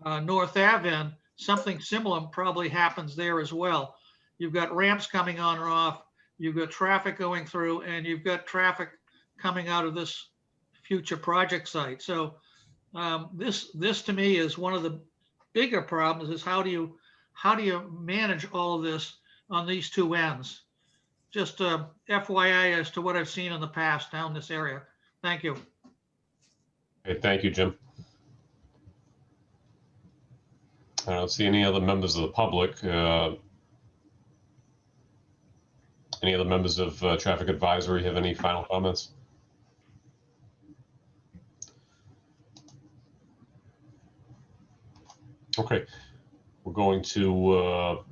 North Ave end, something similar probably happens there as well. You've got ramps coming on or off, you've got traffic going through, and you've got traffic coming out of this future project site. So this to me is one of the bigger problems, is how do you manage all of this on these two ends? Just FYI as to what I've seen in the past down this area. Thank you. Okay, thank you, Jim. I don't see any other members of the public. Any other members of Traffic Advisory have any final comments? Okay, we're going to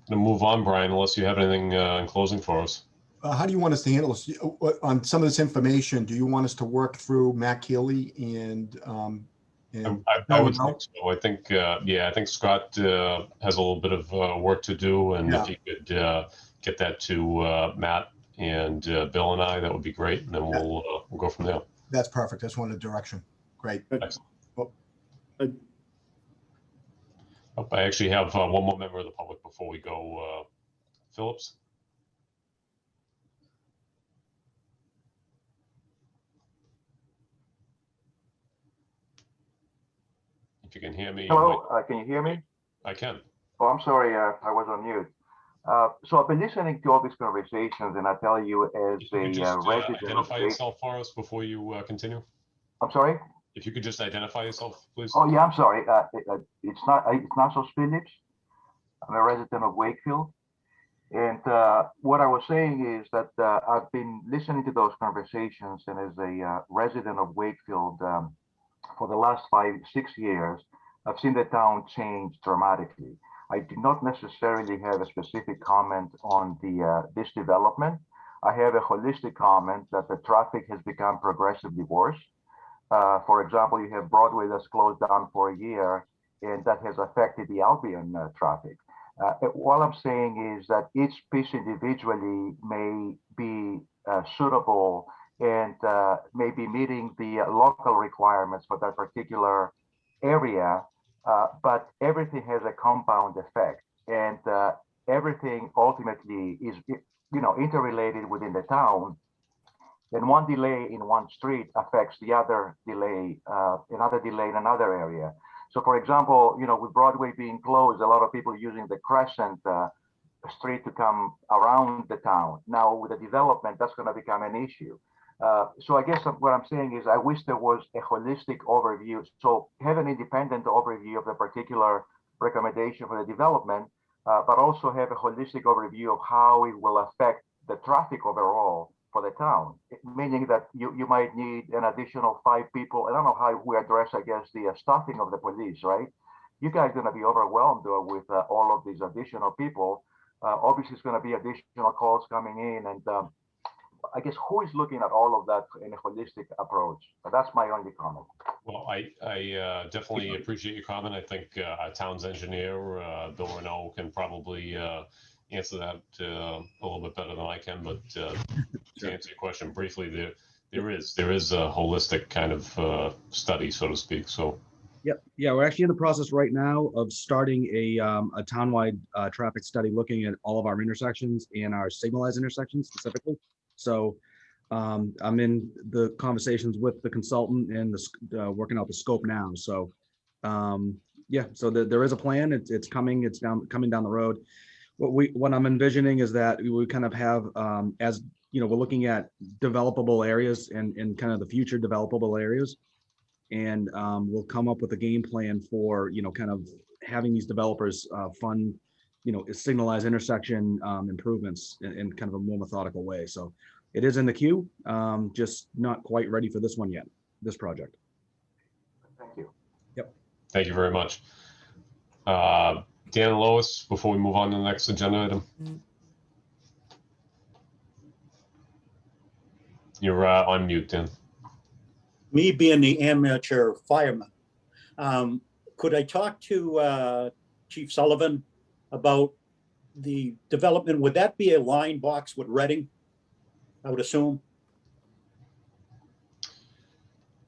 move on, Brian, unless you have anything in closing for us. How do you want us to handle this? On some of this information, do you want us to work through Matt Keeley and I would think so. I think, yeah, I think Scott has a little bit of work to do, and if he could get that to Matt and Bill and I, that would be great, and then we'll go from there. That's perfect. That's one of the direction. Great. Excellent. I actually have one more member of the public before we go. Phillips. If you can hear me. Hello, can you hear me? I can. Oh, I'm sorry, I was on mute. So I've been listening to all these conversations, and I tell you, as a resident, identify yourself for us before you continue. I'm sorry. If you could just identify yourself, please. Oh yeah, I'm sorry. It's not so Phillips. I'm a resident of Wakefield, and what I was saying is that I've been listening to those conversations, and as a resident of Wakefield for the last 5-6 years, I've seen the town change dramatically. I do not necessarily have a specific comment on this development. I have a holistic comment that the traffic has become progressively worse. For example, you have Broadway that's closed down for a year, and that has affected the Albion traffic. What I'm saying is that each piece individually may be suitable and may be meeting the local requirements for that particular area, but everything has a compound effect, and everything ultimately is, interrelated within the town. And one delay in one street affects the other delay, another delay in another area. So, for example, with Broadway being closed, a lot of people using the Crescent street to come around the town. Now, with the development, that's going to become an issue. So I guess what I'm saying is I wish there was a holistic overview. So have an independent overview of the particular recommendation for the development, but also have a holistic overview of how it will affect the traffic overall for the town, meaning that you might need an additional 5 people. I don't know how we address, I guess, the staffing of the police, right? You guys are going to be overwhelmed with all of these additional people. Obviously, it's going to be additional calls coming in, and I guess who is looking at all of that in a holistic approach? But that's my only comment. Well, I definitely appreciate your comment. I think our town's engineer, Bill Renault, can probably answer that a little bit better than I can. But to answer your question briefly, there is a holistic kind of study, so to speak. So. Yep. Yeah, we're actually in the process right now of starting a townwide traffic study looking at all of our intersections and our signalized intersections specifically. So I'm in the conversations with the consultant and working out the scope now. So yeah, so there is a plan. It's coming. It's coming down the road. What I'm envisioning is that we kind of have as we're looking at developable areas and kind of the future developable areas. And we'll come up with a game plan for, kind of having these developers fund, signalized intersection improvements in kind of a more methodical way. So it is in the queue, just not quite ready for this one yet, this project. Thank you. Yep. Thank you very much. Dan and Lois, before we move on to the next agenda item. You're on mute, Dan. Me being the amateur fireman, could I talk to Chief Sullivan about the development? Would that be a line box with Reading, I would assume?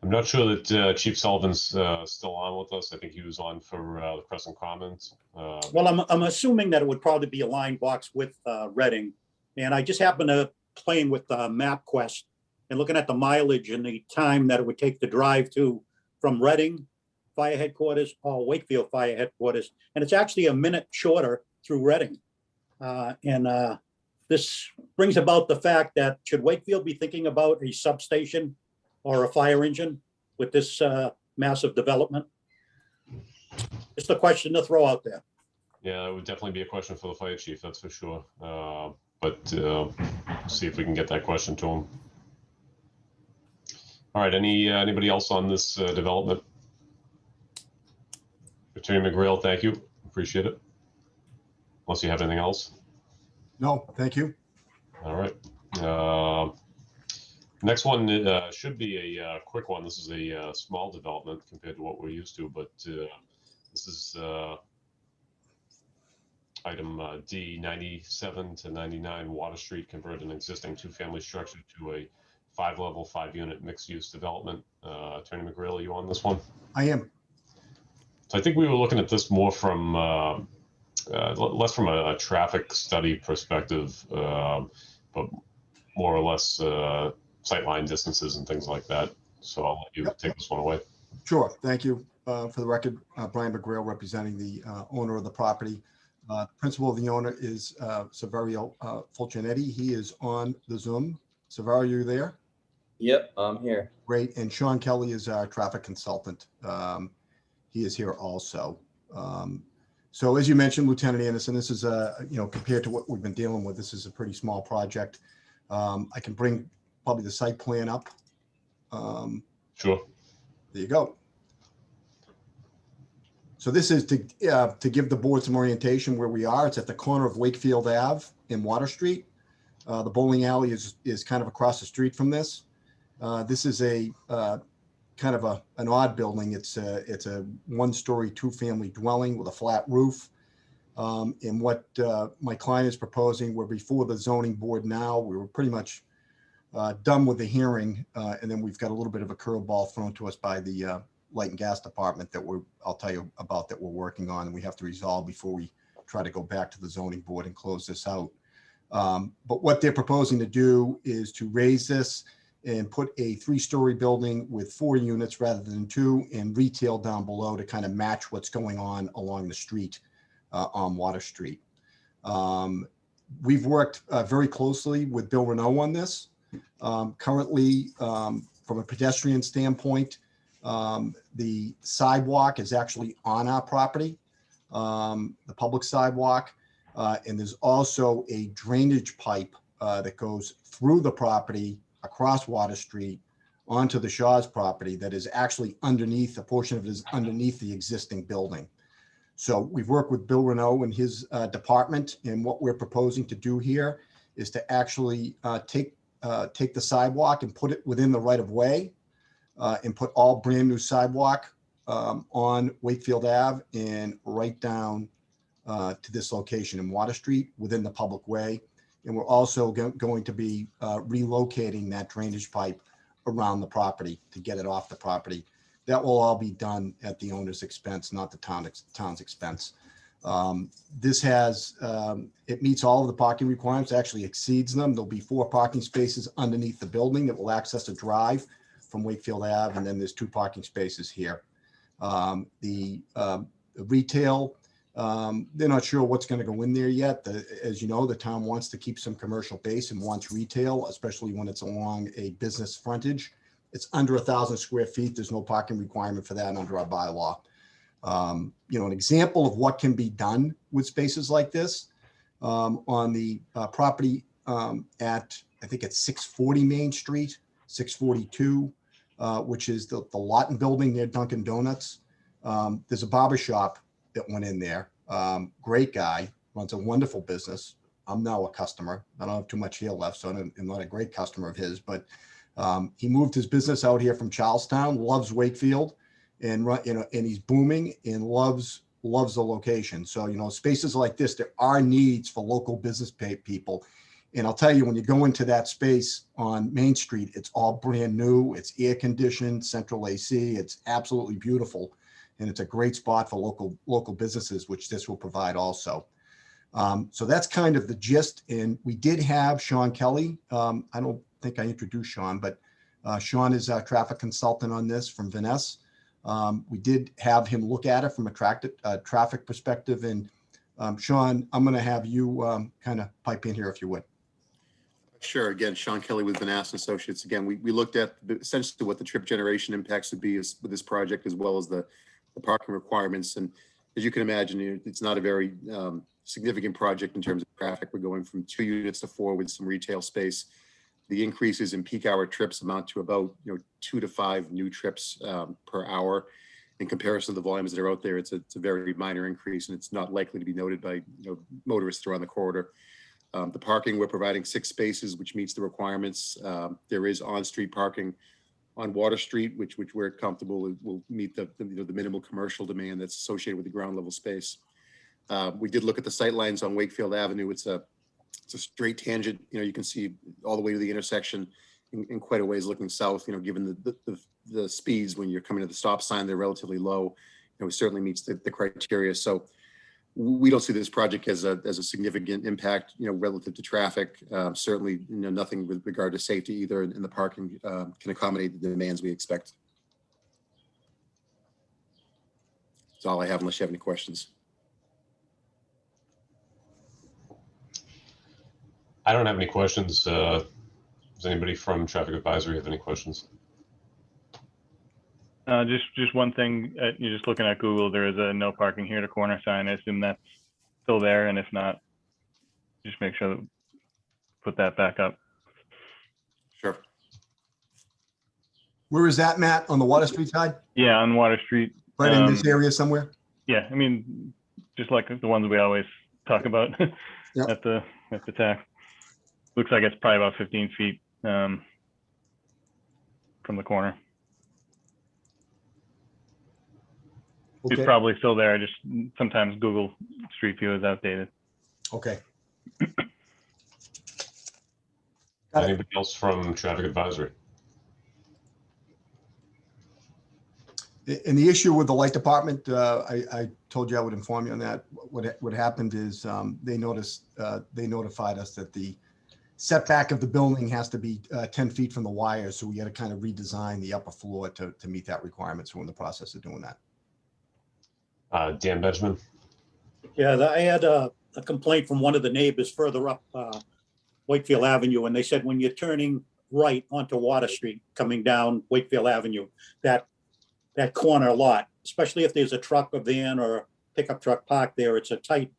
I'm not sure that Chief Sullivan's still on with us. I think he was on for the Crescent Commons. Well, I'm assuming that it would probably be a line box with Reading. And I just happened to playing with MapQuest and looking at the mileage and the time that it would take to drive from Reading Fire Headquarters or Wakefield Fire Headquarters. And it's actually a minute shorter through Reading. This brings about the fact that should Wakefield be thinking about a substation or a fire engine with this massive development? It's the question to throw out there. Yeah, it would definitely be a question for the fire chief, that's for sure. But see if we can get that question to him. All right, anybody else on this development? Attorney McGrail, thank you. Appreciate it. Unless you have anything else. No, thank you. All right. Next one should be a quick one. This is a small development compared to what we're used to, but this is item D, 97 to 99 Water Street, convert an existing 2-family structure to a 5-level, 5-unit mixed-use development. Attorney McGrail, are you on this one? I am. So I think we were looking at this more from less from a traffic study perspective, but more or less sightline distances and things like that. So I'll let you take this one away. Sure. Thank you. For the record, Brian McGrail representing the owner of the property. The principal of the owner is Saverio Fulcinetti. He is on the Zoom. Saverio, are you there? Yep, I'm here. Great. And Sean Kelly is our traffic consultant. He is here also. So as you mentioned, Lieutenant Anderson, this is compared to what we've been dealing with, this is a pretty small project. I can bring probably the site plan up. Sure. There you go. So this is to give the board some orientation where we are. It's at the corner of Wakefield Ave and Water Street. The bowling alley is kind of across the street from this. This is a kind kind of an odd building. It's a one-story, two-family dwelling with a flat roof. And what my client is proposing, we're before the zoning board now. We were pretty much done with the hearing, and then we've got a little bit of a curveball thrown to us by the Light and Gas Department that I'll tell you about, that we're working on, and we have to resolve before we try to go back to the zoning board and close this out. But what they're proposing to do is to raise this and put a 3-story building with 4 units rather than 2, and retail down below to kind of match what's going on along the street on Water Street. We've worked very closely with Bill Renault on this. Currently, from a pedestrian standpoint, the sidewalk is actually on our property, the public sidewalk. And there's also a drainage pipe that goes through the property across Water Street onto the Shaw's property that is actually underneath, a portion of it is underneath the existing building. So we've worked with Bill Renault and his department, and what we're proposing to do here is to actually take the sidewalk and put it within the right of way, and put all brand new sidewalk on Wakefield Ave and right down to this location in Water Street within the public way. And we're also going to be relocating that drainage pipe around the property to get it off the property. That will all be done at the owner's expense, not the town's expense. This has, it meets all of the parking requirements, actually exceeds them. There'll be 4 parking spaces underneath the building that will access a drive from Wakefield Ave, and then there's 2 parking spaces here. The retail, they're not sure what's going to go in there yet. As you know, the town wants to keep some commercial base and wants retail, especially when it's along a business frontage. It's under 1,000 square feet. There's no parking requirement for that under our bylaw. You know, an example of what can be done with spaces like this, on the property at, I think it's 640 Main Street, 642, which is the Lawton building near Dunkin' Donuts. There's a barber shop that went in there. Great guy, runs a wonderful business. I'm now a customer. I don't have too much hair left, so I'm not a great customer of his, but he moved his business out here from Charlestown, loves Wakefield, and he's booming and loves the location. So, you know, spaces like this, there are needs for local business people. And I'll tell you, when you go into that space on Main Street, it's all brand new. It's air conditioned, central AC. It's absolutely beautiful. And it's a great spot for local businesses, which this will provide also. So that's kind of the gist. And we did have Sean Kelly. I don't think I introduced Sean, but Sean is our traffic consultant on this from Vanessa. We did have him look at it from a traffic perspective. And Sean, I'm going to have you kind of pipe in here if you would. Sure. Again, Sean Kelly with Vanessa Associates. Again, we looked at essentially what the trip generation impacts would be with this project, as well as the parking requirements. And as you can imagine, it's not a very significant project in terms of traffic. We're going from 2 units to 4 with some retail space. The increases in peak hour trips amount to about 2 to 5 new trips per hour. In comparison to the volumes that are out there, it's a very minor increase, and it's not likely to be noted by motorists around the corridor. The parking, we're providing 6 spaces, which meets the requirements. There is on-street parking on Water Street, which we're comfortable will meet the minimal commercial demand that's associated with the ground level space. We did look at the sight lines on Wakefield Avenue. It's a straight tangent. You can see all the way to the intersection in quite a ways looking south. Given the speeds when you're coming to the stop sign, they're relatively low. It certainly meets the criteria. So we don't see this project as a significant impact, relative to traffic. Certainly, nothing with regard to safety either, and the parking can accommodate the demands we expect. That's all I have, unless you have any questions. I don't have any questions. Does anybody from Traffic Advisory have any questions? Just one thing. You're just looking at Google. There is a no parking here to corner sign. I assume that's still there, and if not, just make sure to put that back up. Sure. Where is that, Matt? On the Water Street side? Yeah, on Water Street. Right in this area somewhere? Yeah, I mean, just like the ones we always talk about Yep. at the tax. Looks like it's probably about 15 feet from the corner. It's Okay. probably still there. Just sometimes Google Street View is outdated. Okay. Got it. Anybody else from Traffic Advisory? And the issue with the light department, I told you I would inform you on that. What happened is they notified us that the setback of the building has to be 10 feet from the wire. So we got to kind of redesign the upper floor to meet that requirement. So we're in the process of doing that. Dan Benjamin? Yeah, I had a complaint from one of the neighbors further up Wakefield Avenue, and they said when you're turning right onto Water Street, coming down Wakefield Avenue, that corner lot, especially if there's a truck, a van, or a pickup truck parked there, it's a tight,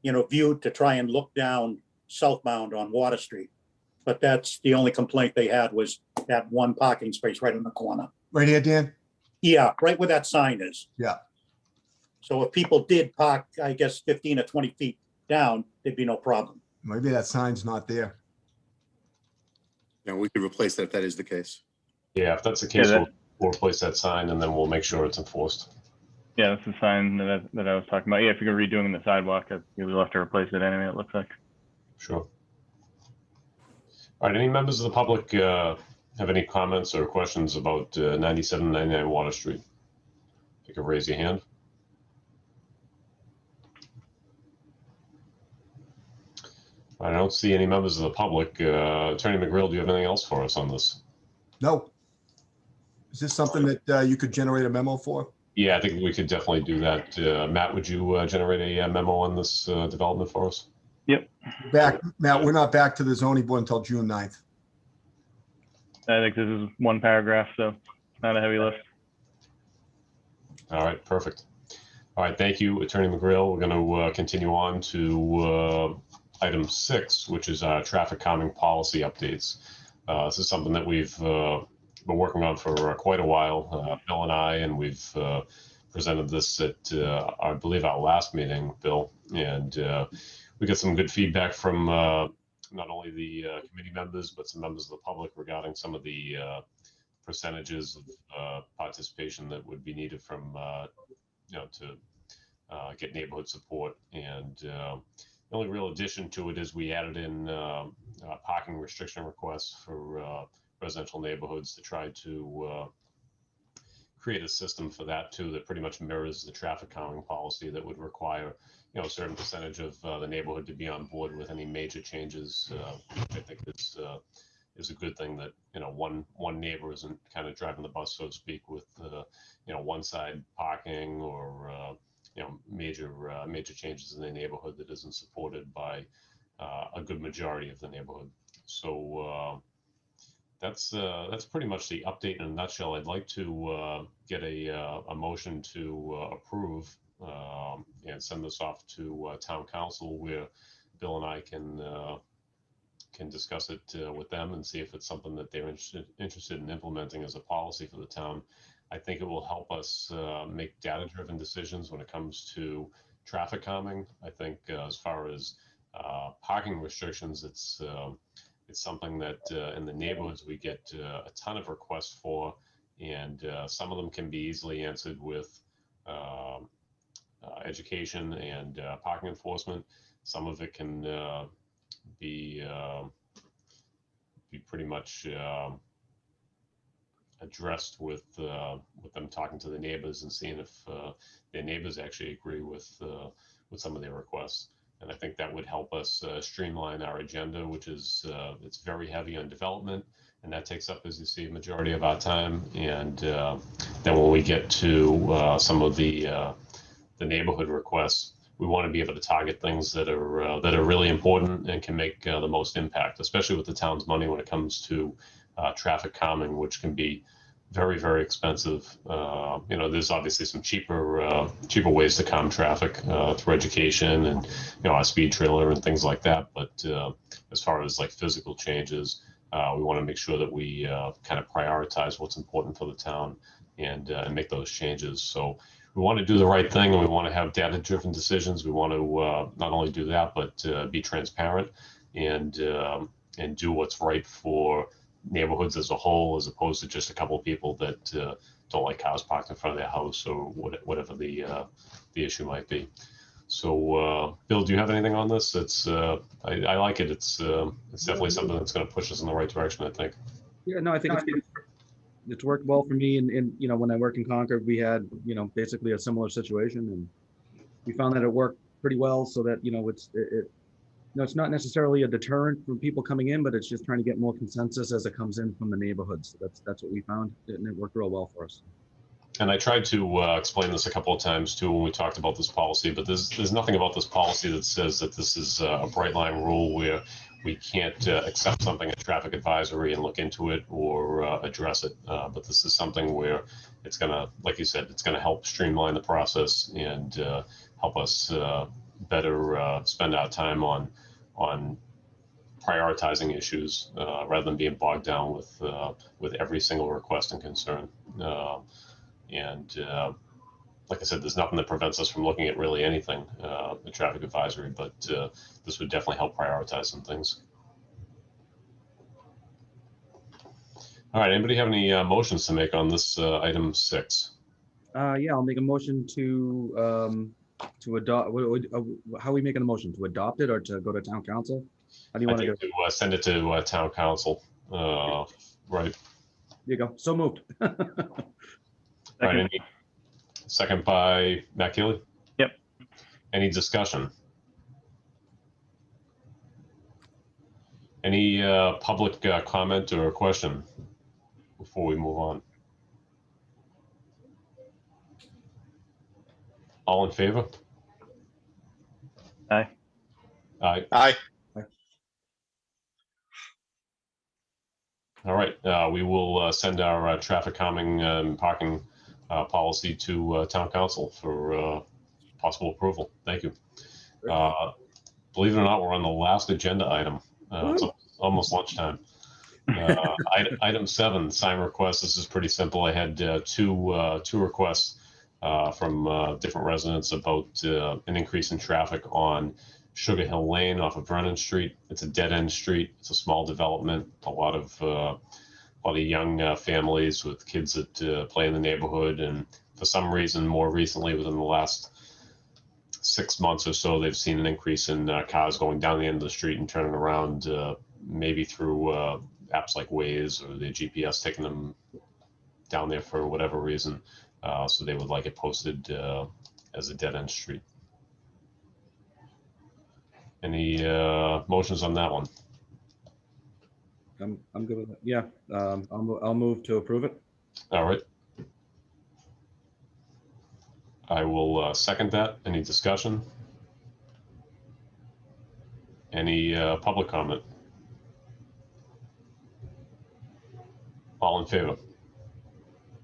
view to try and look down southbound on Water Street. But that's the only complaint they had, was that one parking space right in the corner. Right here, Dan? Yeah, right where that sign is. Yeah. So if people did park, I guess 15 or 20 feet down, there'd be no problem. Maybe that sign's not there. Yeah, we could replace that if that is the case. Yeah, if that's the case, Yeah, we'll replace that sign and then we'll make sure it's enforced. Yeah, that's the sign that I was talking about. Yeah, if you're redoing the sidewalk, you'll have to replace it anyway, it looks like. Sure. All right, any members of the public have any comments or questions about 9799 Water Street? You can raise your hand. I don't see any members of the public. Attorney McGrill, do you have anything else for us on this? No. Is this something that you could generate a memo for? Yeah, I think we could definitely do that. Matt, would you generate a memo on this development for us? Yep. Matt, we're not back to the zoning board until June 9th. I think this is one paragraph, so not a heavy lift. All right, perfect. All right, thank you, Attorney McGrill. We're going to continue on to item 6, which is traffic calming policy updates. This is something that we've been working on for quite a while, Bill and I, and we've presented this at, I believe, our last meeting, Bill, and we got some good feedback from not only the committee members, but some members of the public regarding some of the percentages of participation that would be needed from, to get neighborhood support. And the only real addition to it is we added in parking restriction requests for residential neighborhoods to try to create a system for that too, that pretty much mirrors the traffic calming policy that would require, a certain percentage of the neighborhood to be on board with any major changes. Which I think is a good thing, that, one neighbor isn't kind of driving the bus, so to speak, with, one side parking or, major changes in the neighborhood that isn't supported by a good majority of the neighborhood. So that's pretty much the update in a nutshell. I'd like to get a motion to approve and send this off to town council, where Bill and I can discuss it with them and see if it's something that they're interested in implementing as a policy for the town. I think it will help us make data-driven decisions when it comes to traffic calming. I think as far as parking restrictions, it's something that in the neighborhoods we get a ton of requests for, and some of them can be easily answered with education and parking enforcement. Some of it can be pretty much addressed with them talking to the neighbors and seeing if their neighbors actually agree with some of their requests. And I think that would help us streamline our agenda, which is it's very heavy on development, and that takes up, as you see, a majority of our time. And then when we get to some of the neighborhood requests, we want to be able to target things that are really important and can make the most impact, especially with the town's money when it comes to traffic calming, which can be very, very expensive. There's obviously some cheaper ways to calm traffic through education and, a speed trailer and things like that. But as far as like physical changes, we want to make sure that we kind of prioritize what's important for the town and make those changes. So we want to do the right thing, and we want to have data-driven decisions. We want to not only do that, but be transparent and do what's right for neighborhoods as a whole, as opposed to just a couple of people that don't like cars parked in front of their house or whatever the issue might be. So, Bill, do you have anything on this? It's I like it. It's definitely something that's going to push us in the right direction, I think. Yeah, no, I think it's worked well for me. And you know, when I worked in Concord, we had, you know, basically a similar situation, and we found that it worked pretty well. So that, you know, it's not necessarily a deterrent from people coming in, but it's just trying to get more consensus as it comes in from the neighborhoods. So that's what we found, and it worked real well for us. And I tried to explain this a couple of times too when we talked about this policy, but there's nothing about this policy that says that this is a bright line rule where we can't accept something at traffic advisory and look into it or address it. But this is something where it's gonna, like you said, it's gonna help streamline the process and help us better spend our time on prioritizing issues rather than being bogged down with every single request and concern. Like I said, there's nothing that prevents us from looking at really anything at traffic advisory, but this would definitely help prioritize some things. All right, anybody have any motions to make on this item 6? Yeah, I'll make a motion to adopt. How are we making a motion? To adopt it or to go to town council? How do you want to do it? To send it to town council. Right. There you go. So moved. All right, second by Matt Keeley? Yep. Any discussion? Any public comment or question before we move on? All in favor? Aye. Aye. Aye. All right, we will send our traffic calming and parking policy to town council for possible approval. Thank you. Believe it or not, we're on the last agenda item. It's almost lunchtime. Item 7, sign requests. This is pretty simple. I had two requests from different residents about an increase in traffic on Sugar Hill Lane off of Vernon Street. It's a dead-end street. It's a small development. A lot of young families with kids that play in the neighborhood, and for some reason, more recently, within the last 6 months or so, they've seen an increase in cars going down the end of the street and turning around, maybe through apps like Waze or the GPS taking them down there for whatever reason. So they would like it posted as a dead-end street. Any motions on that one? I'm good with it. Yeah, I'll move to approve it. All right. I will second that. Any discussion? Any public comment? All in favor?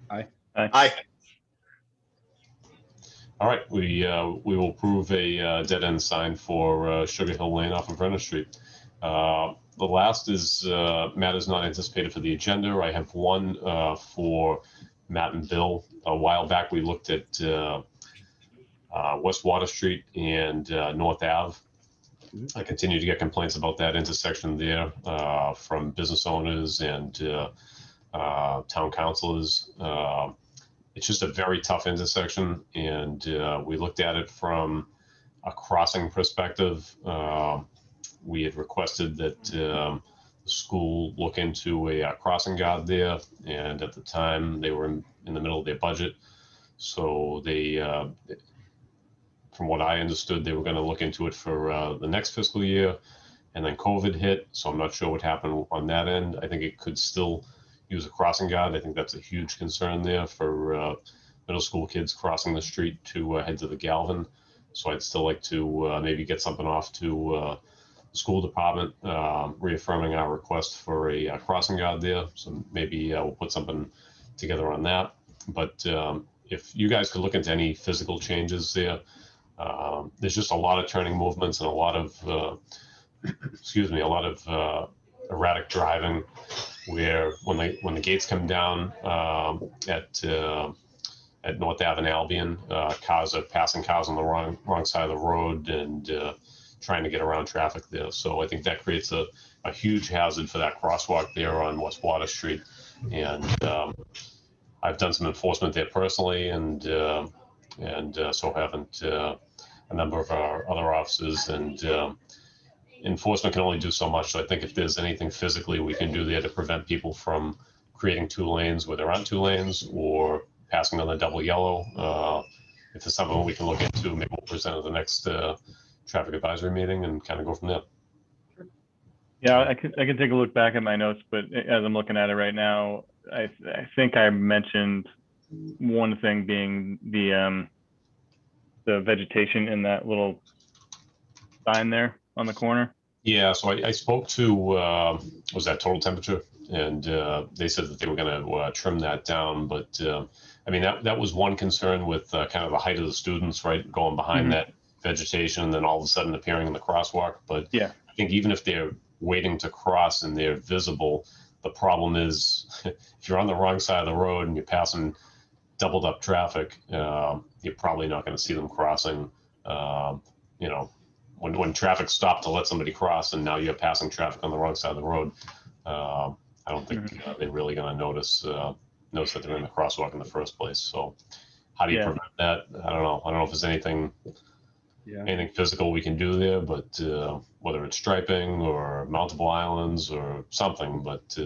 Aye. Aye. Aye. All right, we will approve a dead end sign for Sugar Hill Lane off of Vernon Street. The last is matters not anticipated for the agenda. I have one for Matt and Bill. A while back, we looked at West Water Street and North Ave. I continue to get complaints about that intersection there from business owners and town councilors. It's just a very tough intersection, and we looked at it from a crossing perspective. We had requested that the school look into a crossing guard there, and at the time they were in the middle of their budget. So they, from what I understood, they were going to look into it for the next fiscal year, and then COVID hit. So I'm not sure what happened on that end. I think it could still use a crossing guard. I think that's a huge concern there for middle school kids crossing the street to head to the Galvin. So I'd still like to maybe get something off to the school department reaffirming our request for a crossing guard there. So maybe we'll put something together on that. But if you guys could look into any physical changes there, there's just a lot of turning movements and a lot of, excuse me, a lot of erratic driving, where when the gates come down at North Ave and Albion, cars are passing cars on the wrong side of the road and trying to get around traffic there. So I think that creates a a huge hazard for that crosswalk there on West Water Street. And I've done some enforcement there personally, and so haven't a number of our other officers. And enforcement can only do so much. So I think if there's anything physically we can do there to prevent people from creating two lanes where there aren't two lanes, or passing on the double yellow, if it's something we can look into, maybe we'll present at the next traffic advisory meeting and kind of go from there. Yeah, I can take a look back at my notes, but as I'm looking at it right now, I think I mentioned one thing being the vegetation in that little sign there on the corner. Yeah, so I spoke to, was that Total Temperature? And they said that they were going to trim that down. But I mean, that was one concern with kind of the height of the students, right? Going behind that vegetation and then all of a sudden appearing in the crosswalk. But yeah, I think even if they're waiting to cross and they're visible, the problem is if you're on the wrong side of the road and you're passing doubled up traffic, you're probably not going to see them crossing. You know, when traffic stopped to let somebody cross and now you're passing traffic on the wrong side of the road, I don't think they're really going to notice that they're in the crosswalk in the first place. So how do you prevent that? I don't know. I don't know if there's anything physical we can do there, but whether it's striping or mountable islands or something. But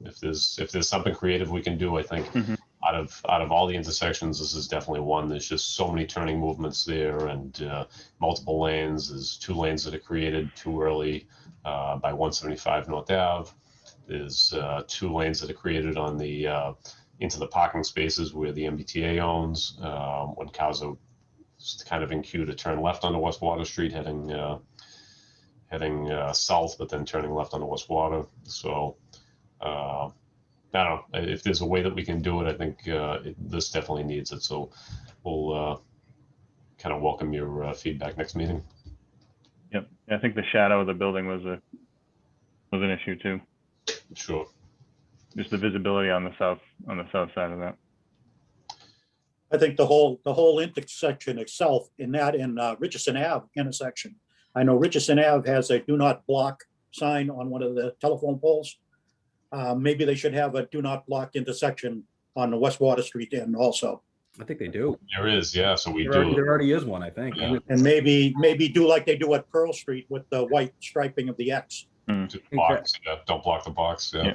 if there's something creative we can do, I think out of all the intersections, this is definitely one. There's just so many turning movements there, and multiple lanes. There's two lanes that are created too early by 175 North Ave. There's two lanes that are created on the into the parking spaces where the MBTA owns, when cars are kind of in queue to turn left onto West Water Street, heading south, but then turning left onto West Water. So I don't know if there's a way that we can do it. I think this definitely needs it. So we'll kind of welcome your feedback next meeting. Yep, I think the shadow of the building was an issue too. Sure. Just the visibility on the south side of that. I think the whole intersection itself in that and Richardson Ave intersection. I know Richardson Ave has a do not block sign on one of the telephone poles. Maybe they should have a do not block intersection on the West Water Street end also. I think they do. There is, yeah. So we There do. already is one, I think. Yeah. And maybe do like they do at Pearl Street with the white striping of the X. Box, don't block the box. Yeah.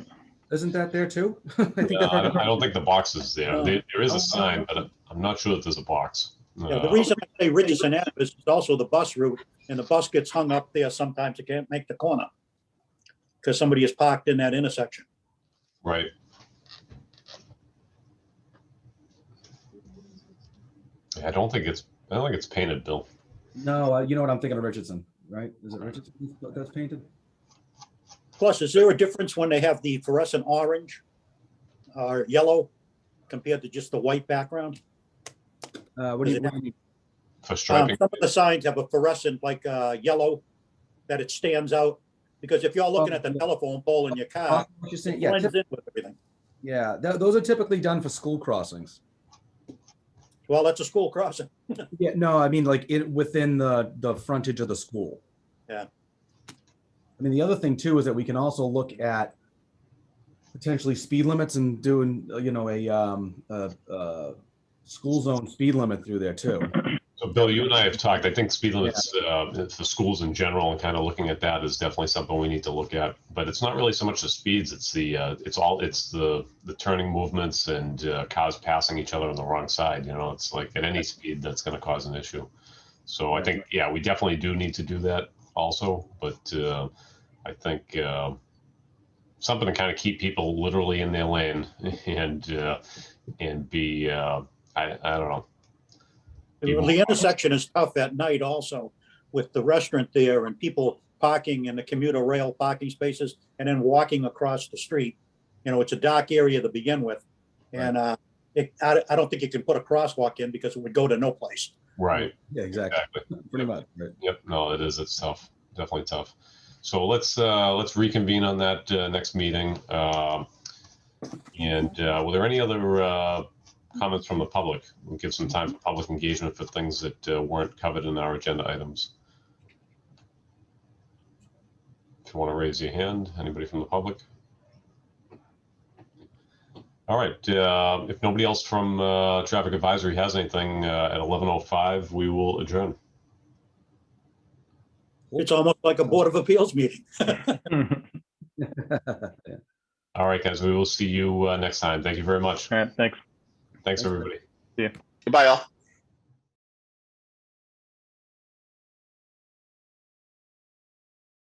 Isn't that there too? I think I don't think the box is there. No. There is a sign, but I'm not sure that there's a box. Yeah, the reason I say Richardson Ave is also the bus route, and the bus gets hung up there. Sometimes it can't make the corner because somebody is parked in that intersection. Right. I don't think it's painted, Bill. No, you know what I'm thinking of Richardson, right? Is it Richardson that's painted? Plus, is there a difference when they have the fluorescent orange or yellow compared to just the white background? What do you mean? For striping? Some of the signs have a fluorescent like yellow that it stands out. Because if you're looking at the telephone pole in your car, it blends in with everything. Yeah, those are typically done for school crossings. Well, that's a school crossing. Yeah, no, I mean like within the frontage of the school. Yeah. I mean, the other thing too is that we can also look at potentially speed limits and doing, a school zone speed limit through there too. So Bill, you and I have talked, I think speed limits for schools in general, and kind of looking at that is definitely something we need to look at, but it's not really so much the speeds. It's the turning movements and cars passing each other on the wrong side. It's like at any speed that's going to cause an issue. So I think, we definitely do need to do that also, but I think something to kind of keep people literally in their lane and be, I don't know. The intersection is tough at night also with the restaurant there and people parking in the commuter rail parking spaces and then walking across the street. It's a dark area to begin with. And I don't think you can put a crosswalk in because it would go to no place. Right. Yeah, exactly. Pretty much. Right. Yep. No, it is. It's tough. Definitely tough. So let's reconvene on that next meeting. Were there any other comments from the public? We'll give some time for public engagement for things that weren't covered in our agenda items. If you want to raise your hand, anybody from the public? All right, if nobody else from Traffic Advisory has anything, at 11:05, we will adjourn. It's almost like a Board of Appeals meeting. All right, guys, we will see you next time. Thank you very much. All right, thanks. Thanks, everybody. See you. Goodbye, all.